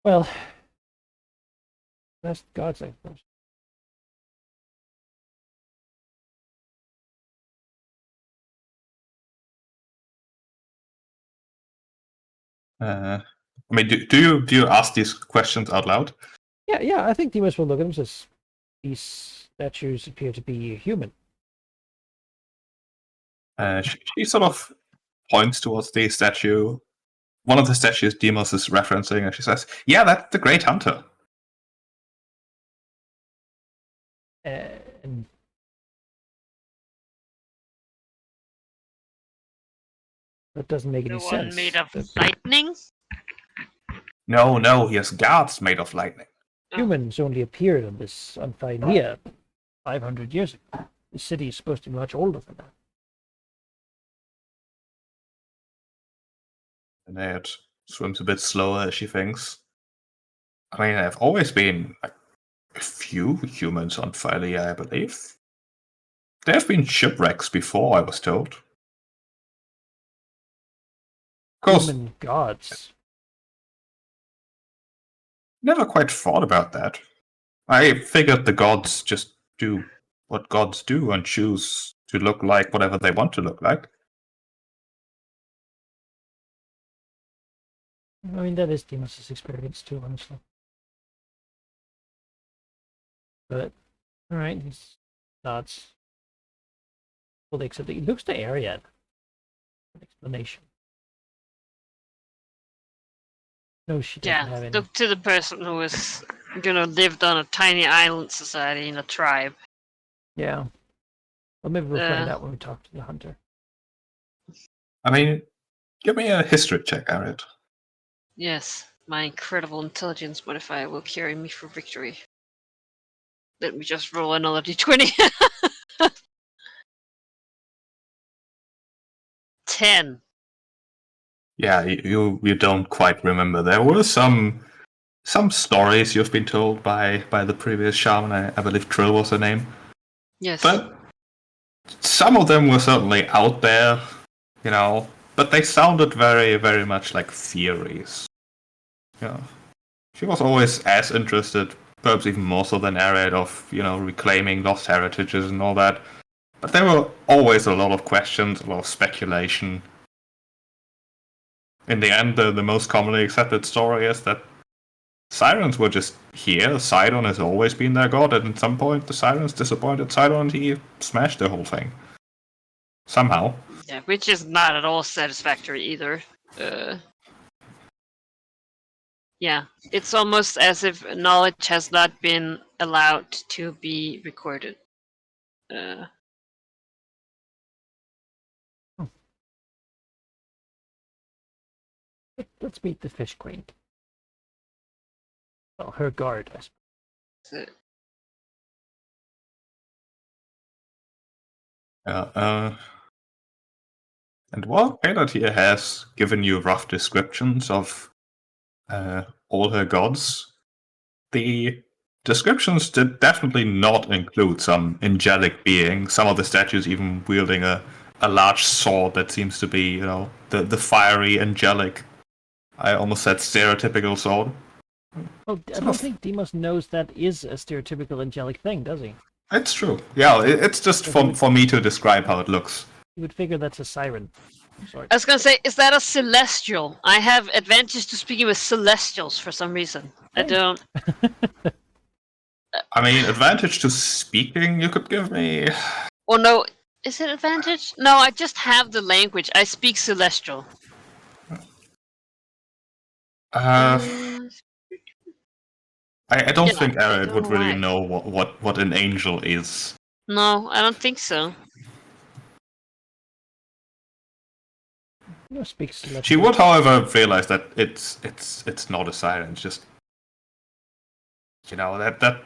Well, that's God's, I suppose. I mean, do you ask these questions out loud? Yeah, I think Demas will look at them and says, these statues appear to be human. She sort of points towards the statue. One of the statues Demos is referencing, and she says, "Yeah, that's the Great Hunter." And that doesn't make any The sense. one made of The lightning? No, he has guards made of lightning. humans only appeared on this Anthymia 500 years ago. The city is supposed to be much older than that. And it swims a bit slower as she thinks. I mean, there have always been like a few humans on Thalia, I believe. There have been shipwrecks before, I was told. Of course, Human gods. never quite thought about that. I figured the gods just do what gods do and choose to look like whatever they want to look like. I mean, that is Demas' experience too, honestly. But, alright, he's nods. Well, except he looks to Ariad. An explanation. No, she doesn't have Yeah, any. look to the person who is, lived on a tiny island society in a tribe. Yeah. Well, maybe we'll find Uh. out when we talk to the hunter. I mean, give me a history check, Ariad. Yes, my incredible intelligence modifier will carry me for victory. Let me just roll another d20. 10. Yeah, you don't quite remember. There were some stories you've been told by the previous shaman. I believe Trill was her name. Yes. But some of them were certainly out there, but they sounded very, very much like theories. She was always as interested, perhaps even more so than Ariad, of, reclaiming lost heritages and all that. But there were always a lot of questions, a lot of speculation. In the end, the most commonly accepted story is that Sirens were just here. Sidon has always been their god, and at some point the Sirens disappointed Sidon and he smashed the whole thing. Somehow. Yeah, which is not at all satisfactory either. Yeah, it's almost as if knowledge has not been allowed to be recorded. Let's meet the Fish Queen. Well, her guard, I suppose. So, And while Peanut here has given you rough descriptions of all her gods, the descriptions did definitely not include some angelic being. Some of the statues even wielding a large sword that seems to be, the fiery, angelic, I almost said stereotypical sword. Well, I don't think Demos knows that is a stereotypical angelic thing, does he? It's true. Yeah, it's just for me to describe how it looks. You would figure that's a siren. Sorry. I was gonna say, is that a celestial? I have advantage to speaking with celestials for some reason. I don't. I mean, advantage to speaking you could give me. Oh no, is it advantage? No, I just have the language. I speak celestial. I don't Yeah, think I Arid don't would know really why. know what an angel is. No, I don't think so. You speak celestial. She would, however, realize that it's not a siren. It's just that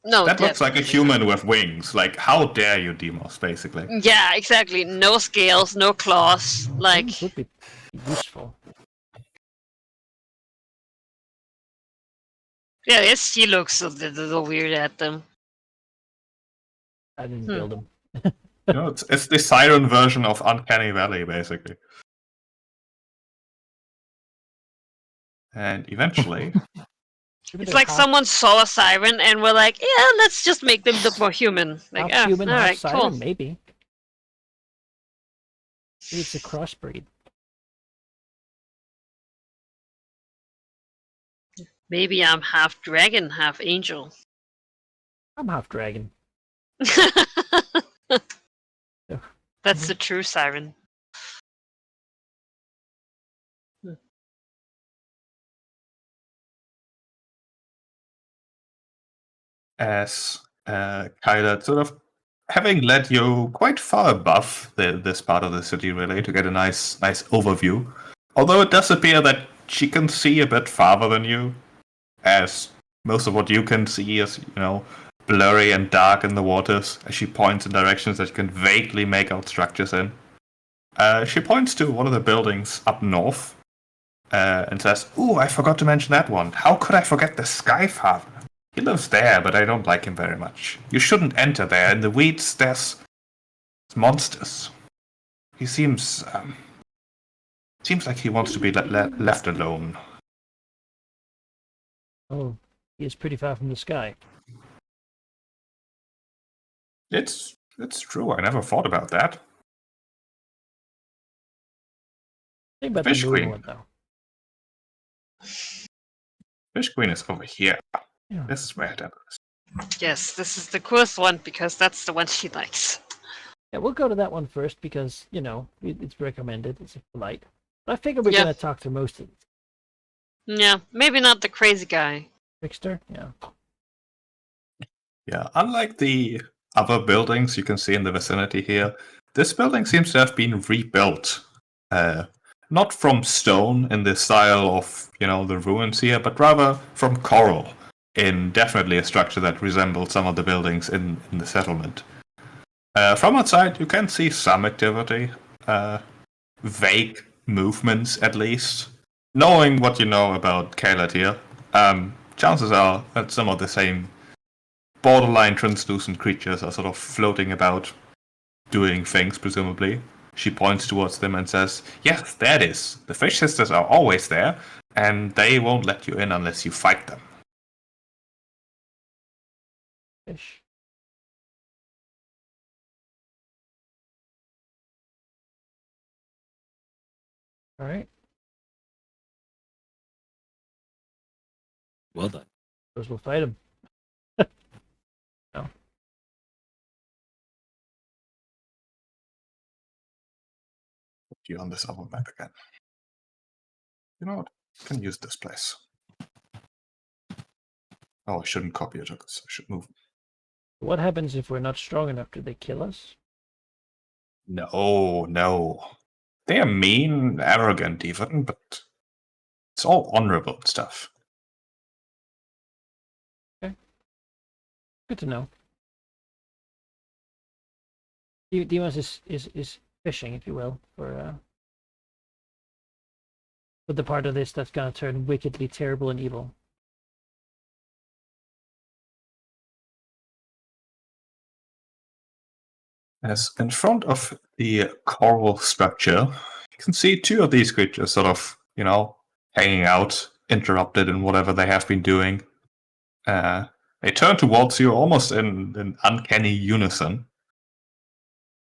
No, that looks like a definitely human with wings. Like, how dare you, Demos? Basically. not. Yeah, exactly. No scales, no claws. Like, Wings would be useful. yeah, yes, she looks a little weird at them. I didn't build them. It's the siren version of Uncanny Valley, basically. And eventually, Maybe It's they're like half, someone saw a siren and we're like, yeah, let's just make them look more human. Like, half human, all half right, siren, cool. maybe. Maybe it's a crossbreed. Maybe I'm half dragon, half angel. I'm half dragon. That's the true siren. as Kyla sort of having led you quite far above this part of the city, really, to get a nice overview. Although it does appear that she can see a bit farther than you, as most of what you can see is, blurry and dark in the waters, as she points in directions that you can vaguely make out structures in. She points to one of the buildings up north, and says, "Ooh, I forgot to mention that one. How could I forget the Skyfather? He lives there, but I don't like him very much. You shouldn't enter there. In the weeds, there's monsters. He seems like he wants to be left alone." Oh, he is pretty far from the sky. It's true. I never thought about that. Think about Fish the moon Queen. one, though. Fish Queen is over here. Yeah. This is where that is. Yes, this is the coolest one because that's the one she likes. Yeah, we'll go to that one first because, it's recommended. It's polite. But I figure we're Yeah. going to talk to most of the Yeah, maybe not the crazy guy. trickster. Yeah. Yeah, unlike the other buildings you can see in the vicinity here, this building seems to have been rebuilt. Not from stone in the style of, the ruins here, but rather from coral, in definitely a structure that resembles some of the buildings in the settlement. From outside, you can see some activity, vague movements at least. Knowing what you know about Kaelid here, chances are that some of the same borderline translucent creatures are sort of floating about, doing things, presumably. She points towards them and says, "Yes, there it is. The Fish Sisters are always there, and they won't let you in unless you fight them." Fish. All right. Well done. Suppose we'll fight him. No. Put you on this other map again. You know what? I can use this place. Oh, I shouldn't copy it. I should move. What happens if we're not strong enough? Do they kill us? No. They are mean, arrogant even, but it's all honorable stuff. Good to know. Deimos is fishing, if you will, for the part of this that's gonna turn wickedly terrible and evil. As in front of the coral structure, you can see two of these creatures sort of, hanging out, interrupted in whatever they have been doing. They turn towards you almost in uncanny unison.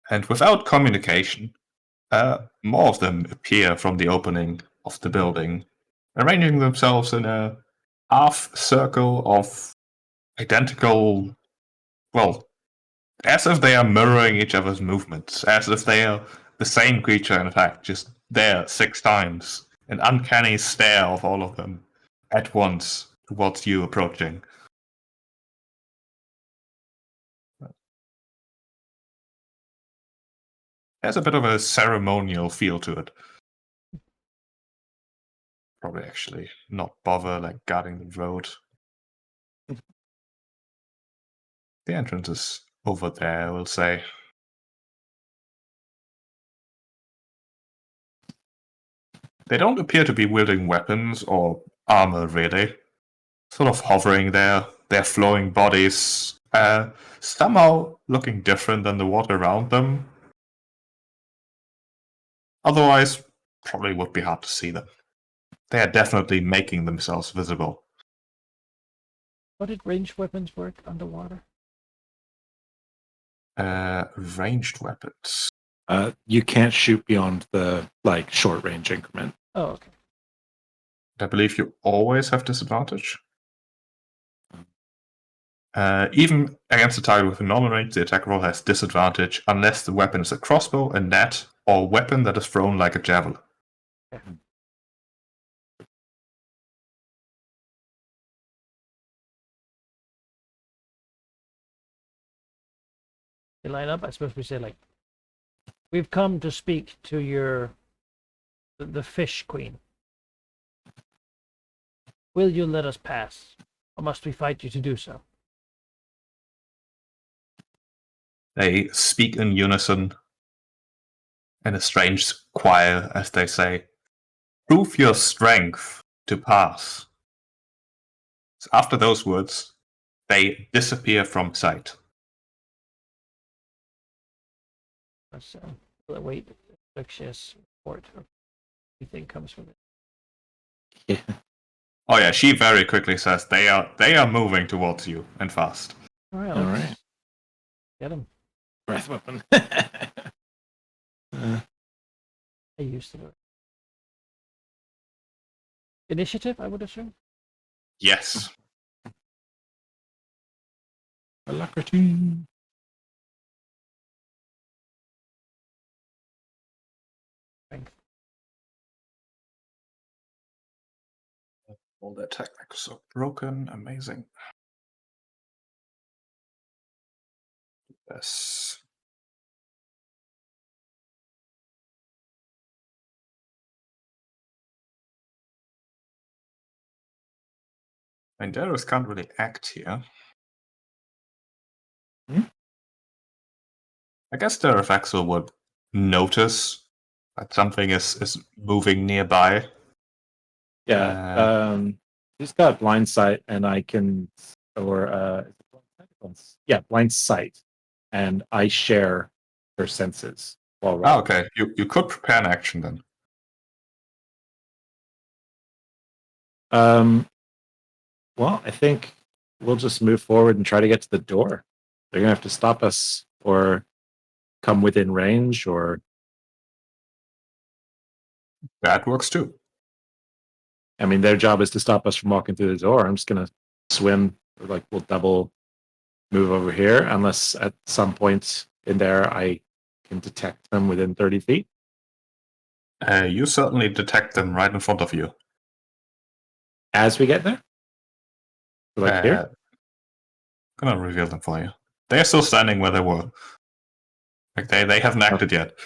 And without communication, more of them appear from the opening of the building, arranging themselves in a half circle of identical, well, as if they are mirroring each other's movements, as if they are the same creature, in fact, just there 6 times. An uncanny stare of all of them at once towards you approaching. Has a bit of a ceremonial feel to it. Probably actually not bother guarding the road. The entrance is over there, I will say. They don't appear to be wielding weapons or armor, really. Sort of hovering there, their flowing bodies, somehow looking different than the water around them. Otherwise, probably would be hard to see them. They are definitely making themselves visible. How did ranged weapons work underwater? Ranged weapons. You can't shoot beyond the short range increment. Oh, okay. I believe you always have disadvantage. Even against a target with a normal range, the attack roll has disadvantage unless the weapon is a crossbow, a net, or a weapon that is thrown like a javelin. They line up. I suppose we say like, we've come to speak to the fish queen. Will you let us pass, or must we fight you to do so? They speak in unison in a strange choir as they say, "Prove your strength to pass." So after those words, they disappear from sight. Let's wait. Alexia's report. Anything comes from it. Yeah. Oh yeah, she very quickly says they are moving towards you and fast. All right. All Let's right. get him. Breath weapon. I used to do it. Initiative, I would assume. Yes. Alacrity. Strength. All their techniques are broken. Amazing. Yes. And Darius can't really act here. I guess the Refexel would notice that something is moving nearby. Yeah. He's got blind sight, and I can, or blind sight, and I share her senses while Oh, rolling. okay. You could prepare an action then. Well, I think we'll just move forward and try to get to the door. They're gonna have to stop us or come within range, or That works too. I mean, their job is to stop us from walking through the door. I'm just gonna swim, or we'll double move over here, unless at some point in there I can detect them within 30 feet. You certainly detect them right in front of you. As we get there? Here? I'm gonna reveal them for you. They are still standing where they were. Like they haven't acted yet.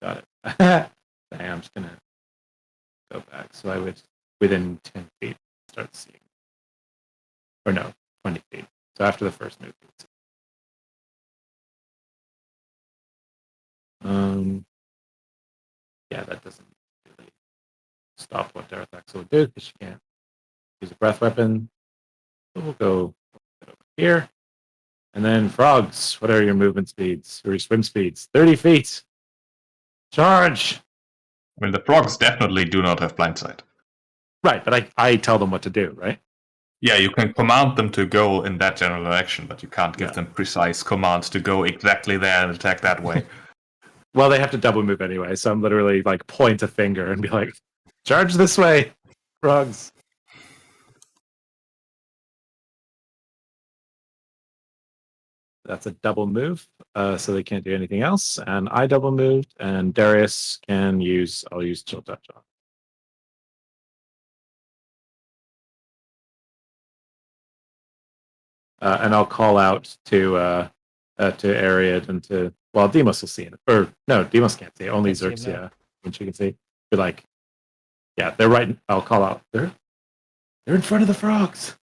Got it. I'm just gonna go back. So I would, within 10 feet, start seeing. Or no, 20 feet. So after the first move. Yeah, that doesn't really stop what Darthax will do, because she can't use a breath weapon. So we'll go over here. And then frogs, what are your movement speeds or your swim speeds? 30 feet. Charge. I mean, the frogs definitely do not have blind sight. Right, but I tell them what to do, right? Yeah, you can command them to go in that general direction, but you can't give them precise commands to go exactly there and attack that way. Well, they have to double move anyway, so I'm literally point a finger and be like, charge this way, frogs. That's a double move, so they can't do anything else. And I double moved, and Darius can I'll use Chill Touch on. And I'll call out to Ariad and to, well, Demos will see it. Or, no, Demos can't see it. Only Xerxia, when she can see. Be like, yeah, they're right. I'll call out. They're in front of the frogs.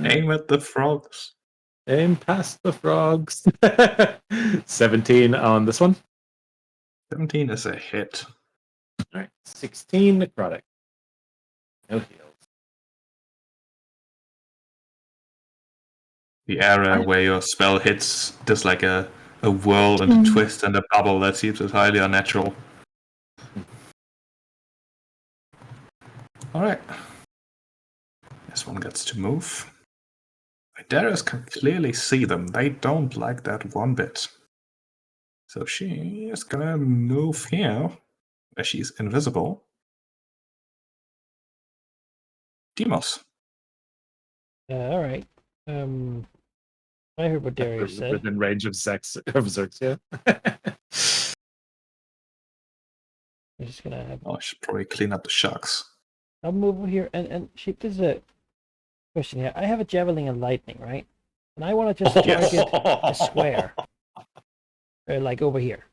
Aim at the frogs. Aim past the frogs. 17 on this one. 17 is a hit. All right, 16 necrotic. No heals. The area where your spell hits does like a whirl and a twist and a bubble that seems entirely unnatural. Alright. This one gets to move. Darius can clearly see them. They don't like that one bit. So she is gonna move here, where she's invisible. Demos. All right. I heard what Darius said. Within range of Xerxia. I'm just gonna have. Oh, I should probably clean up the sharks. I'll move over here, and she. There's a question here. I have a javelin and lightning, right? And I want to just target a square, like over here.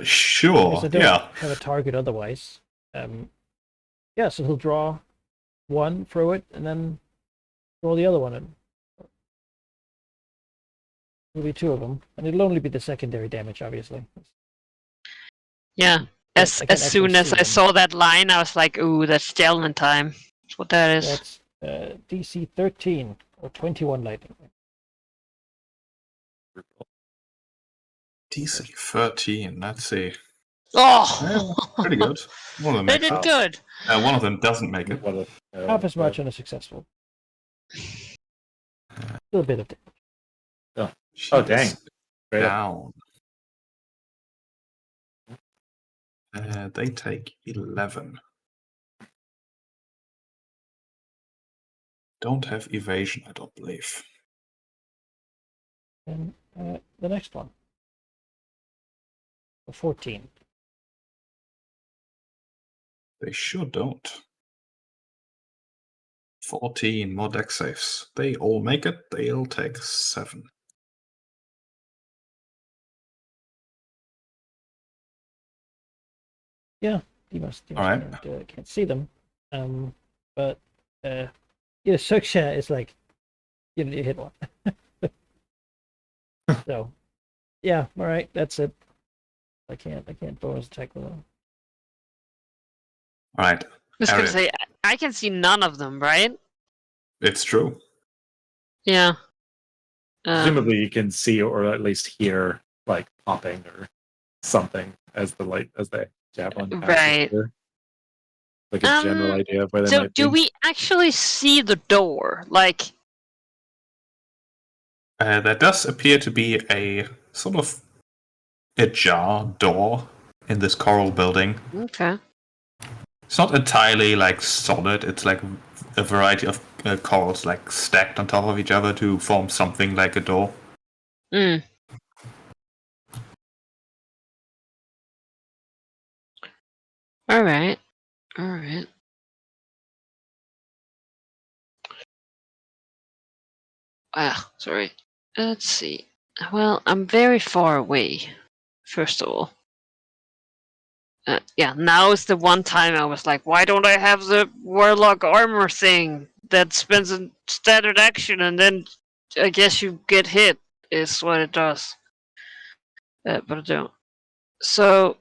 Sure. Because I don't Yeah. have a target otherwise. Yeah, so he'll draw one, throw it, and then throw the other one in. There'll be two of them, and it'll only be the secondary damage, obviously. Yeah. As I can soon actually as see I them. saw that line, I was like, "Ooh, that's Javelin time." That's what that is. That's DC 13 or 21 lightning. DC 13. Let's see. Oh, Pretty good. One of them they makes did it. good. One of them doesn't make it. Half as much on a successful. A little bit of damage. Oh, dang. She's Straight up. down. They take 11. Don't have evasion, I don't believe. And the next one. 14. They sure don't. 14 more deck saves. They all make it. They'll take 7. Yeah, Demos All right. can't see them. But Suksha is like, you hit one. So, yeah, all right, that's it. I can't bonus attack with them. All right. I was gonna Ariel. say I can see none of them, right? It's true. Yeah. Presumably you can see or at least hear like popping or something as the javelin passes Right. through. Like a general idea of where they So might be. do we actually see the door? Like, There does appear to be a sort of ajar door in this coral building. okay. It's not entirely like solid. It's like a variety of corals like stacked on top of each other to form something like a door. Mm. All right. All right. Ah, sorry. Let's see. Well, I'm very far away. First of all. Yeah, now is the one time I was like, why don't I have the warlock armor thing that spends a standard action and then I guess you get hit is what it does. But I don't. So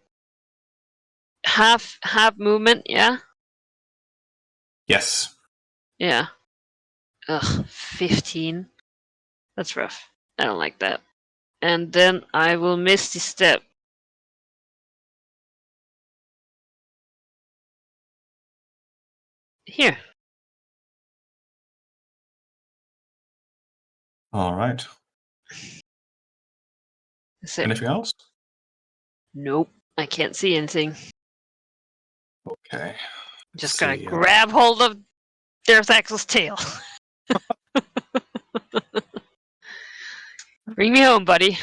half movement, yeah? Yes. Yeah. Ugh, 15. That's rough. I don't like that. And then I will miss the step. Here. All right. That's it. Anything else? Nope. I can't see anything. Okay. Just Let's gonna see, grab hold of Darth Axel's tail. Bring me home, buddy.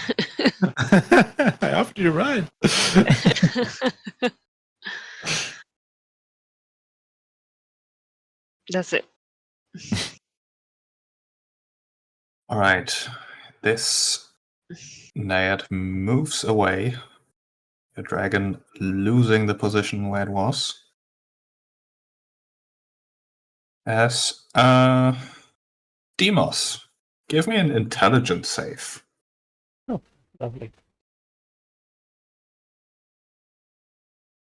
I offered you a ride. That's it. All right. This Naiad moves away. The dragon losing the position where it was. As Demos, give me an intelligence save. Lovely.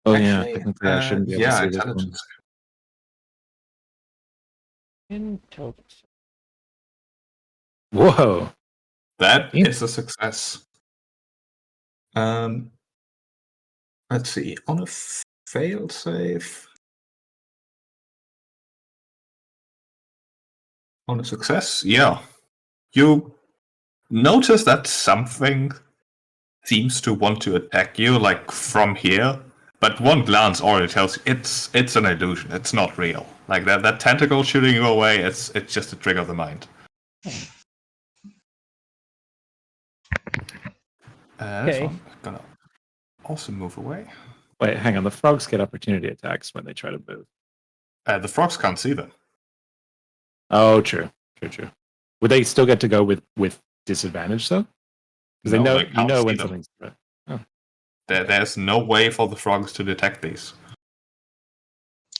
Oh Actually, yeah, technically I shouldn't be able yeah, to see this one. intelligence. Intelligence. Whoa. That Yeah. is a success. Let's see. On a failed save, On a success, yeah. You notice that something seems to want to attack you, like from here. But one glance already tells you it's an illusion. It's not real. Like that tentacle shooting you away. It's just a trick of the mind. That's Okay. one. Gonna also move away. Wait, hang on. The frogs get opportunity attacks when they try to move. The frogs can't see them. Oh, true. Would they still get to go with disadvantage though? Because they No, know they can't see when them. something's threat. There's no way for the frogs to detect these.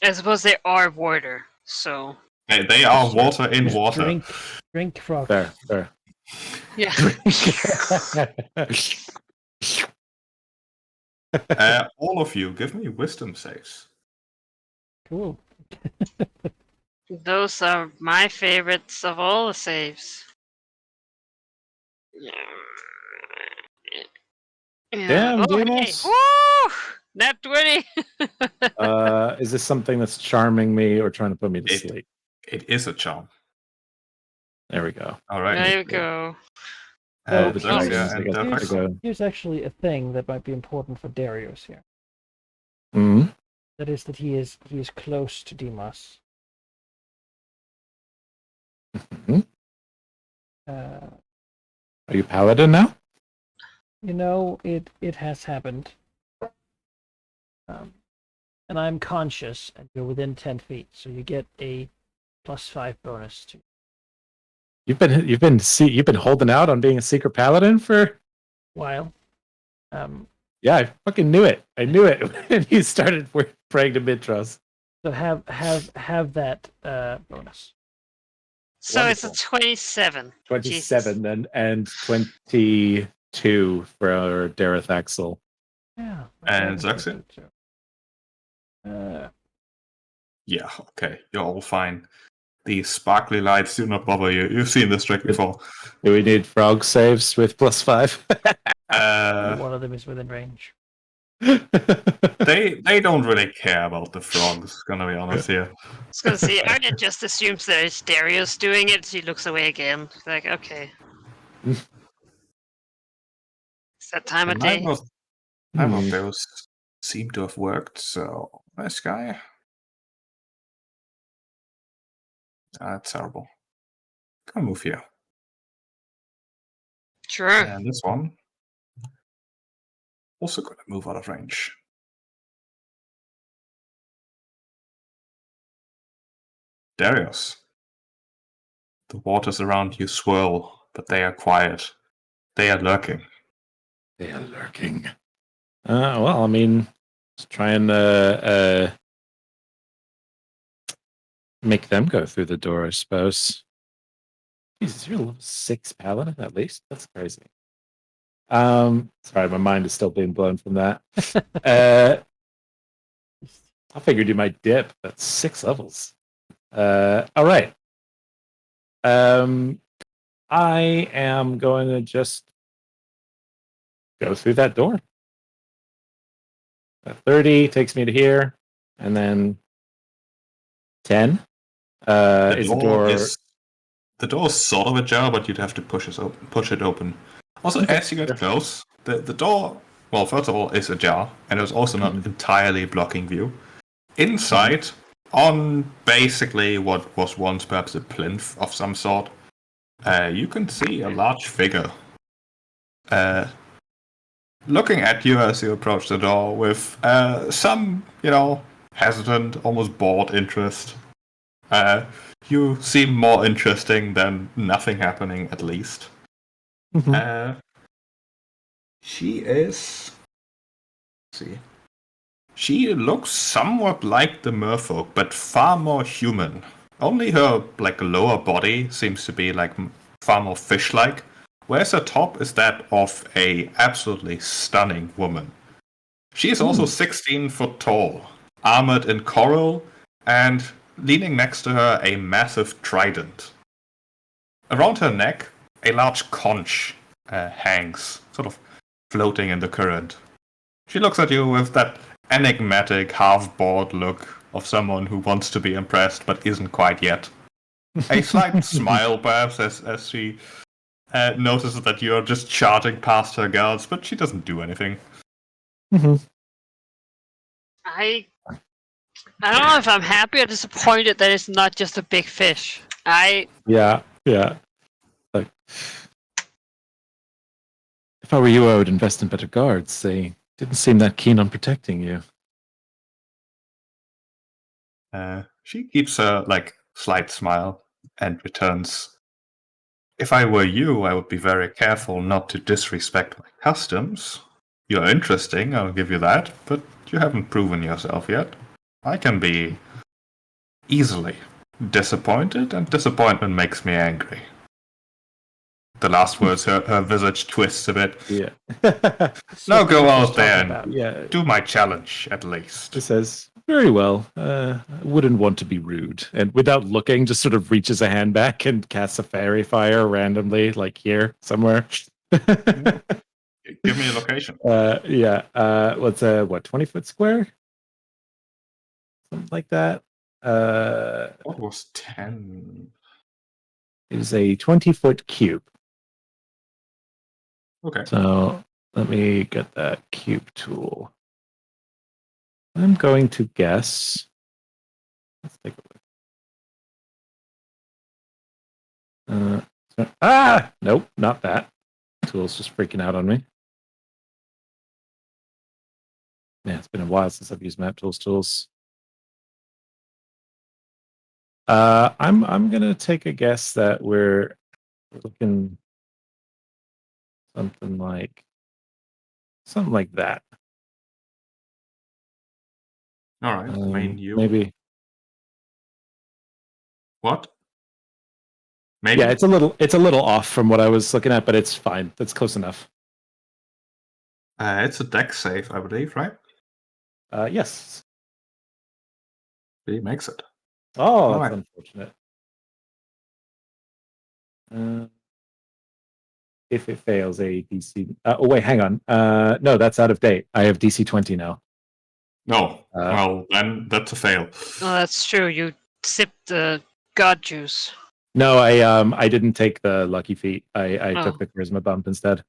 I suppose they are water, so They are water in Just water. Drink frog. Fair. yeah. All of you, give me wisdom saves. Cool. Those are my favorites of all the saves. Damn, okay. Demos. Woo! Nat 20! Is this something that's charming me or trying to put me to sleep? It is a charm. There we go. All right. There you go. So the Xerxia dragons, and I guess, the have to go. here's actually a thing that might be important for Darius here. Mhm. That is that he is close to Demos. Mhm. Uh, Are you paladin now? you know, it has happened. And I'm conscious, and you're within 10 feet, so you get a +5 bonus to. You've been holding out on being a secret paladin for. While, Yeah, I fucking knew it. I knew it when you started praying to Mitros. so have that bonus. So Wonderful. it's a 27. 27 and 22 for Dareth Axel. Yeah. And Xerxia? Uh, Yeah, okay. You're all fine. The sparkly lights do not bother you. You've seen this trick before. Do we need frog saves with +5? one of them is within range. They don't really care about the frogs, gonna be honest here. I was gonna say, Arya just assumes that it's Darius doing it, she looks away again. She's like, okay. It's that time of day. Neither of those seem to have worked, so this guy. That's terrible. Gonna move here. Sure. And this one. Also gonna move out of range. Darius. The waters around you swirl, but they are quiet. They are lurking. They are lurking. Well, I mean, let's try and make them go through the door, I suppose. Jesus, you're a level 6 paladin at least? That's crazy. Sorry, my mind is still being blown from that. I figured you might dip. That's 6 levels. All right. I am going to just go through that door. 30 takes me to here, and then 10. The door is sort of ajar, but you'd have to push it open. Also, as you get close, the door, well, first of all, is ajar, and it's also not entirely blocking view. Inside, on basically what was once perhaps a plinth of some sort, you can see a large figure looking at you as you approach the door with some, hesitant, almost bored interest. You seem more interesting than nothing happening, at least. She is. Let's see. She looks somewhat like the merfolk, but far more human. Only her lower body seems to be far more fish-like, whereas her top is that of a absolutely stunning woman. She is also 16 foot tall, armored in coral, and leaning next to her a massive trident. Around her neck, a large conch hangs, sort of floating in the current. She looks at you with that enigmatic, half-bored look of someone who wants to be impressed but isn't quite yet. A slight smile, perhaps, as she notices that you're just charging past her guards, but she doesn't do anything. Mhm. I don't know if I'm happy or disappointed that it's not just a big fish. Yeah. Like, if I were you, I would invest in better guards. They didn't seem that keen on protecting you. She keeps a slight smile and returns. If I were you, I would be very careful not to disrespect my customs. You're interesting, I'll give you that, but you haven't proven yourself yet. I can be easily disappointed, and disappointment makes me angry. The last words, her visage twists a bit. Yeah. Now go What out she's talking there about. and Yeah. do my challenge, at least. It says, very well. I wouldn't want to be rude. And without looking, just sort of reaches a hand back and casts a fairy fire randomly, like here, somewhere. Give me a location. Yeah. What's 20-foot square? Something like that. What was 10? It is a 20-foot cube. Okay. So let me get that cube tool. I'm going to guess. Let's take a look. Nope, not that. Tool's just freaking out on me. Man, it's been a while since I've used Map tools. I'm gonna take a guess that we're looking something like that. All right. I mean, you. Maybe. What? Maybe. Yeah, it's a little off from what I was looking at, but it's fine. That's close enough. It's a dex save, I believe, right? Yes. He makes it. Oh, that's Alright. unfortunate. If it fails, a DC. Wait, hang on. No, that's out of date. I have DC 20 now. No. Well, then that's a fail. Oh, that's true. You sipped the god juice. No, I didn't take the lucky feat. I Oh. took the charisma bump instead.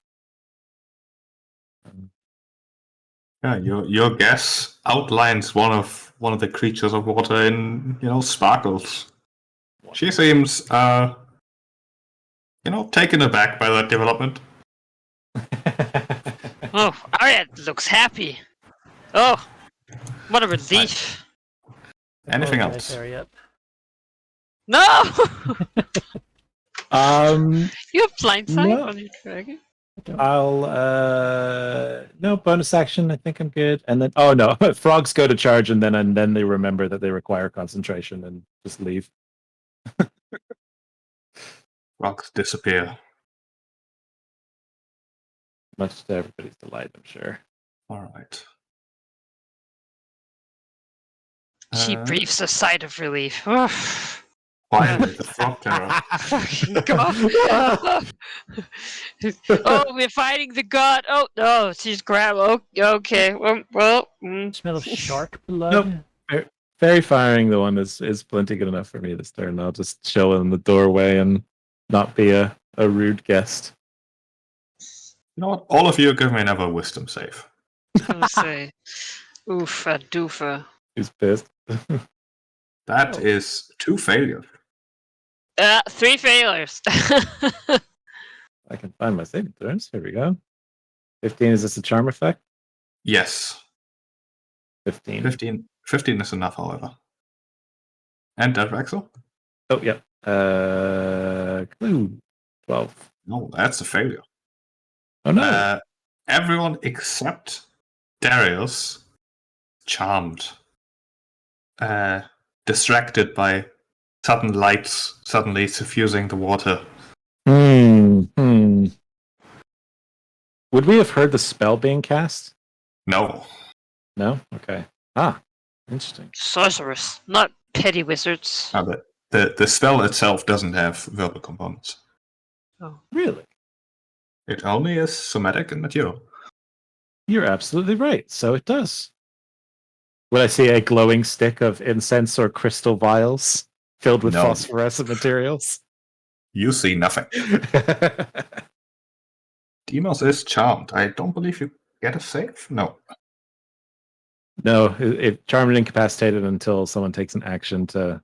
Yeah, your guess outlines one of the creatures of water in sparkles. She seems taken aback by that development. Oh, Ariad looks happy. Oh, what a relief. Anything Apologize, else? Harriet. No! You have blindsight No. on your dragon? I'll no bonus action. I think I'm good. And then no, frogs go to charge and then they remember that they require concentration and just leave. Rocks disappear. Much to everybody's delight, I'm sure. All right. She breathes a sigh of relief. Finally, the frog terror. Fucking god. Oh, we're fighting the god. Oh, no, she's grabbed. Oh, okay. Well. Smell of shark blood. Nope. Fairy firing the one is plenty good enough for me this turn. I'll just chill in the doorway and not be a rude guest. You know what? All of you give me another wisdom save. I was gonna say, oof, a doofer. Who's pissed? That is 2 failures. 3 failures. I can find my saving throws. Here we go. 15, is this a charm effect? Yes. 15. 15 is enough, however. And that, Rexel? Oh, yeah. Clue. 12. No, that's a failure. Oh, no. Everyone except Darius charmed. Distracted by sudden lights suddenly suffusing the water. Would we have heard the spell being cast? No. No? Okay. Interesting. Sorceress, not petty wizards. The spell itself doesn't have verbal components. Oh. Really? It only is somatic and material. You're absolutely right. So it does. Would I see a glowing stick of incense or crystal vials? filled with No. phosphorescent materials. You see nothing. Demos is charmed. I don't believe you get a save. No. No, it charmed and incapacitated until someone takes an action to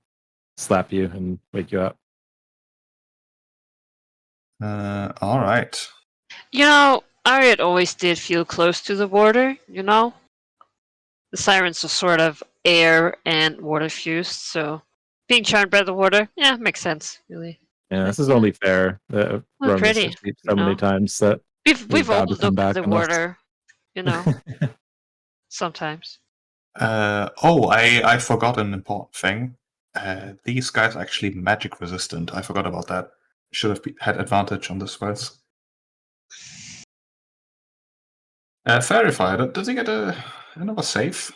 slap you and wake you up. All right. Ariad always did feel close to the water, The sirens are sort of air and water fused, so being charmed by the water, yeah, makes sense, really. Yeah, But this is yeah. only fair. Rome pretty, has sleep so many times that We've all bound to come looked at back the on us. water, sometimes. I forgot an important thing. These guys are actually magic resistant. I forgot about that. Should have had advantage on this spells. Verified. Does he get another save?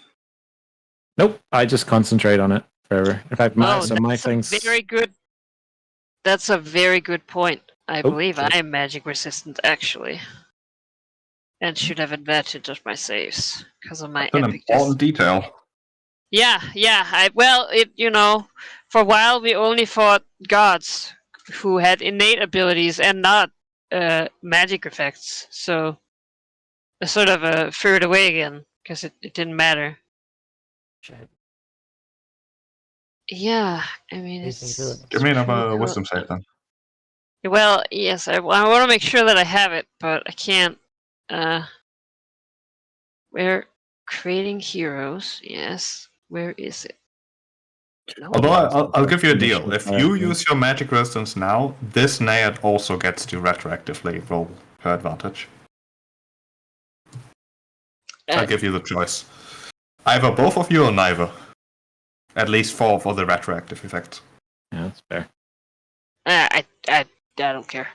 Nope, I just concentrate on it forever. In fact, my that's things. That's a very good point. I believe sorry. I am magic resistant, actually. And should have advantage of my saves, because of my That's an epic important detail. Yeah. For a while we only fought gods who had innate abilities and not magic effects. So I sort of threw it away again because it didn't matter. Shit. Yeah, I mean, Amazing it's villain. Give me pretty another cool. wisdom save then. Well, yes, I want to make sure that I have it, but I can't. We're creating heroes. Yes. Where is it? No. Although I'll give you a deal. Initial If fire, you yeah. use your magic resistance now, this Naiad also gets to retroactively roll her advantage. I'll give you the choice. Either both of you or neither. At least for the retroactive effect. Yeah, that's fair. I don't care.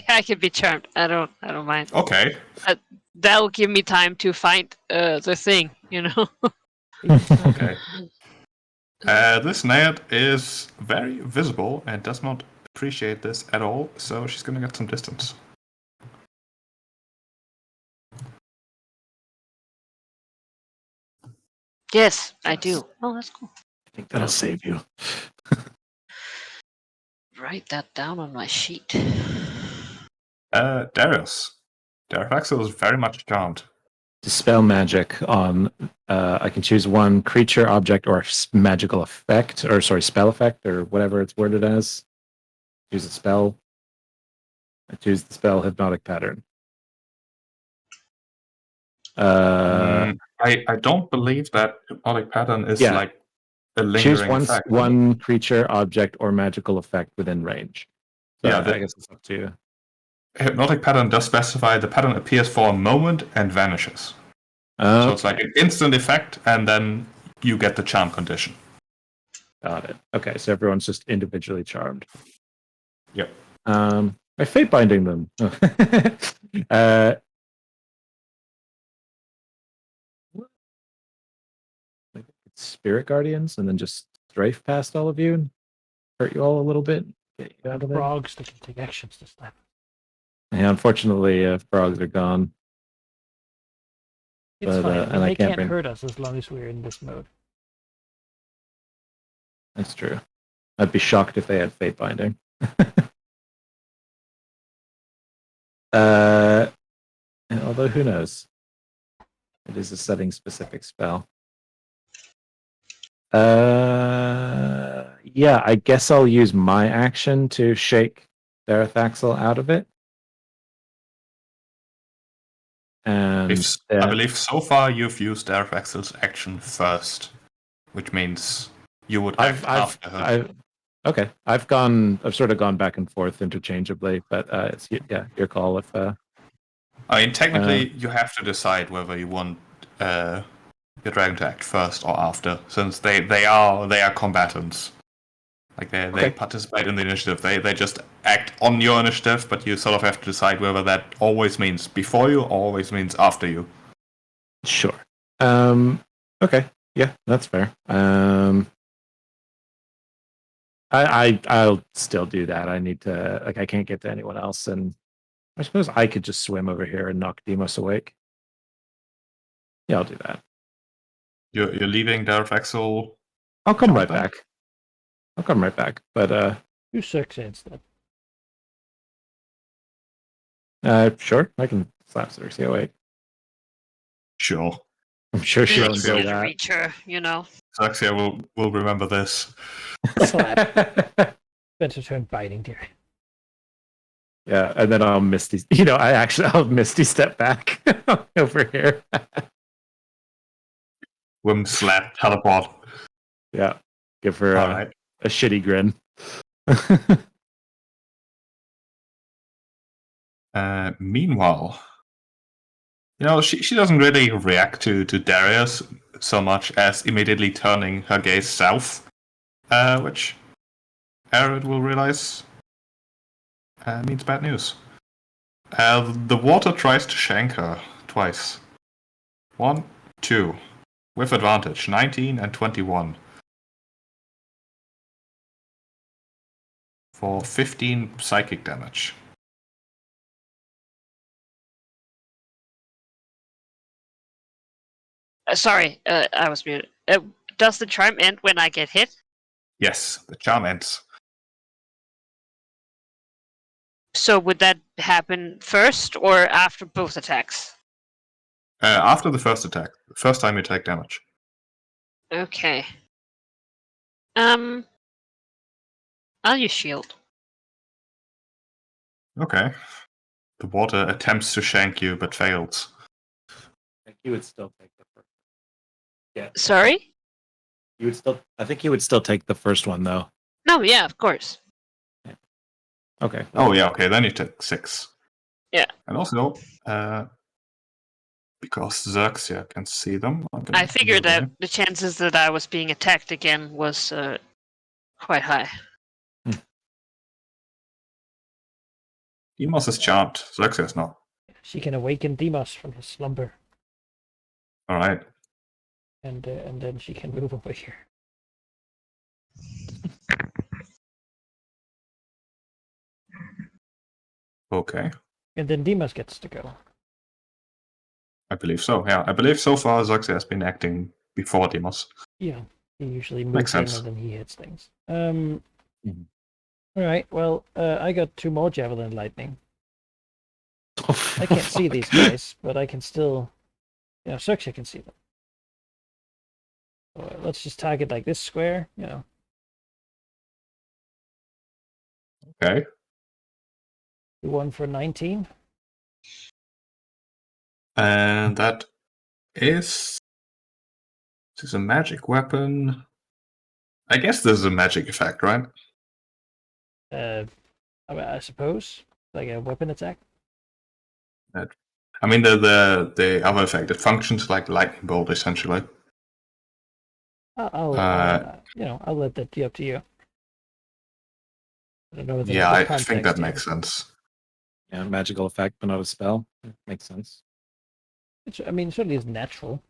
I can be charmed. I don't mind. Okay. That will give me time to find the thing. Okay. This Naiad is very visible and does not appreciate this at all, so she's gonna get some distance. Yes, I do. Oh, that's cool. I think that'll save you. Write that down on my sheet. Darius. Darafaxel is very much charmed. Dispel magic on. I can choose one creature, object, or magical effect, or spell effect, or whatever it's worded as. Choose a spell. I choose the spell Hypnotic Pattern. I don't believe that hypnotic pattern is Yeah. like a lingering Choose effect. one creature, object, or magical effect within range. So Yeah, I guess it's up to you. Hypnotic pattern does specify the pattern appears for a moment and vanishes. So it's like an instant effect, and then you get the charm condition. Got it. Okay, so everyone's just individually charmed. Yep. By fate binding them. Spirit guardians, and then just strafe past all of you and hurt you all a little bit. Get you out of there. Frogs that can take actions to slap. Yeah, unfortunately, frogs are gone. It's But, fine. and I They can't can't bring- hurt us as long as we're in this mode. That's true. I'd be shocked if they had fate binding. Although who knows? It is a setting specific spell. Yeah, I guess I'll use my action to shake Darathaxel out of it. And I believe so far you've used Darafaxel's action first, which means you would act after her. I've sort of gone back and forth interchangeably, but it's your call if I mean, technically, you have to decide whether you want your dragon to act first or after, since they are combatants. Like they participate in the initiative. They just act on your initiative, but you sort of have to decide whether that always means before you or always means after you. Sure. Okay. Yeah, that's fair. I'll still do that. I need to I can't get to anyone else, and I suppose I could just swim over here and knock Demos awake. Yeah, I'll do that. You're leaving Darafaxel. I'll come right back. I'll come right back. But Do Circe instead. sure, I can slap Cersei away. Sure. I'm sure she'll Really enjoy easy to that. reach her, you know. Saxia will remember this. Slap. Spencer turned biting dear. Yeah, and then I'll Misty. I'll Misty step back over here. Whim slap teleport. Yeah, give her All right. a shitty grin. Meanwhile, she doesn't really react to Darius so much as immediately turning her gaze south, which Arid will realize means bad news. The water tries to shank her twice. 1, 2. With advantage, 19 and 21. For 15 psychic damage. Sorry, I was muted. Does the charm end when I get hit? Yes, the charm ends. So would that happen first or after both attacks? After the first attack. The first time you take damage. Okay. I'll use shield. Okay. The water attempts to shank you, but fails. I think you would still take the first. Yeah. Sorry? You would still. I think you would still take the first one though. No, yeah, of course. Okay. Oh yeah, okay, then you take 6. Yeah. And also, because Xerxia can see them, I figured that the chances that I was being attacked again was quite high. Demos is charmed. Xerxia is not. She can awaken Demos from his slumber, Alright. and then she can move over here. Okay. And then Demos gets to go. I believe so, yeah. I believe so far Xerxia has been acting before Demos. Yeah, he usually Makes moves in sense. and then he hits things. Mhm. All right. Well, I got 2 more javelin lightning. I can't see these guys, but I can still, Circe can see them. So, let's just target like this square. Okay. Do one for 19. And that is... This is a magic weapon. I guess this is a magic effect, right? I suppose like a weapon attack. I mean, the other effect, it functions like lightning bolt, essentially. I'll let that be up to you. I don't know. Whether Yeah, the I think context that here. makes sense. Yeah, magical effect, but not a spell. Makes sense. It certainly is natural.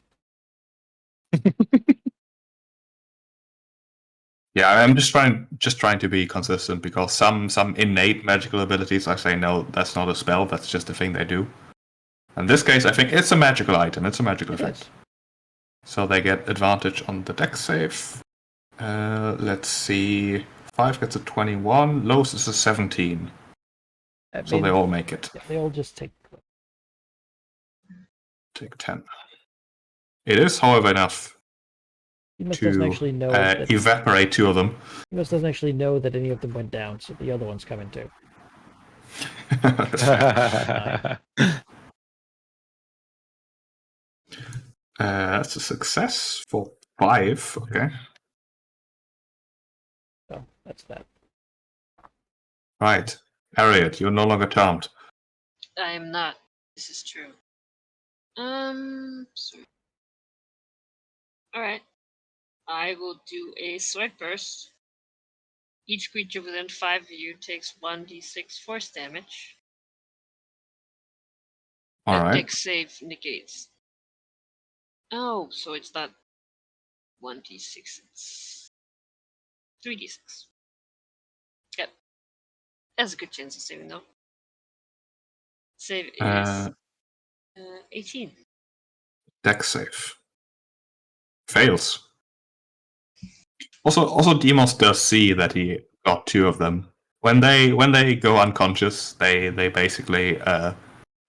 Yeah, I'm just trying to be consistent because some innate magical abilities I say no, that's not a spell, that's just a thing they do. In this case, I think it's a magical item, it's a magical It effect. is. So they get advantage on the dex save. Let's see. 5 gets a 21, lowest is a 17. So they all make it. Yeah, they all just take. Take 10. It is, however, enough Demos doesn't actually know to that. evaporate 2 of them. Demos doesn't actually know that any of them went down, so the other one's coming too. That's fair. That's a success for 5. Okay. So that's that. Right. Harriet, you're no longer charmed. I am not. This is true. Sorry. Alright. I will do a sword burst. Each creature within 5 of you takes 1d6 force damage. Alright. Dex save negates. Oh, so it's not 1d6, it's 3d6. Yep. That's a good chance of saving though. Save is 18. Dex save. Fails. Also, Demos does see that he got 2 of them. When they go unconscious, they basically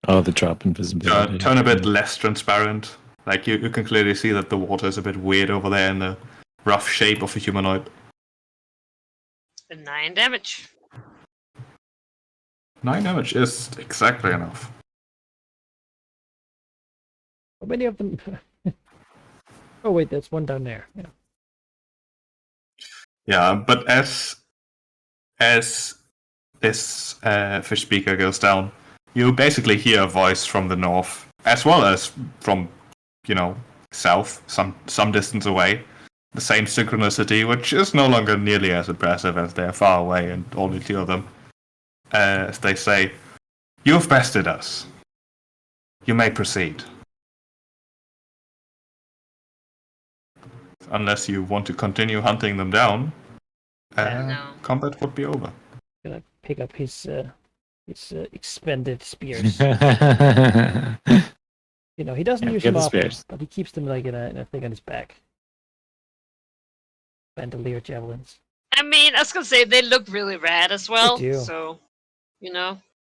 Oh, the drop invisibility. turn a bit less transparent. Like you can clearly see that the water is a bit weird over there in the rough shape of a humanoid. 9 damage. 9 damage is exactly enough. How many of them? Oh wait, there's one down there. Yeah. Yeah, but as this fish speaker goes down, you basically hear a voice from the north, as well as from, south, some distance away. The same synchronicity, which is no longer nearly as impressive as they're far away and only 2 of them. As they say, "You have bested us. You may proceed." Unless you want to continue hunting them down, No. combat would be over. Gonna pick up his expended spears. He doesn't Yeah, use get them the often, spears. but he keeps them like in a thing on his back. Bandolier javelins. I mean, I was gonna say they look really rad as well. do. So,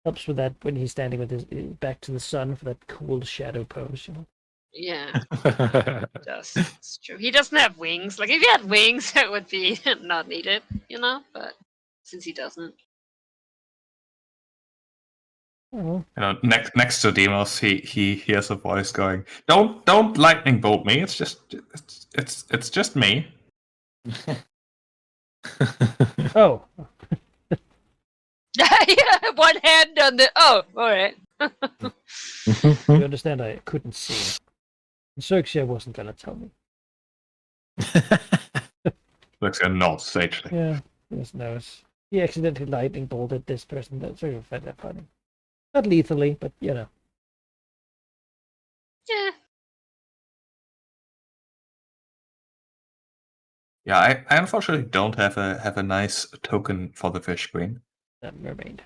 Helps with that when he's standing with his back to the sun for that cool shadow pose. yeah, it does. It's true. He doesn't have wings. Like if he had wings, it would be not needed, But since he doesn't, Oh, Next to Demos, he hears a voice going, "Don't lightning bolt me. It's just me." oh, yeah, one hand on the. Oh, all right. you understand? I couldn't see. Xerxia wasn't gonna tell me. Looks a nod sagely. Yeah, yes, knows. He accidentally lightning bolted this person. That's sort of find that funny. Not lethally, but Yeah. Yeah, I unfortunately don't have a nice token for the fish queen. that mermaid.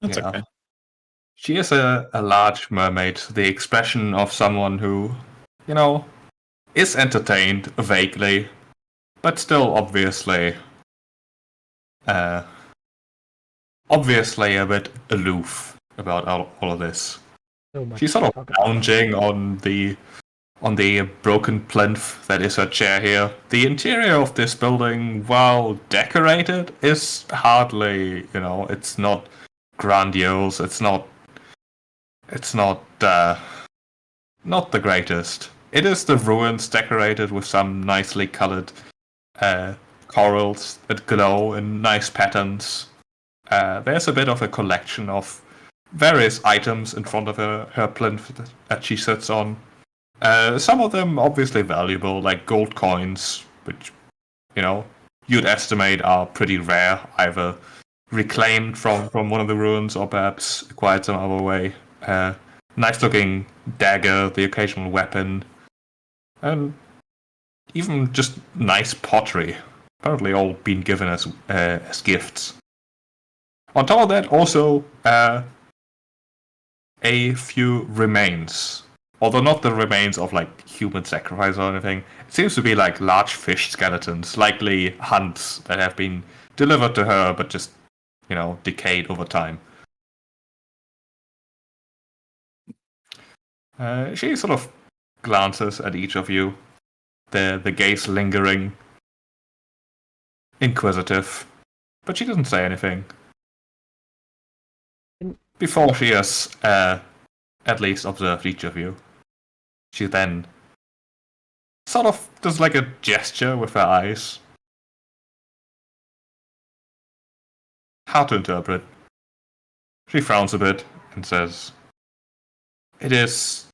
That's Yeah. okay. She is a large mermaid, the expression of someone who, is entertained vaguely, but still obviously a bit aloof about all of this. So much. She's sort to of talk about. lounging on the broken plinth that is her chair here. The interior of this building, while decorated, is hardly, it's not grandiose. It's not not the greatest. It is the ruins decorated with some nicely colored corals that glow in nice patterns. There's a bit of a collection of various items in front of her plinth that she sits on. Some of them obviously valuable, like gold coins, which, you'd estimate are pretty rare, either reclaimed from one of the ruins or perhaps acquired some other way. Nice looking dagger, the occasional weapon, and even just nice pottery. Apparently all been given as gifts. On top of that, also a few remains. Although not the remains of like human sacrifice or anything. It seems to be like large fish skeletons, likely hunts that have been delivered to her but just, decayed over time. She sort of glances at each of you, the gaze lingering, inquisitive, but she doesn't say anything. Before she has at least observed each of you, she then sort of does like a gesture with her eyes. How to interpret? She frowns a bit and says, "It is,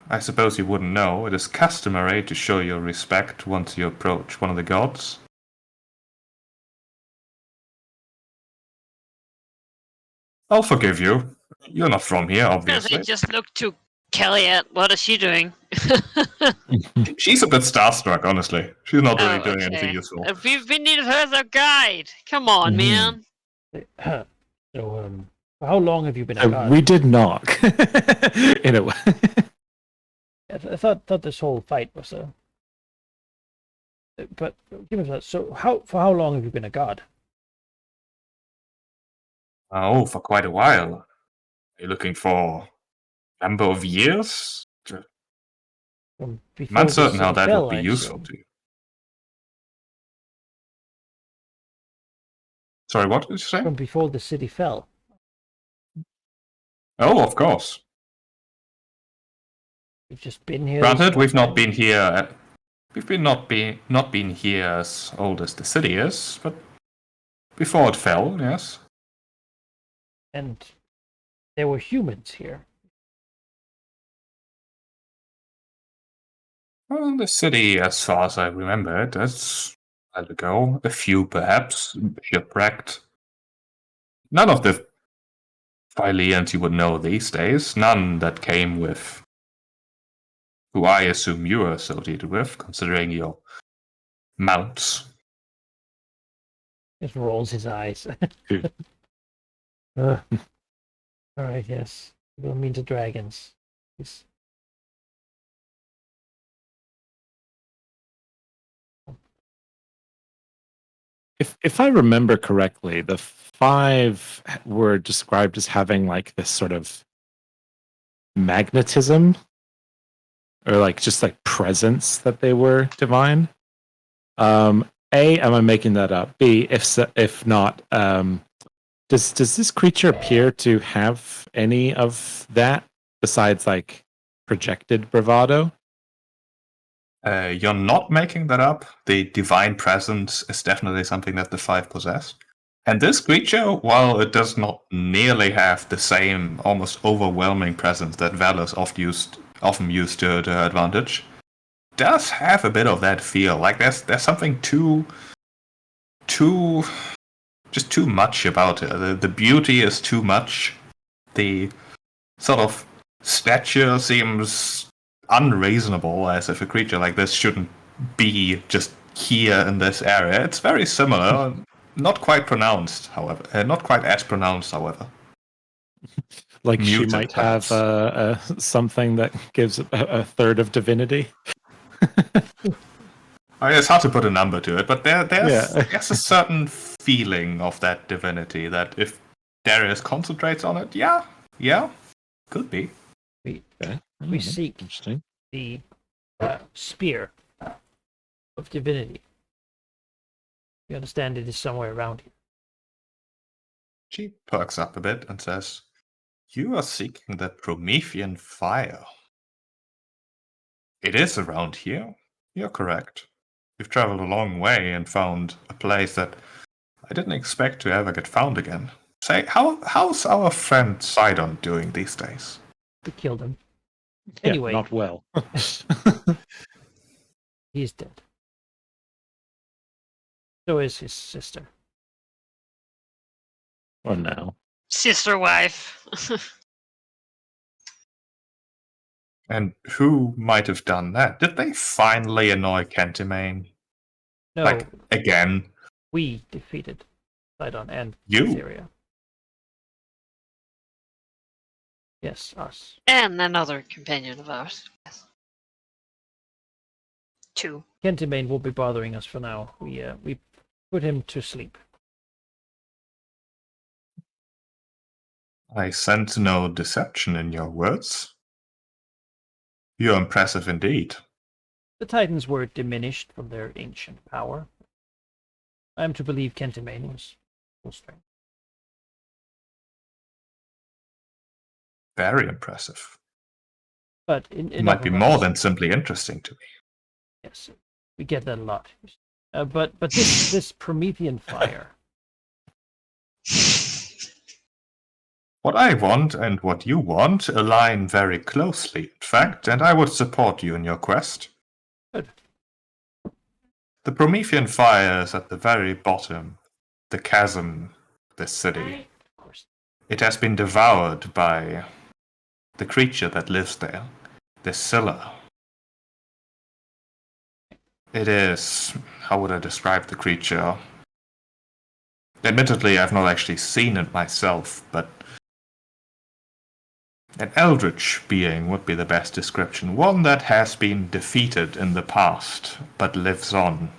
I suppose you wouldn't know, it is customary to show your respect once you approach one of the gods." "I'll forgive you. You're not from here, obviously." They just look to Kelly. What is she doing? She's a bit starstruck, honestly. She's not really doing okay. anything useful. We needed her as a guide. Come on, man. So, how long have you been a god? We did knock. In a way. I thought this whole fight was But give us that. So for how long have you been a god? Oh, for quite a while. Are you looking for number of years? From I'm before the uncertain how city that fell, would be I useful assume. to you. Sorry, what did you say? From before the city fell. Oh, of course. You've just been here. this Granted, whole we've not time? been here. We've been not been here as old as the city is, but before it fell, yes. And there were humans here. Well, the city, as far as I remember it, that's a while ago. A few, perhaps, shipwrecked. None of the Phileans you would know these days. None that came with who I assume you are associated with, considering your mounts. Just rolls his eyes. Dude. All right, yes. We'll mean to dragons. Yes. If I remember correctly, the 5 were described as having like this sort of magnetism or like just like presence that they were divine. A, am I making that up? B, if not, does this creature appear to have any of that besides like projected bravado? You're not making that up. The divine presence is definitely something that the 5 possess. And this creature, while it does not nearly have the same almost overwhelming presence that Valor's often used to her advantage, does have a bit of that feel. Like there's something too just too much about it. The beauty is too much. The sort of stature seems unreasonable, as if a creature like this shouldn't be just here in this area. It's very similar, not quite pronounced, however. Not quite as pronounced, however. Like she Muted, might perhaps. have something that gives a third of divinity. I mean, it's hard to put a number to it, but there's Yeah. there's a certain feeling of that divinity that if Darius concentrates on it, yeah, could be. Okay. We seek Interesting. the spear of divinity. You understand it is somewhere around here. She perks up a bit and says, "You are seeking the Promethean fire. It is around here. You're correct. You've traveled a long way and found a place that I didn't expect to ever get found again. Say, how's our friend Sidon doing these days?" We killed him. Yeah, Anyway. not well. He's dead. So is his sister. Or no. Sister wife. And who might have done that? Did they finally annoy Kentimane? No, Like, again? we defeated Sidon and You? Syria. Yes, us. And another companion of ours. Yes. 2. Kentimane will be bothering us for now. We put him to sleep. I sense no deception in your words. You're impressive indeed. The Titans were diminished from their ancient power. I am to believe Kentimane was full strength. Very impressive. But It might be more than simply interesting to me. Yes, we get that a lot. But this Promethean fire. What I want and what you want align very closely, in fact, and I would support you in your quest. Good. The Promethean fire is at the very bottom, the chasm, this city. Of course. It has been devoured by the creature that lives there, the Scylla. It is, how would I describe the creature? Admittedly, I've not actually seen it myself, but an eldritch being would be the best description. One that has been defeated in the past, but lives on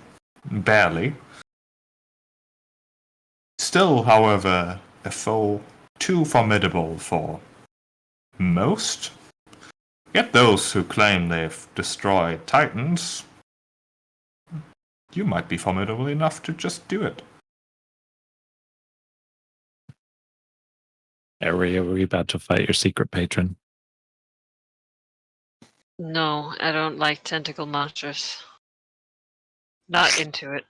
barely. Still, however, a foe too formidable for most. Yet those who claim they've destroyed Titans, you might be formidable enough to just do it. Are we about to fight your secret patron? No, I don't like tentacle monsters. Not into it.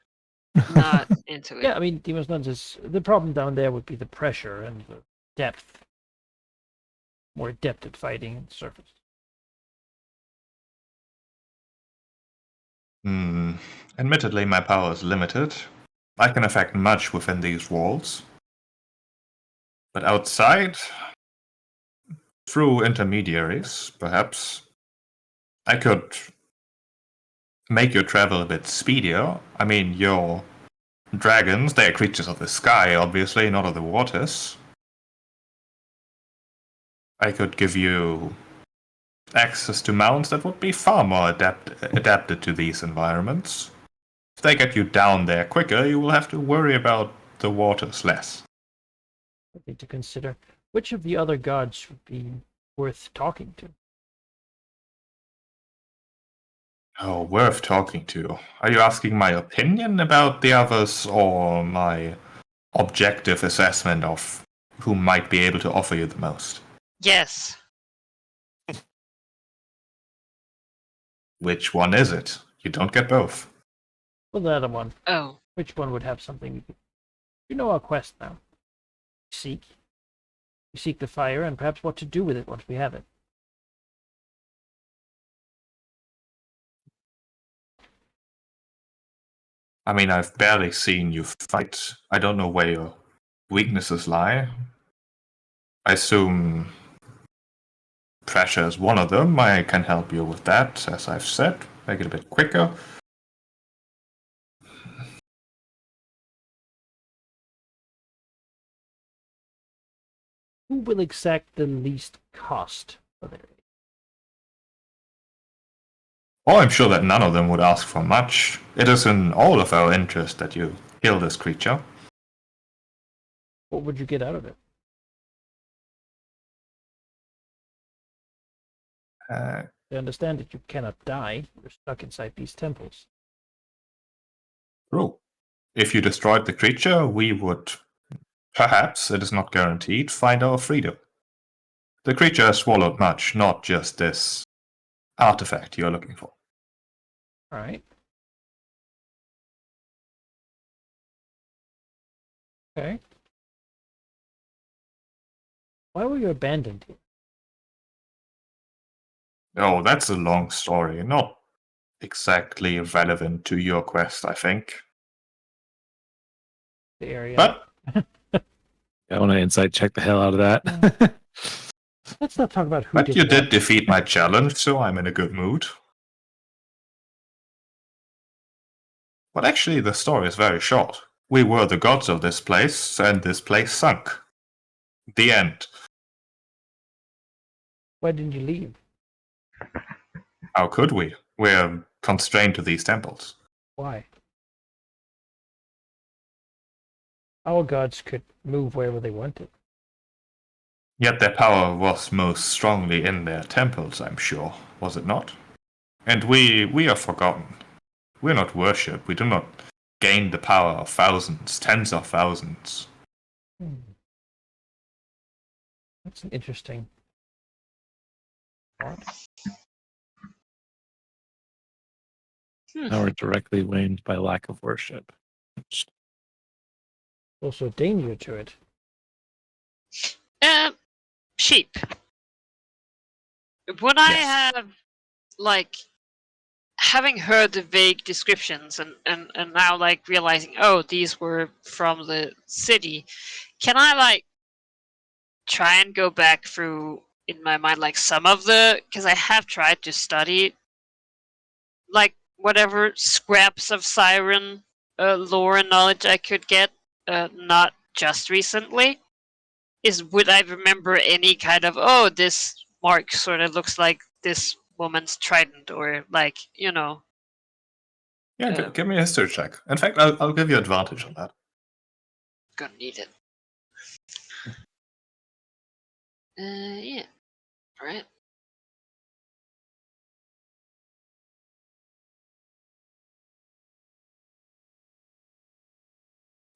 Not into it. Yeah, I mean, Demon's Nuns is the problem down there would be the pressure and the depth. More adept at fighting and surface. Admittedly, my power is limited. I can affect much within these walls. But outside, through intermediaries, perhaps, I could make your travel a bit speedier. I mean, your dragons, they are creatures of the sky, obviously, not of the waters. I could give you access to mounts that would be far more adapted to these environments. If they get you down there quicker, you will have to worry about the waters less. Something to consider. Which of the other gods would be worth talking to? Oh, worth talking to. Are you asking my opinion about the others, or my objective assessment of who might be able to offer you the most? Yes. Which one is it? You don't get both. Well, the other one. Oh. Which one would have something we could... You know our quest now. We seek the fire, and perhaps what to do with it once we have it. I mean, I've barely seen you fight. I don't know where your weaknesses lie. I assume pressure is one of them. I can help you with that, as I've said. Make it a bit quicker. Who will exact the least cost for their aid? Oh, I'm sure that none of them would ask for much. It is in all of our interest that you kill this creature. What would you get out of it? I understand that you cannot die. You're stuck inside these temples. True. If you destroyed the creature, we would, perhaps, it is not guaranteed, find our freedom. The creature has swallowed much, not just this artifact you're looking for. All right. Okay. Why were you abandoned here? Oh, that's a long story. Not exactly relevant to your quest, I think. The area. But I want to insight check the hell out of that. Let's not talk about who but did you what. did defeat my challenge, so I'm in a good mood. But actually, the story is very short. We were the gods of this place, and this place sunk. The end. Why didn't you leave? How could we? We're constrained to these temples. Why? Our gods could move wherever they wanted. Yet their power was most strongly in their temples, I'm sure, was it not? And we are forgotten. We're not worshipped. We do not gain the power of thousands, tens of thousands. That's an interesting thought. Now we're directly blamed by lack of worship. Also a danger to it. Sheep. Would I have, like, having heard the vague descriptions and now, like, realizing, oh, these were from the city, can I, like, try and go back through, in my mind, like, some of the, because I have tried to study, like, whatever scraps of Siren lore and knowledge I could get, not just recently. Would I remember any kind of, oh, this mark sort of looks like this woman's trident, or like, you know? Yeah, give me a history check. In fact, I'll give you advantage on that. Gonna need it. Yeah. Alright.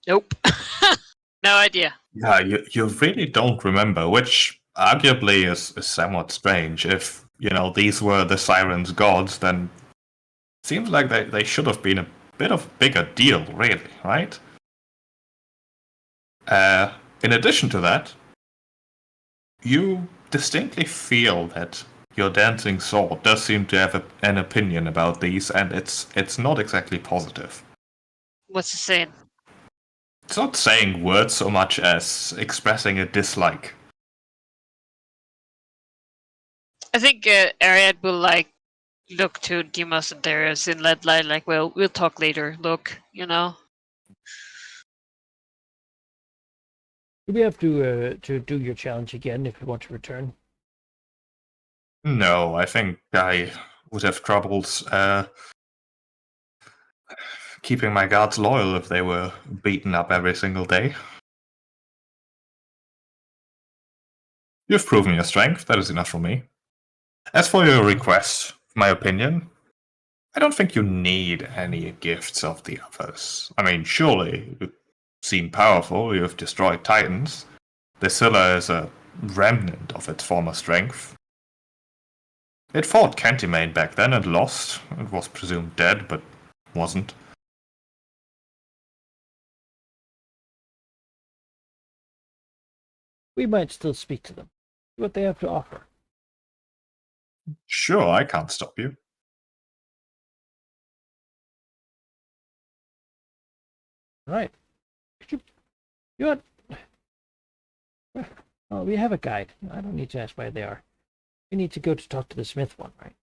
Nope. No idea. Yeah, you really don't remember, which arguably is somewhat strange. If, these were the Sirens' gods, then it seems like they should have been a bit of a bigger deal, really, right? In addition to that, you distinctly feel that your dancing sword does seem to have an opinion about these, and it's not exactly positive. What's it saying? It's not saying words so much as expressing a dislike. I think Ariad will look to Dimas and Darius in that light, well, we'll talk later. Look, Do we have to do your challenge again if you want to return? No, I think I would have troubles keeping my guards loyal if they were beaten up every single day. You've proven your strength, that is enough for me. As for your request, my opinion, I don't think you need any gifts of the others. I mean, surely you seem powerful, you've destroyed titans. The Scylla is a remnant of its former strength. It fought Cantimane back then and lost. It was presumed dead, but wasn't. We might still speak to them. See what they have to offer. Sure, I can't stop you. Right. You know what? Oh, we have a guide. I don't need to ask why they are. We need to go to talk to the Smith one, right?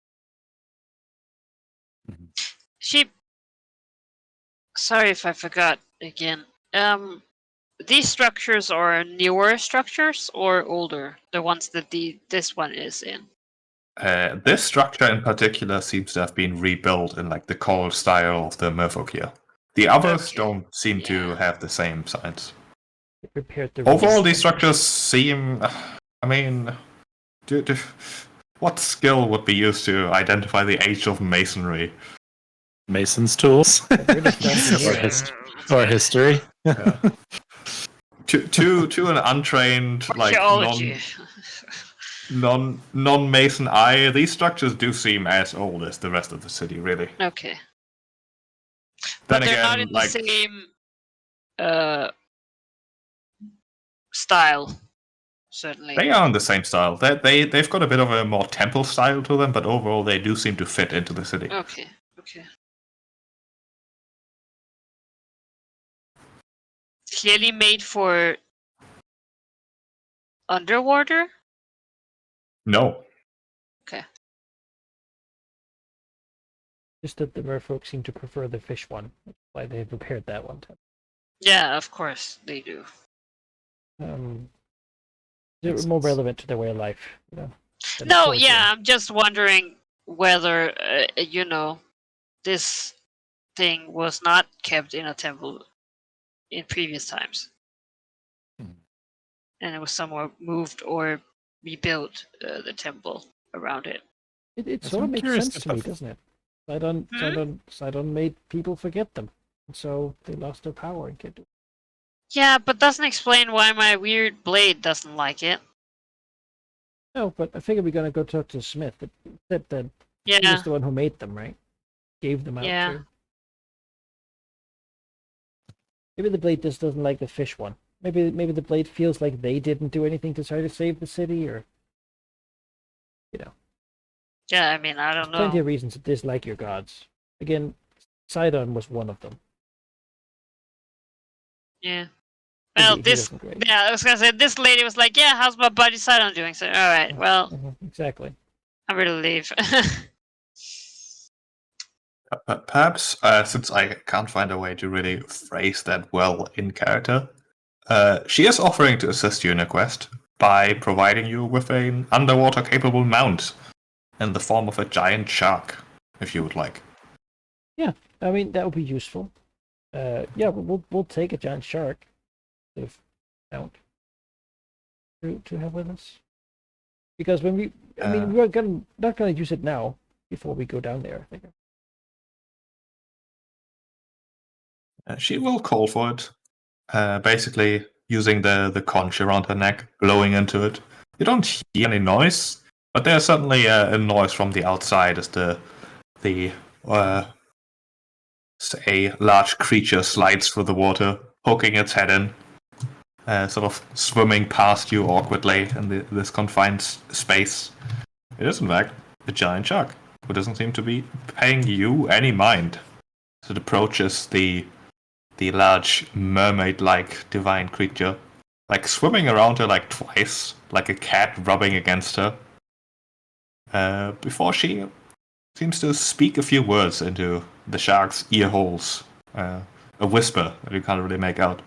Sorry if I forgot again. These structures are newer structures or older? The ones that this one is in. This structure in particular seems to have been rebuilt in the coral style of the Merfolk here. The others Okay. don't seem to have the same sides. They prepared the Overall, these structures seem. I mean, what skill would be used to identify the age of masonry? Mason's tools or history. Yeah. to an untrained Archaeology. non-mason eye, these structures do seem as old as the rest of the city, really. Okay. Then But they're again, not in the same style, certainly. they are in the same style. They've got a bit of a more temple style to them, but overall they do seem to fit into the city. Okay. Clearly made for underwater? No. Okay. Just that the merfolk seem to prefer the fish one. That's why they prepared that one. Yeah, of course they do. They're more relevant to their way of life. No, torture. yeah, I'm just wondering whether, this thing was not kept in a temple in previous times. And it was somewhere moved or rebuilt the temple around it. It sort of makes sense to me, doesn't it? Sidon made people forget them. And so they lost their power and can't do it. Yeah, but doesn't explain why my weird blade doesn't like it. No, but I figured we're gonna go talk to Smith. That he was the one who made them, right? Gave them out to. Maybe the blade just doesn't like the fish one. Maybe the blade feels like they didn't do anything to try to save the city, or Yeah, I mean, I don't know. Plenty of reasons to dislike your gods. Again, Sidon was one of them. Yeah. Well, I was gonna say, this lady was like, yeah, how's my buddy Sidon doing? So, alright, well. Exactly. I'm ready to leave. Perhaps, since I can't find a way to really phrase that well in character, she is offering to assist you in a quest by providing you with an underwater-capable mount in the form of a giant shark, if you would like. I mean, that would be useful. Yeah, we'll take a giant shark if count to have with us. Because when I mean, we're not gonna use it now before we go down there. I think. She will call for it. Basically, using the conch around her neck, blowing into it. You don't hear any noise, but there's certainly a noise from the outside as the a large creature slides through the water, poking its head in, sort of swimming past you awkwardly in this confined space. It is, in fact, a giant shark who doesn't seem to be paying you any mind. So it approaches the large mermaid-like divine creature, like swimming around her like twice, like a cat rubbing against her, before she seems to speak a few words into the shark's ear holes, a whisper that you can't really make out.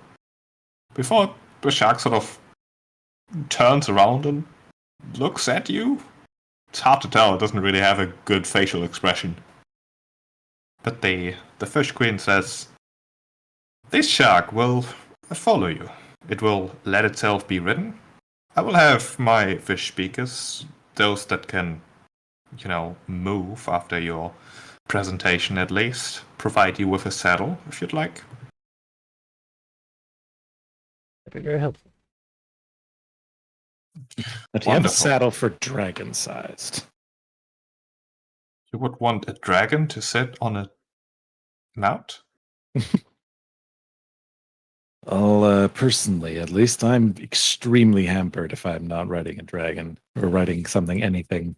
Before the shark sort of turns around and looks at you. It's hard to tell, it doesn't really have a good facial expression. But the fish queen says, "This shark will follow you. It will let itself be ridden. I will have my fish speakers, those that can, move after your presentation at least, provide you with a saddle if you'd like." That'd be very helpful. But you have a Wonderful. saddle for dragon-sized. You would want a dragon to sit on a mount? Well, personally, at least, I'm extremely hampered if I'm not riding a dragon or riding anything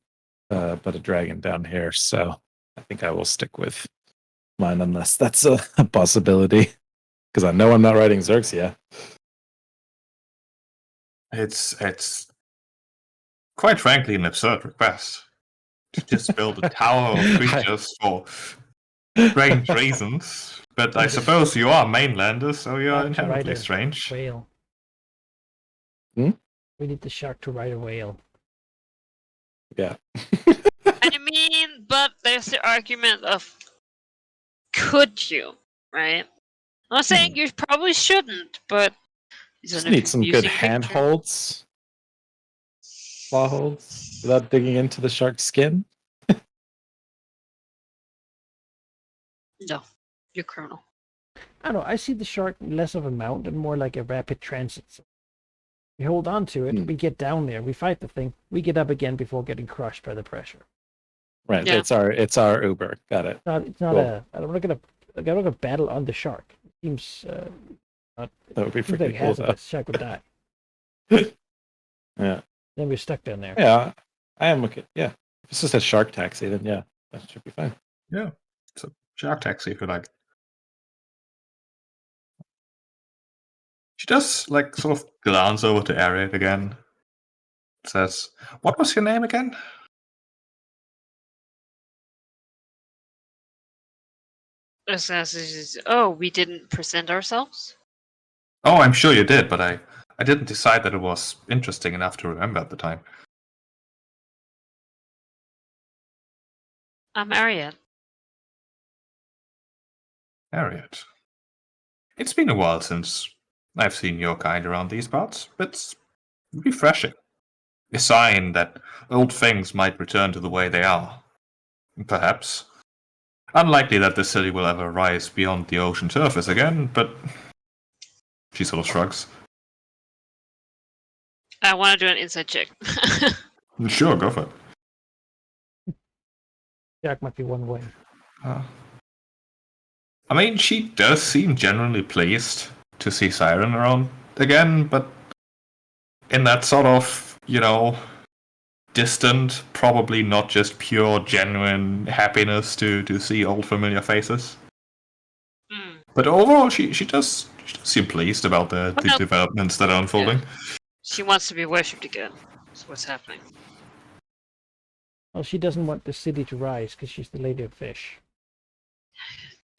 but a dragon down here. So I think I will stick with mine unless that's a possibility. Because I know I'm not riding Xerxia. It's quite frankly an absurd request to just build a tower of creatures for strange reasons. But I suppose you are mainlanders, so you're Shark to ride inherently a strange. whale. Hmm? We need the shark to ride a whale. Yeah. I mean, but there's the argument of could you, right? I'm not saying you probably shouldn't, but Just need some good handholds, claw holds, without digging into the shark's skin. No, you're criminal. I don't know. I see the shark less of a mount and more like a rapid transit. We hold on to it. We get down there. We fight the thing. We get up again before getting crushed by the pressure. Right. Yeah. It's our Uber. Got it. It's not Cool. I'm not gonna battle on the shark. It seems not. That would be Seems like pretty cool, though. hazardous. Shark would die. Yeah. Then we're stuck down there. Yeah. I am okay. Yeah. If it's just a shark taxi, then yeah, that should be fine. Yeah, it's a shark taxi if you like. She does sort of glance over to Ariad again. Says, "What was your name again?" Oh, we didn't present ourselves? Oh, I'm sure you did, but I didn't decide that it was interesting enough to remember at the time. I'm Ariad. Ariad. It's been a while since I've seen your kind around these parts. It's refreshing. A sign that old things might return to the way they are. Perhaps. Unlikely that the city will ever rise beyond the ocean surface again, but she sort of shrugs. I want to do an insight check. Sure, go for it. Shark might be one way. I mean, she does seem genuinely pleased to see Siren around again, but in that sort of, distant, probably not just pure, genuine happiness to see old familiar faces. Mm. But overall, she does seem pleased about the developments that are unfolding. Yeah. She wants to be worshipped again. That's what's happening. Well, she doesn't want the city to rise because she's the Lady of Fish.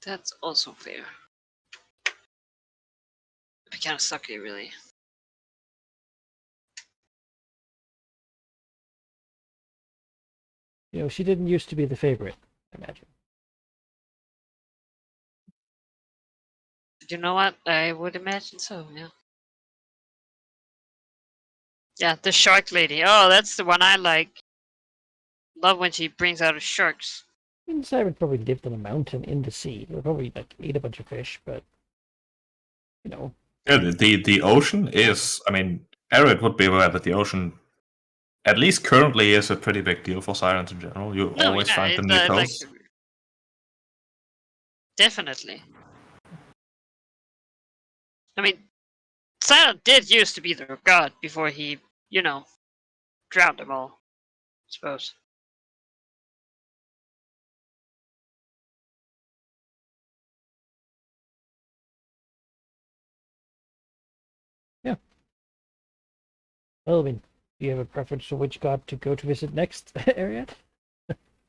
That's also fair. It'd be kind of sucky, really. She didn't used to be the favorite, I imagine. You know what? I would imagine so, yeah. Yeah, the shark lady. Oh, that's the one I like. Love when she brings out her sharks. I mean, Siren probably lived on a mountain in the sea. They probably like ate a bunch of fish, but you know. Yeah, the ocean is. I mean, Arid would be aware that the ocean, at least currently, is a pretty big deal for sirens in general. You No, always yeah, find them near like coast. definitely. I mean, Siren did used to be their god before he, drowned them all. I suppose. Well, I mean, do you have a preference for which god to go to visit next, Ariad?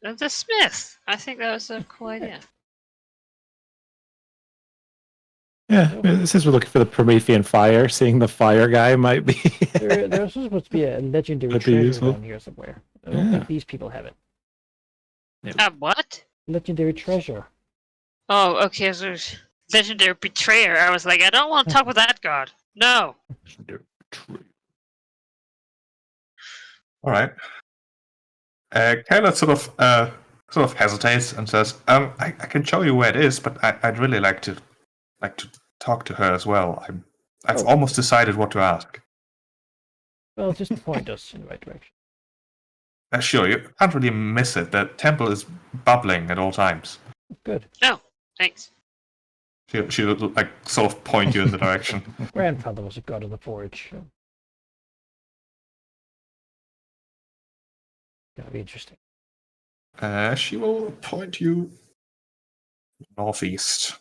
The Smith. I think that was a cool idea. Yeah, it says we're looking for the Promethean fire. Seeing the fire guy might be. There's supposed to be a legendary That'd be treasure useful. down here somewhere. I don't think these people have it. What? Legendary treasure. Oh, okay. So there's legendary betrayer. I was like, I don't want to talk with that god. No. All right. Caleb sort of hesitates and says, I can show you where it is, but I'd really like to talk to her as well. I've almost decided what to ask." Well, just point us in the right direction. Sure, you can't really miss it. The temple is bubbling at all times. Good. No. Thanks. She would like sort of point you in the direction. Grandfather was a god of the forge. So. That'll be interesting. She will point you northeast.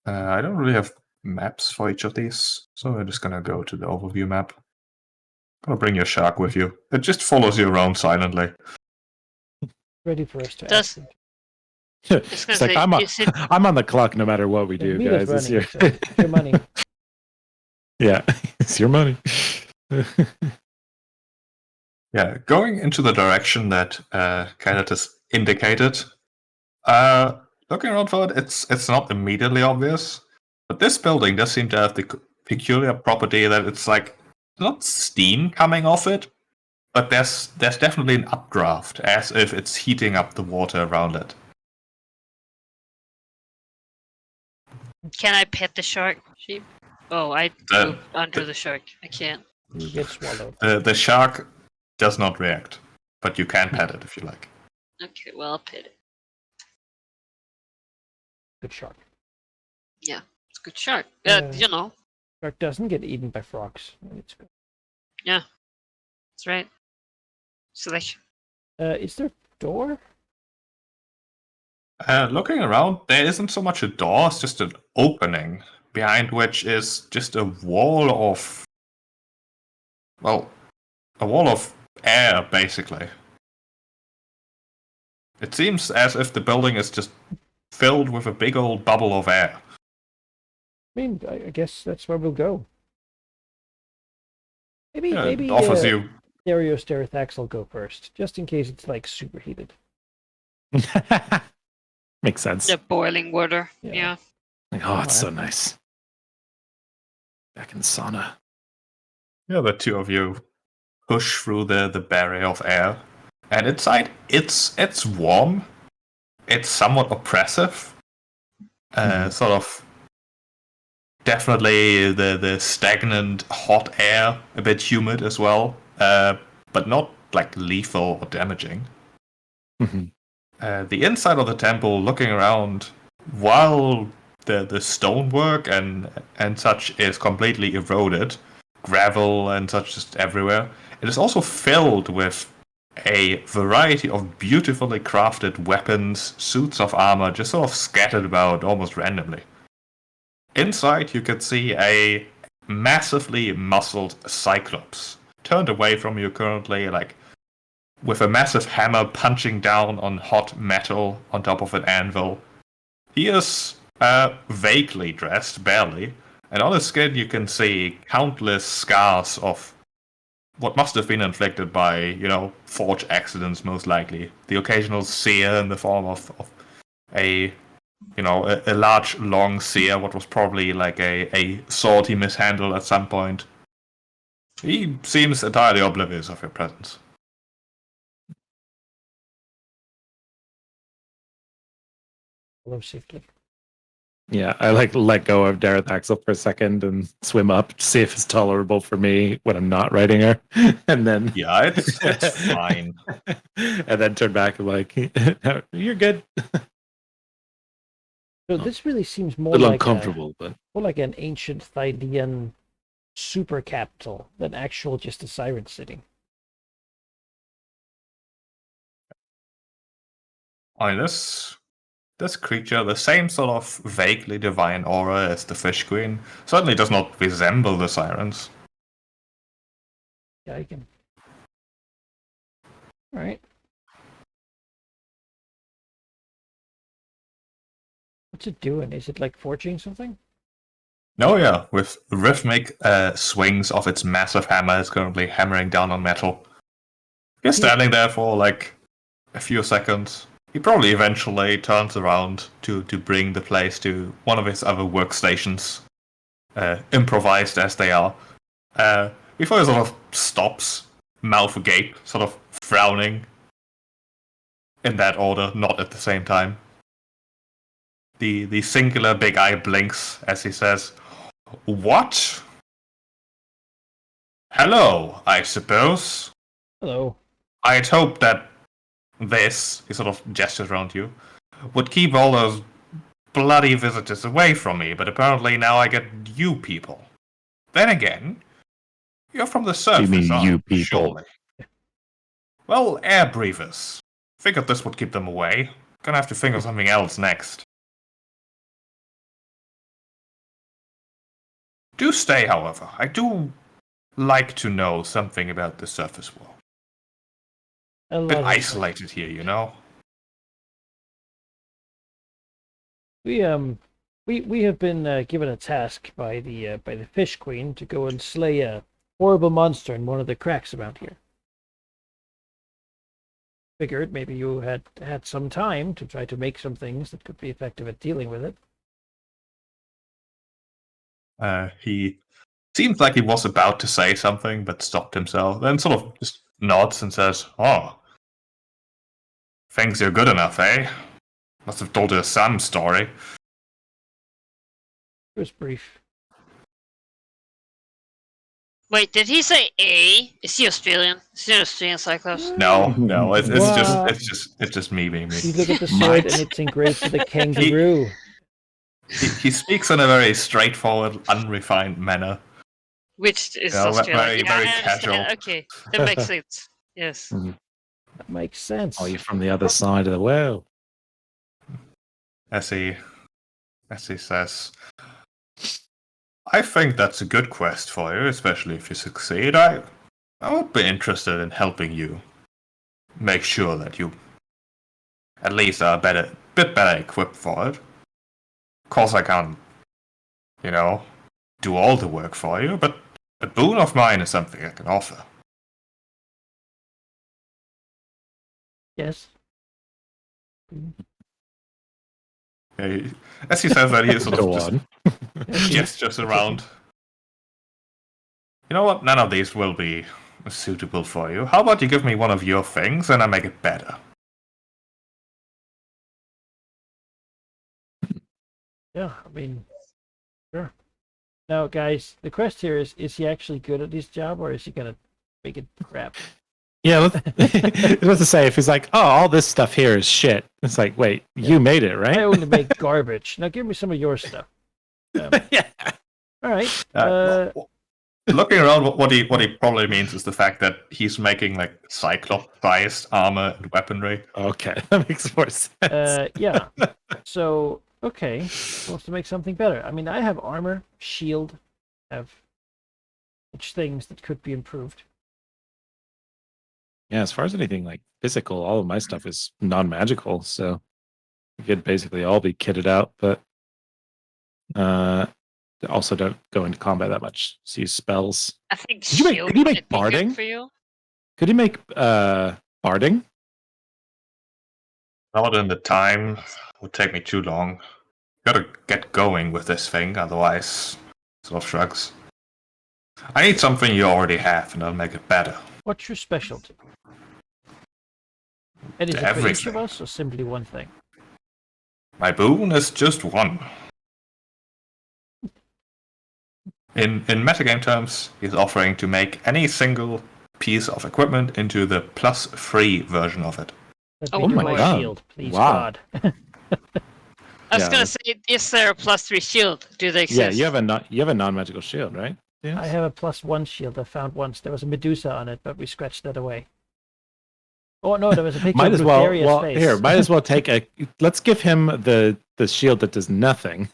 I don't really have maps for each of these, so we're just gonna go to the overview map. Gonna bring your shark with you. It just follows you around silently. Ready for us to Does- ask him. It's It's like I'm on the clock no matter what we The do, wheel guys. is It's running, so your money. Yeah, it's your money. Yeah, going into the direction that Kenneth has indicated. Looking around for it, it's not immediately obvious, but this building does seem to have the peculiar property that it's like not steam coming off it, but there's definitely an updraft, as if it's heating up the water around it. Can I pet the shark? Sheep? Oh, I Uh, poop under the shark. I can't. You get swallowed. The shark does not react, but you can pet it if you like. Okay, well, I'll pet it. Good shark. Yeah, it's a good shark. Yeah. Shark doesn't get eaten by frogs. It's good. That's right. Selection. Is there a door? Looking around, there isn't so much a door, it's just an opening, behind which is just a wall of... Well, a wall of air, basically. It seems as if the building is just filled with a big old bubble of air. I mean, I guess that's where we'll go. Maybe It offers you... Stereothax will go first, just in case it's like superheated. Makes sense. The boiling water. Yeah. Yeah. Like, oh, it's so nice. Back in the sauna. Yeah, the two of you push through the barrier of air, and inside it's warm. It's somewhat oppressive. Sort of definitely the stagnant hot air, a bit humid as well, but not like lethal or damaging. Mhm. The inside of the temple, looking around, while the stonework and such is completely eroded, gravel and such just everywhere, it is also filled with a variety of beautifully crafted weapons, suits of armor, just sort of scattered about almost randomly. Inside, you can see a massively muscled Cyclops, turned away from you currently, like with a massive hammer punching down on hot metal on top of an anvil. He is vaguely dressed, barely, and on his skin you can see countless scars of what must have been inflicted by, forge accidents most likely. The occasional sear in the form of a a large, long seer, what was probably like a sword he mishandled at some point. He seems entirely oblivious of your presence. Hello, safely. Yeah, I let go of Dareth Axel for a second and swim up to see if it's tolerable for me when I'm not riding her, and then Yeah, it's fine. and then turn back and like, you're good. So Oh. this really seems A more little like uncomfortable, but more like an ancient Thydean super capital than actual just a siren city. I mean, this creature, the same sort of vaguely divine aura as the Fish Queen, certainly does not resemble the sirens. Yeah, I can. All right. What's it doing? Is it like forging something? No, yeah, with rhythmic swings of its massive hammer, it's currently hammering down on metal. He's standing there for like a few seconds. He probably eventually turns around to bring the place to one of his other workstations, improvised as they are. Before he sort of stops, mouth agape, sort of frowning. In that order, not at the same time. The singular big eye blinks as he says, "What? Hello, I suppose. Hello. I had hoped that this," he sort of gestures around you, "would keep all those bloody visitors away from me, but apparently now I get you people. Then again, you're from the surface, mean aren't you people? Surely. Well, air breathers. Figured this would keep them away. Gonna have to think of something else next. Do stay, however. I do like to know something about the surface world. A A bit lot of isolated here, you know? We have been given a task by the Fish Queen to go and slay a horrible monster in one of the cracks around here. Figured maybe you had some time to try to make some things that could be effective at dealing with it. He seems like he was about to say something, but stopped himself, then sort of just nods and says, "Oh, thinks you're good enough, eh? Must have told her some story." It was brief. Wait, did he say A? Is he Australian? Is he an Australian Cyclops? No, it's What? it's just me being me. You look at the sword and it's engraved with a kangaroo. He speaks in a very straightforward, unrefined manner. Which is Yeah, Australian. very I understand. casual. Okay, that makes sense. Yes. That makes sense. oh, you're from the other side of the world. As he says, "I think that's a good quest for you, especially if you succeed. I would be interested in helping you make sure that you at least are bit better equipped for it. Of course, I can't, do all the work for you, but a boon of mine is something I can offer." Yes. As he says that, he sort of Go just on. gestures around. "You know what? None of these will be suitable for you. How about you give me one of your things and I make it better?" Yeah, I mean, sure. Now, guys, the quest here is he actually good at his job or is he gonna make it crap? Yeah, I was about to say, if he's like, "Oh, all this stuff here is shit," it's like, wait, you made it, right? I only make garbage. Now give me some of your stuff. Yeah. All right. Looking around, what he probably means is the fact that he's making like Cyclops-sized armor and weaponry. Okay, that makes more sense. Yeah. So, okay, supposed to make something better. I mean, I have armor, shield, have such things that could be improved. Yeah, as far as anything like physical, all of my stuff is non-magical, so we could basically all be kitted out, but also don't go into combat that much. Just use spells. I think Could you make- shield could you make would be good barding? for you. Could you make barding? Not in the time would take me too long. Gotta get going with this thing, otherwise, sort of shrugs. I need something you already have, and I'll make it better. What's your specialty? And is it for each of Everything. us, or simply one thing? My boon is just one. In metagame terms, he's offering to make any single piece of equipment into the +3 version of it. Let Oh me do my my God. shield, please, Wow. God. I was Yeah. gonna say, is there a +3 shield? Do they exist? Yeah, you have a non-magical shield, right? Yes. I have a +1 shield I found once. There was a Medusa on it, but we scratched that away. Oh no, there was a picture Might of as well. Lutheria's Well, face. here, might as well take a. Let's give him the shield that does nothing,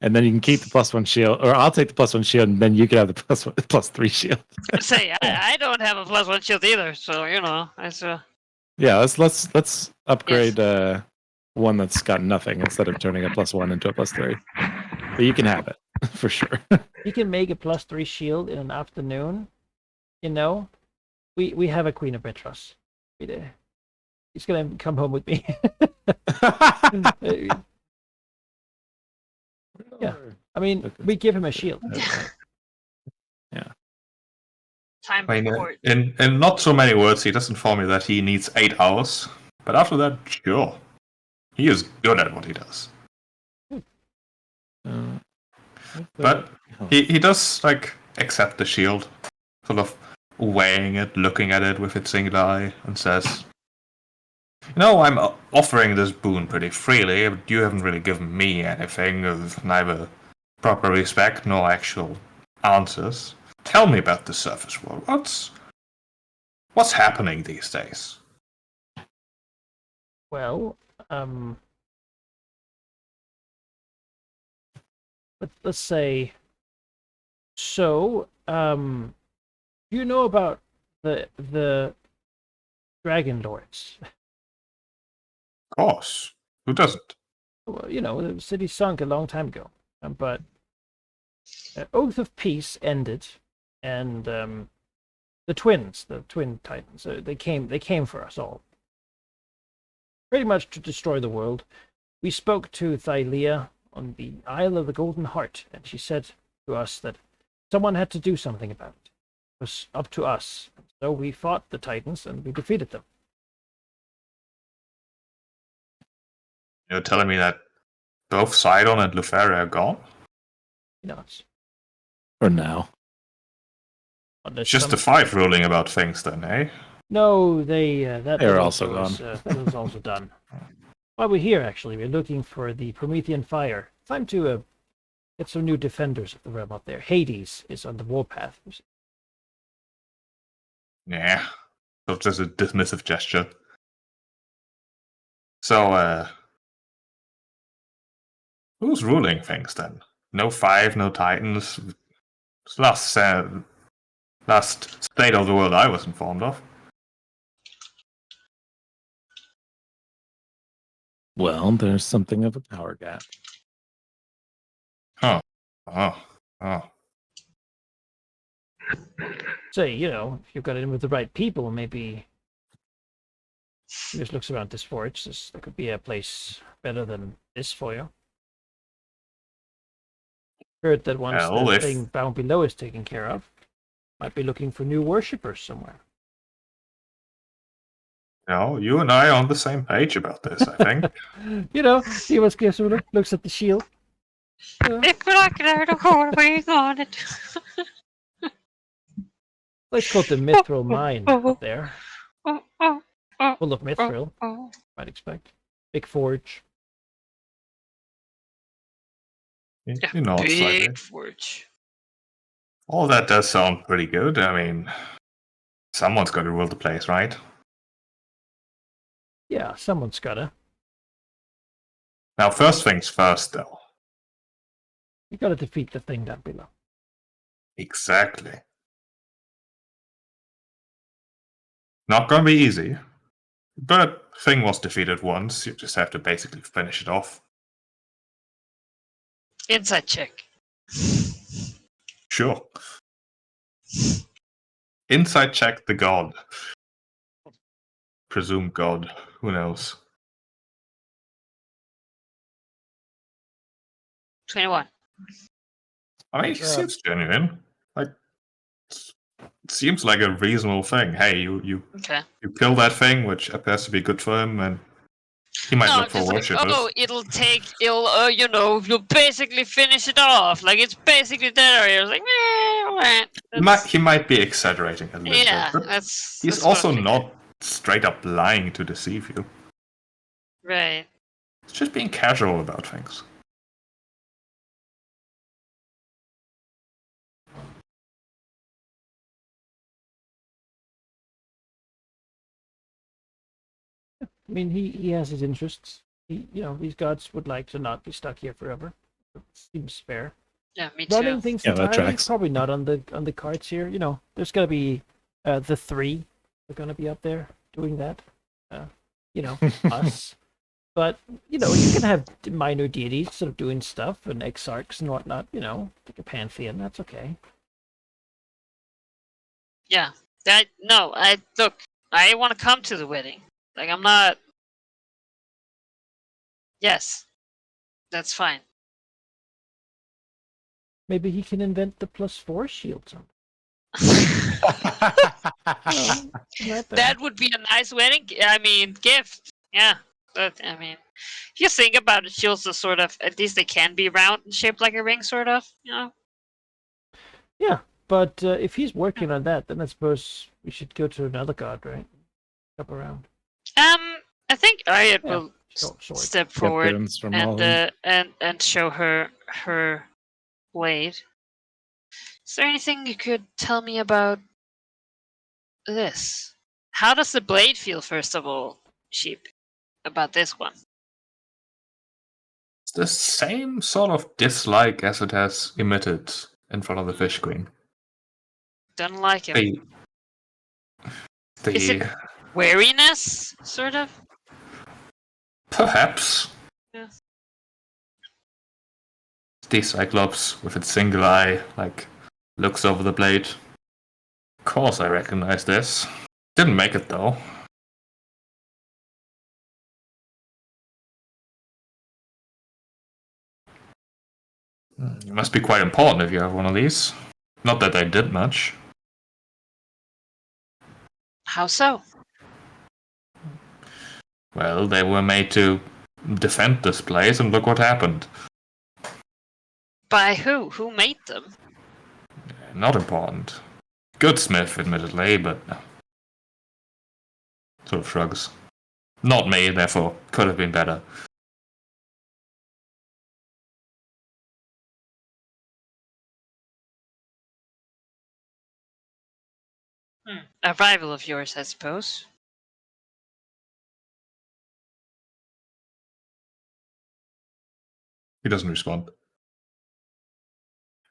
and then you can keep the +1 shield, or I'll take the +1 shield, and then you can have the +3 shield. Say, I don't have a +1 shield either, so Yeah, let's upgrade one that's got nothing instead of turning a +1 into a +3. But you can have it for sure. You can make a +3 shield in an afternoon. You know, we have a Queen of Petros. He's gonna come home with me. Yeah. I mean, we give him a shield. time I mean, for it. in not so many words, he does inform me that he needs 8 hours. But after that, sure. He is good at what he does. But he does, accept the shield. Sort of weighing it, looking at it with its single eye, and says, I'm offering this boon pretty freely, but you haven't really given me anything of neither proper respect nor actual answers. Tell me about the surface world. What's happening these days? Well, let's say. So, do you know about the Dragonlords? Of course. Who doesn't? Well, the city sunk a long time ago, but Oath of Peace ended, and the twin titans, they came for us all, pretty much to destroy the world. We spoke to Thylia on the Isle of the Golden Heart, and she said to us that someone had to do something about it. It was up to us. So we fought the titans and we defeated them. You're telling me that both Sidon and Lutheria are gone? It's For now. unless Just the 5 ruling about things then, eh? No, that They're was also that was also done. While we're here, actually, we're looking for the Promethean fire. Time to get some new defenders of the realm up there. Hades is on the warpath. Yeah. So just a dismissive gesture. So, who's ruling things then? No 5, no Titans. It's last state of the world I was informed of. Well, there's something of a power gap. Huh. Oh. Say, if you got in with the right people, maybe he just looks around this forge. There could be a place better than this for you. Heard that once Well, the if- thing down below is taken care of, might be looking for new worshippers somewhere. You and I are on the same page about this, I think. He was gives a look, looks at the shield. If we're not gonna know what we're on it. Let's call it the Mithril Mine up there. Full of Mithril, Oh. might expect. Big forge. Yeah, You know, it's big like, forge. all that does sound pretty good. I mean, someone's got to rule the place, right? Yeah, someone's gotta. Now, first things first, though. You gotta defeat the thing down below. Exactly. Not gonna be easy. But thing was defeated once. You just have to basically finish it off. Inside check. Sure. Inside check the god. Presumed god. Who knows? 21. I mean, he seems genuine. Like, it seems like a reasonable thing. Hey, you Okay. kill that thing, which appears to be good for him, and he might No, look for just like, worshippers. oh, you'll basically finish it off. Like, it's basically dead already. I was like, He might be exaggerating a little yeah, bit, but that's he's what I also figured. not straight up lying to deceive you. Right. He's just being casual about things. I mean, he has his interests. These gods would like to not be stuck here forever. It seems fair. Yeah, me Running too. things Yeah, that entirely, tracks. probably not on the cards here. There's gonna be the three are gonna be up there doing that. Us. But you can have minor deities sort of doing stuff and exarchs and whatnot. Like a pantheon. That's okay. Yeah. Look, I want to come to the wedding. Like, I'm not. Yes, that's fine. Maybe he can invent the +4 shield. That would be a nice wedding. I mean, gift. Yeah, but I mean, if you think about it, shields are sort of, at least they can be round and shaped like a ring, sort of. Yeah, but if he's working on that, then I suppose we should go to another god, right? Up around. I think Ariad will Sword. step Get forward boons from all of and show her blade. Is there anything you could tell me about this? How does the blade feel, first of all, Sheep, about this one? It's the same sort of dislike as it has emitted in front of the Fish Queen. Don't like him. Is it wariness, sort of? Perhaps. Yeah. The Cyclops with its single eye, looks over the blade. Of course I recognize this. Didn't make it though. It must be quite important if you have one of these. Not that they did much. How so? Well, they were made to defend this place, and look what happened. By who? Who made them? Not important. Good smith, admittedly, but sort of shrugs. Not me, therefore could have been better. A rival of yours, I suppose. He doesn't respond.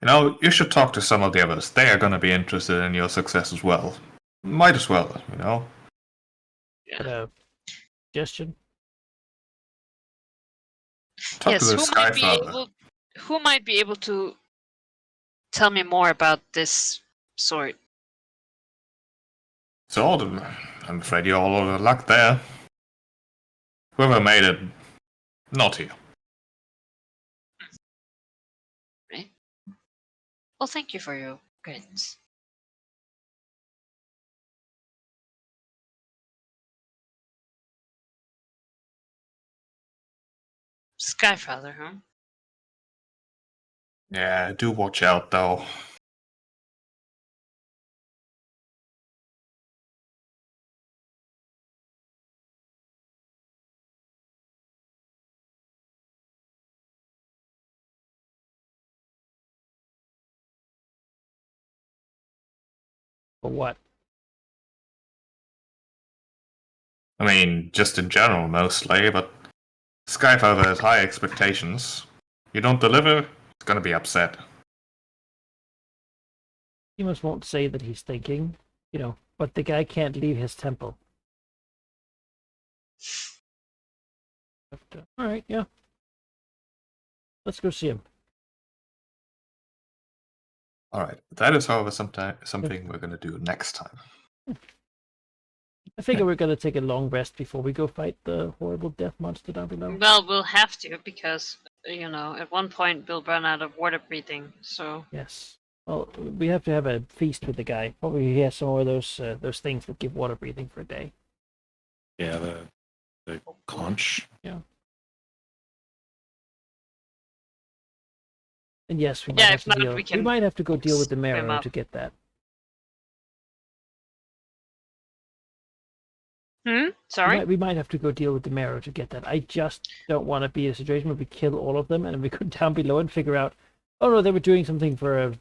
You should talk to some of the others. They are going to be interested in your success as well. Might as well, Yeah. Suggestion? Talk to the Sky Father. Who might be able to tell me more about this sword? So, I'm afraid you're all out of luck there. Whoever made it, not here. Right. Well, thank you for your guidance. Skyfather, huh? Yeah, do watch out, though. For what? I mean, just in general, mostly, but Skyfather has high expectations. You don't deliver, he's gonna be upset. Deimos won't say that he's thinking, but the guy can't leave his temple. But, all right, yeah. Let's go see him. Alright, that is, however, something we're gonna do next time. I figure we're gonna take a long rest before we go fight the horrible death monster down below. Well, we'll have to, because at one point we'll run out of water breathing. So Yes. Well, we have to have a feast with the guy. Probably he has some more of those things that give water breathing for a day. Yeah, the conch. And yes, we might Yeah, have if to not, deal. we We can might have to go deal with the swim marrow up. to get that. Sorry. We might have to go deal with the marrow to get that. I just don't want to be in a situation where we kill all of them and we go down below and figure out, oh no, they were doing something for a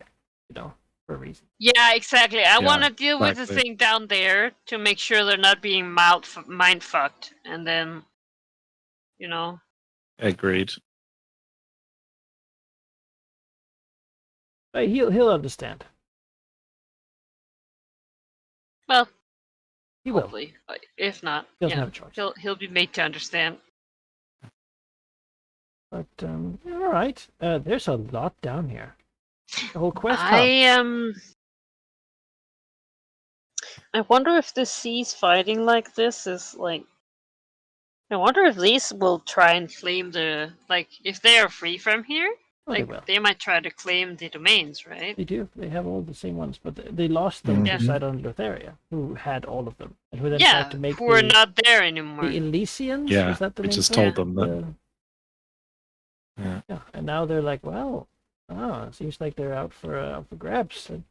reason. Yeah, exactly. I Yeah, want to deal with the exactly. thing down there to make sure they're not being mind fucked, and then, Agreed. But he'll understand. well, He will. hopefully. If not, He doesn't have a choice. he'll be made to understand. But all right. There's a lot down here. The whole quest I wonder if the seas fighting like this is like. I wonder if these will try and claim if they are free from here. Oh, they will. They might try to claim the domains, right? They do. They have all the same ones, but they lost them to Mhm. Sidon and Lotharia, who had all of them, and who then Yeah, tried to make who are the not there anymore. Elysians. Yeah, Was that the we name just for it? told them that. Yeah, and now they're like, well, it seems like they're out for grabs. And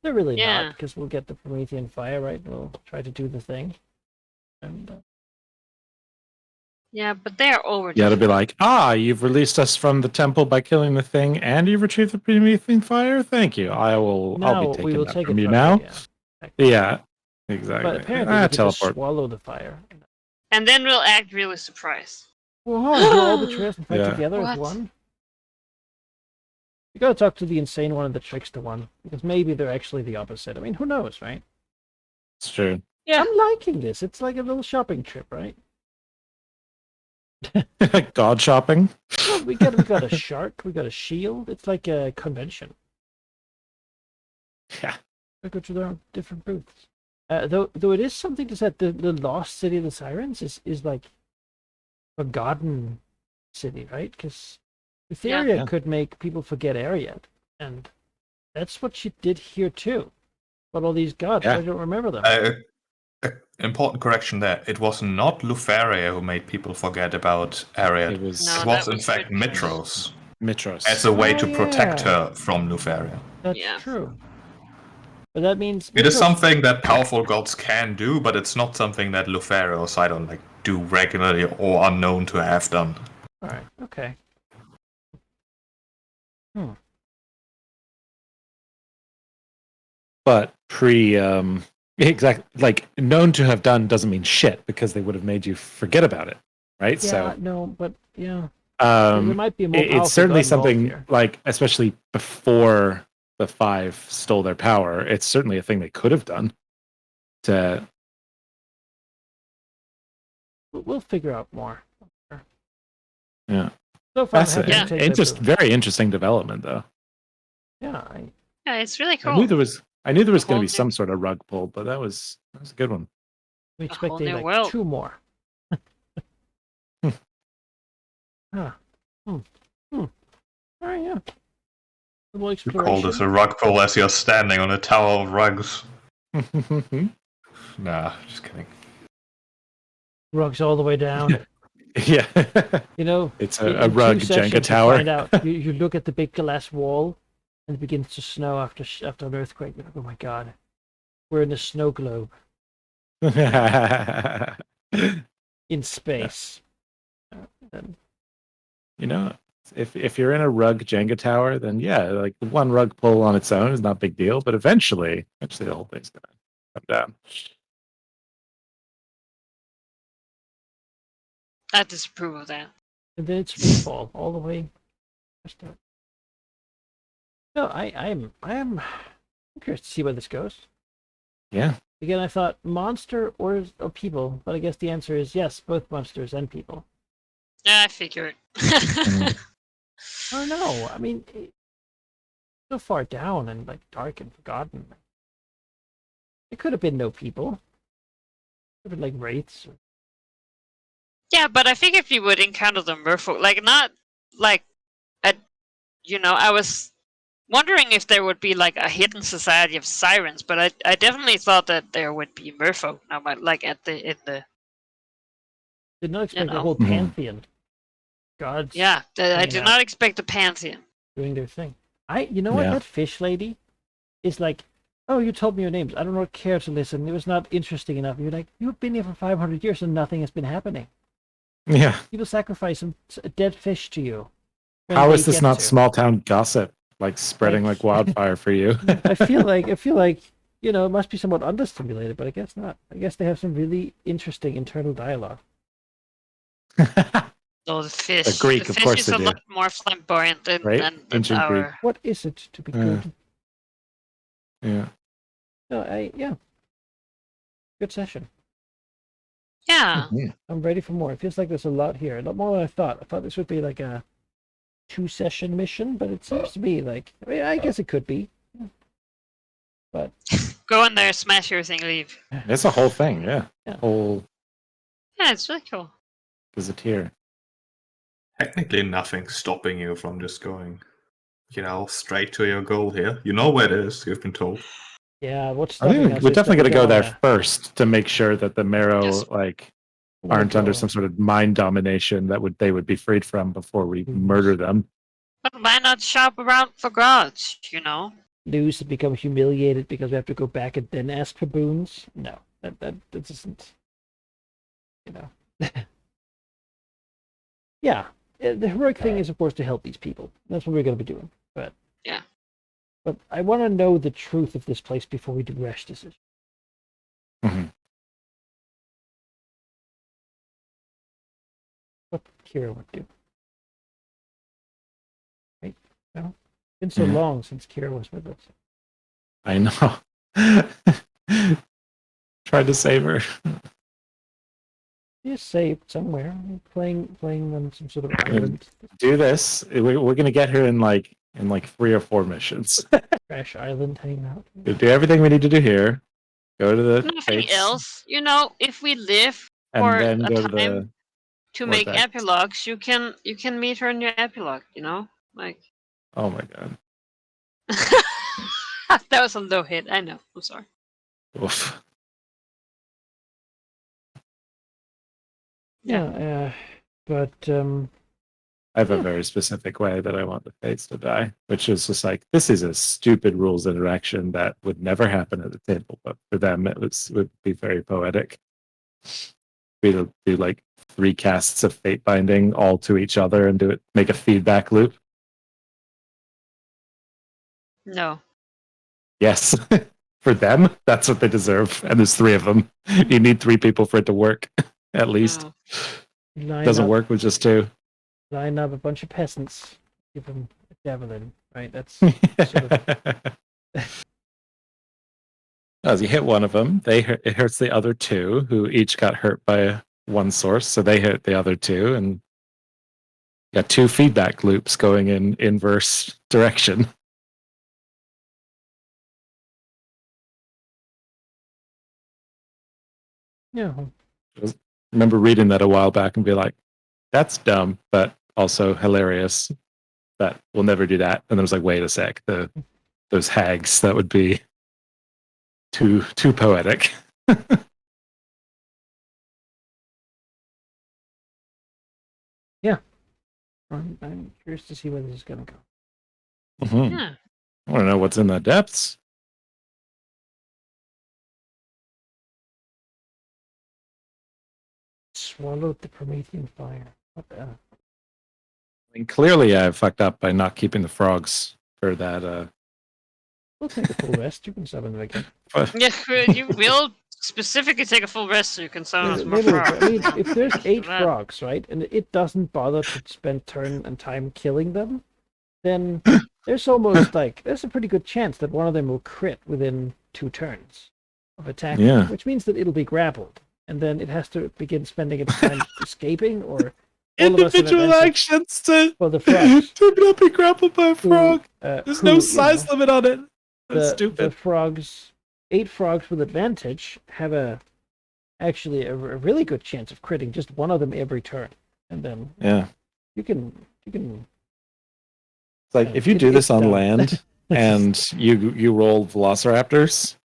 they're really Yeah. not, because we'll get the Promethean fire, right? We'll try to do the thing, and Yeah, but they are over. Yeah, to be like, you've released us from the temple by killing the thing, and you've retrieved the Promethean fire. Thank you. I'll now be taking we will that take from it you from now. you, yeah. Yeah, exactly. But apparently, we can just Teleport. swallow the fire. And then we'll act really surprised. Whoa, do all the trails and fight Yeah. together as What? one? You gotta talk to the insane one and the trickster one, because maybe they're actually the opposite. I mean, who knows, right? It's true. Yeah. I'm liking this. It's like a little shopping trip, right? God shopping. Well, we got a shark, we got a shield. It's like a convention. Yeah. We go to their different booths. Though it is something to say, the lost city of the sirens is like forgotten city, right? Because Etheria Yeah. could make people forget Ariad, and that's what she did here too. But all these gods, Yeah. I don't remember them. Important correction there. It was not Lufaria who made people forget about Ariad. It was No, It that was, in was fact, Mitros. Mitros Mitros. as a way Oh, to protect yeah. her from Lufaria. That's Yeah. true. But that means It is Mitros- something that powerful gods can do, but it's not something that Lufaria or Sidon do regularly or are known to have done. All right. Okay. But exactly, known to have done doesn't mean shit, because they would have made you forget about it, right? Yeah. So No. But yeah. There might be a more powerful it's certainly god involved something here. especially before the five stole their power, it's certainly a thing they could have done to. We'll figure out more. Yeah. So far, I'm That's happy to take it's that just boot. very interesting development, though. Yeah. Yeah, it's really I knew cool. there was going to whole be new- some sort of rug pull, but that was a good one. I'm A whole expecting new like world. 2 more. Huh. All right. Yeah. Little You call this exploration. a rug pull as you're standing on a tower of rugs. Nah, just kidding. Rugs all the way down. Yeah. You know, It's in a 2 rug sessions, Jenga you tower. find out. You look at the big glass wall, and it begins to snow after an earthquake. You're like, oh my god, we're in a snow globe in space. And You know, if you're in a rug Jenga tower, then yeah, like the one rug pull on its own is not a big deal, but eventually the whole thing's gonna come down. I disapprove of that. and then it's free fall all the way. No, I'm curious to see where this goes. Yeah. Again, I thought monster or people, but I guess the answer is yes, both monsters and people. Yeah, I figured. I don't know. I mean, so far down and like dark and forgotten. It could have been no people. It could have been like wraiths. Yeah, but I think if you would encounter the merfolk, not like I was wondering if there would be like a hidden society of sirens, but I definitely thought that there would be merfolk now, but like in the Did not expect a know. whole Mhm. pantheon. Gods I hanging did out, not expect a pantheon. doing their thing. You know what? Yeah. That fish lady is like, oh, you told me your names. I don't care to listen. It was not interesting enough. You're like, you've been here for 500 years and nothing has been happening. Yeah. People sacrifice a dead fish to you. when How they is this get not to. small town gossip? Like spreading Like- like wildfire for you. I feel like it must be somewhat understimulated, but I guess not. I guess they have some really interesting internal dialogue. Oh, the fish. The Greek, of fish course is they a do. lot more flamboyant than, Right? than Ancient Greek. our. What is it to be Yeah. good? Yeah. No, yeah. Good session. Yeah. Mhm. I'm ready for more. It feels like there's a lot here. A lot more than I thought. I thought this would be like a 2-session mission, but it seems to be like, I guess it could be. But Go in there, smash everything, leave. It's a whole thing, yeah. Yeah. Whole Yeah, it's really cool. gazetteer. Technically, nothing's stopping you from just going, straight to your goal here. You know where it is. You've been told. yeah, what's I stopping think us we're is that definitely we gonna go don't there first to make sure that the Marrow Yes. wanna aren't under go some sort of mind domination that they would be freed from before we murder them. But why not shop around for gods, lose and become humiliated because we have to go back and then ask for boons. No, that isn't. Yeah, the heroic thing is, of course, to help these people. That's what we're going to be doing. But Yeah. But I want to know the truth of this place before we do rash decisions. Mhm. What Kira would do. Right? No? It's been so Mhm. long since Kira was with us. I know. Tried to save her. She's saved somewhere, playing on some sort of island. Do this. We're gonna get her in like 3 or 4 missions. Crash Island hanging out. We'll do everything we need to do here. Go to the Nothing fates, else. If we live and for then a go to time the. to make vortex. epilogues, you can meet her in your epilogue, Like Oh my god. that was a low hit, I know. I'm sorry. Oof. Yeah, but I have a very specific way that I want the fates to die, which is just like this is a stupid rules interaction that would never happen at the table, but for them would be very poetic. We'd do like 3 casts of fate binding all to each other and make a feedback loop. No. Yes. For them, that's what they deserve. And there's 3 of them. You need 3 people for it to work, at least. No. line Doesn't up, work with just 2. line up a bunch of peasants, give them a javelin, right? That's sort of, As you hit one of them, it hurts the other 2, who each got hurt by one source, so they hit the other 2, and you got 2 feedback loops going in inverse direction. yeah. Remember reading that a while back and be like, "That's dumb, but also hilarious." But we'll never do that. And I was like, "Wait a sec, those hags, that would be too poetic." I'm curious to see where this is going to go. Mhm. Yeah. I want to know what's in the depths. Swallowed the Promethean fire. What the? I mean, clearly I fucked up by not keeping the frogs for that. We'll take a full rest. You can summon them again. Yeah, you will specifically take a full rest so you can summon some more Literally, frogs. I mean, if there's 8 That- frogs, right, and it doesn't bother to spend turn and time killing them, then there's almost there's a pretty good chance that one of them will crit within 2 turns of attacking, Yeah. which means that it'll be grappled, and then it has to begin spending its time escaping, or all of us have Individual advantage actions to for the frogs. to not be grappled by a who, frog. who, There's no size limit on it. That's the stupid. frogs, 8 frogs with advantage have actually a really good chance of critting just one of them every turn, and then Yeah. you can It's like if you do this it's on done. land and you roll velociraptors,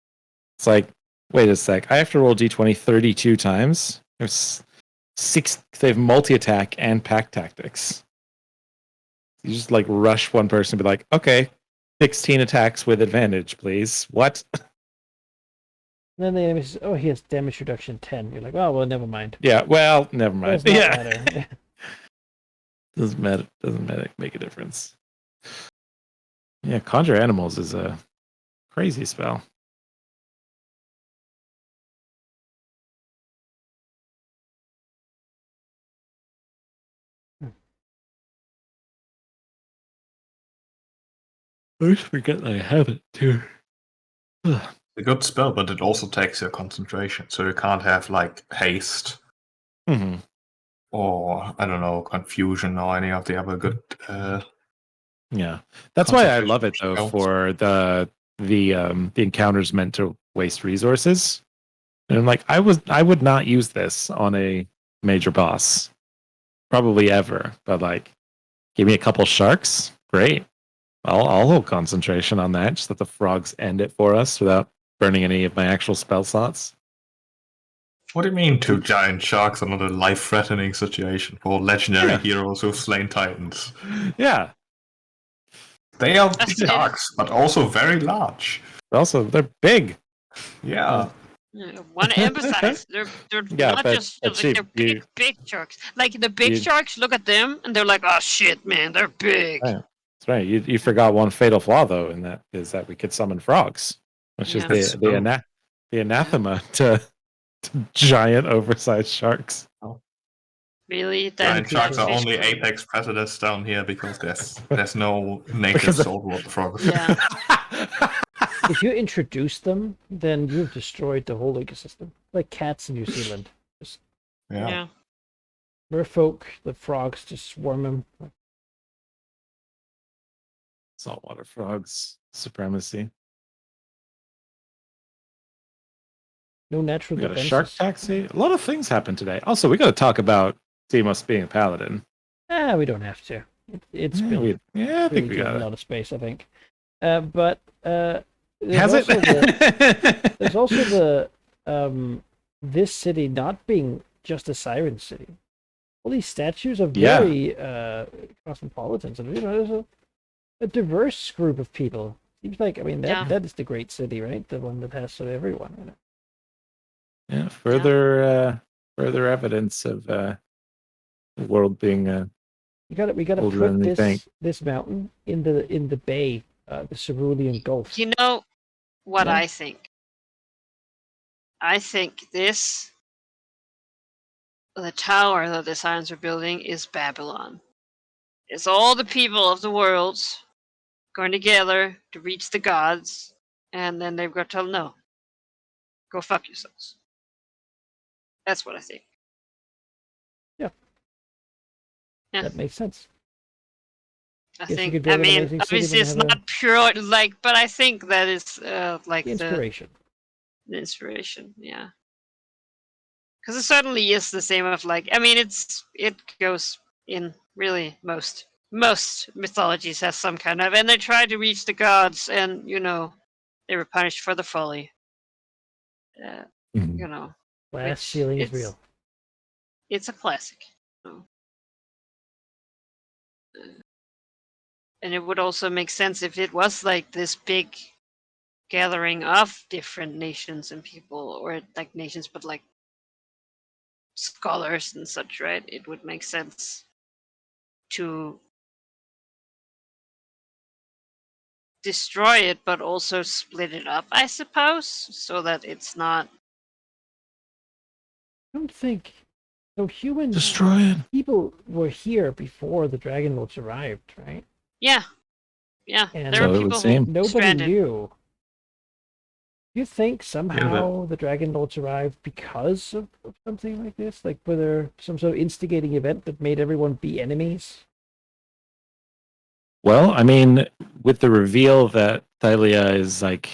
it's like, wait a sec, I have to roll d20 32 times. There's six. They have multi-attack and pack tactics. You just like rush one person and be like, okay, 16 attacks with advantage, please. What? Then the enemy says, "Oh, he has damage reduction 10." You're like, "Oh, well, never mind." Yeah, well, never mind. Does not Yeah, matter. doesn't matter. Doesn't matter. Make a difference. Yeah, conjure animals is a crazy spell. I always forget that I have it too. Ugh. A good spell, but it also takes your concentration, so you can't have like haste Mhm. or I don't know, confusion or any of the other good. Yeah, that's why I Concentration love it though. spells. For the encounters meant to waste resources, and I'm like, I would not use this on a major boss, probably ever. But like, give me a couple sharks, great. I'll hold concentration on that. Just let the frogs end it for us without burning any of my actual spell slots. What do you mean, two giant sharks are not a life-threatening situation for legendary Yeah. heroes who've slain titans? Yeah. They are That's it. sharks, but also very large. Also, they're big. Yeah. Want to emphasize, they're Yeah, not but- just but like, they're cheap. big sharks. Like the big you- sharks look at them and they're like, "Oh shit, man, they're big." Right. That's right. You forgot one fatal flaw though, and that is that we could summon frogs, which Yeah. is the anathema to giant oversized sharks. Really, Giant that sharks are fish only can- apex predators down here because there's no native Because- saltwater frogs. Yeah, If you introduce them, then you've destroyed the whole ecosystem. Like cats in New Zealand. Just yeah. merfolk, the frogs just swarm them. Saltwater frogs supremacy. No natural We got a defenses. shark taxi. A lot of things happened today. Also, we got to talk about Demos being a paladin. We don't have to. It's Yeah, been I think really we taking got a it. lot of space, I think. But there's Has also it? there's also the this city not being just a siren city. All these statues are Yeah. very cosmopolitan. And there's a diverse group of people. Seems like that is the great city, right? The one that has sort of everyone. Yeah, further evidence of the world being We gotta older put than we think. this mountain in the bay, the Cerulean Gulf. You know what Yeah. I think? I think the tower that the Sirens are building is Babylon. It's all the people of the world going together to reach the gods, and then they've got to tell them, no, go fuck yourselves. That's what I think. Yeah. That makes sense. I Guess you think. could build I an mean, amazing city obviously, when it's you have not pure like, but I think that is like The inspiration. the inspiration. Yeah, because it certainly is the same of like. I mean, it goes in really most mythologies has some kind of, and they try to reach the gods, and they were punished for the folly. Mhm. Glass which ceiling is it's- real. It's a classic. And it would also make sense if it was like this big gathering of different nations and people, or like nations, but like scholars and such, right? It would make sense to destroy it, but also split it up, I suppose, so that it's not. I don't think so. Humans, Destroy it. people were here before the Dragonlords arrived, right? Yeah, And there So are it would people seem. who Nobody stranded. knew. Do you think somehow the Dragonlords arrived because of something like this? Like, were there some sort of instigating event that made everyone be enemies? Well, I mean, with the reveal that Thylia is like,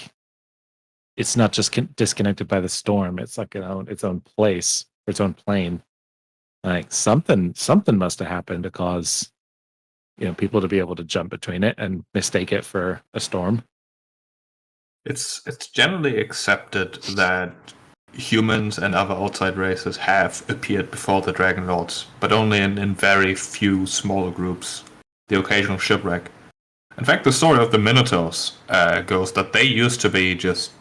it's not just disconnected by the storm; it's like its own place, or its own plane. Like something must have happened to cause, people to be able to jump between it and mistake it for a storm. It's generally accepted that humans and other outside races have appeared before the Dragonlords, but only in very few smaller groups. The occasional shipwreck. In fact, the story of the Minotaurs goes that they used to be just,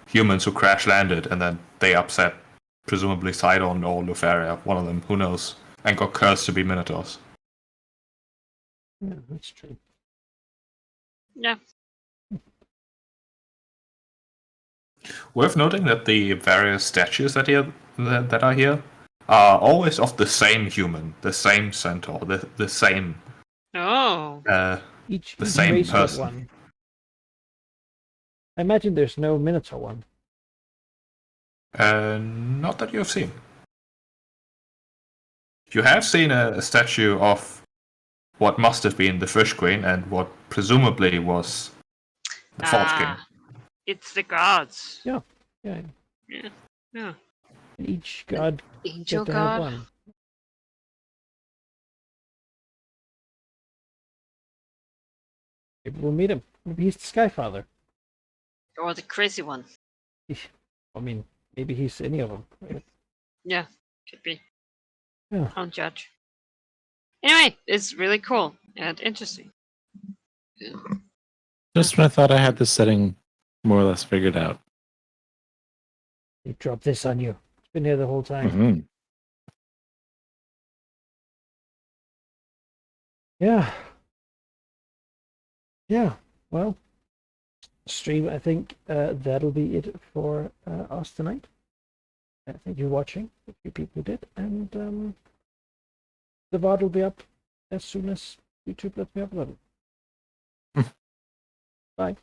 humans who crash landed, and then they upset, presumably Sidon or Lutheria, one of them, who knows, and got cursed to be Minotaurs. Yeah, that's true. Yeah. Worth noting that the various statues that are here are always of the same human, the same centaur, the same Oh. Each same race got person. one. I imagine there's no Minotaur one. Not that you have seen. You have seen a statue of what must have been the Fish Queen and what presumably was the Fault King. It's the gods. Yeah. Yeah. Each god Angel get to have god. one. Maybe we'll meet him. Maybe he's the Skyfather. Or the crazy one. I mean, maybe he's any of them. Right? Yeah, could be. Yeah. Can't judge. Anyway, it's really cool and interesting. Yeah. Just when I thought I had this setting more or less figured out. He dropped this on you. It's been here the whole time. Mm-hmm. Yeah. Yeah. Well, stream, I think that'll be it for us tonight. Thank you for watching, a few people did, and the VOD will be up as soon as YouTube lets me upload it. Bye.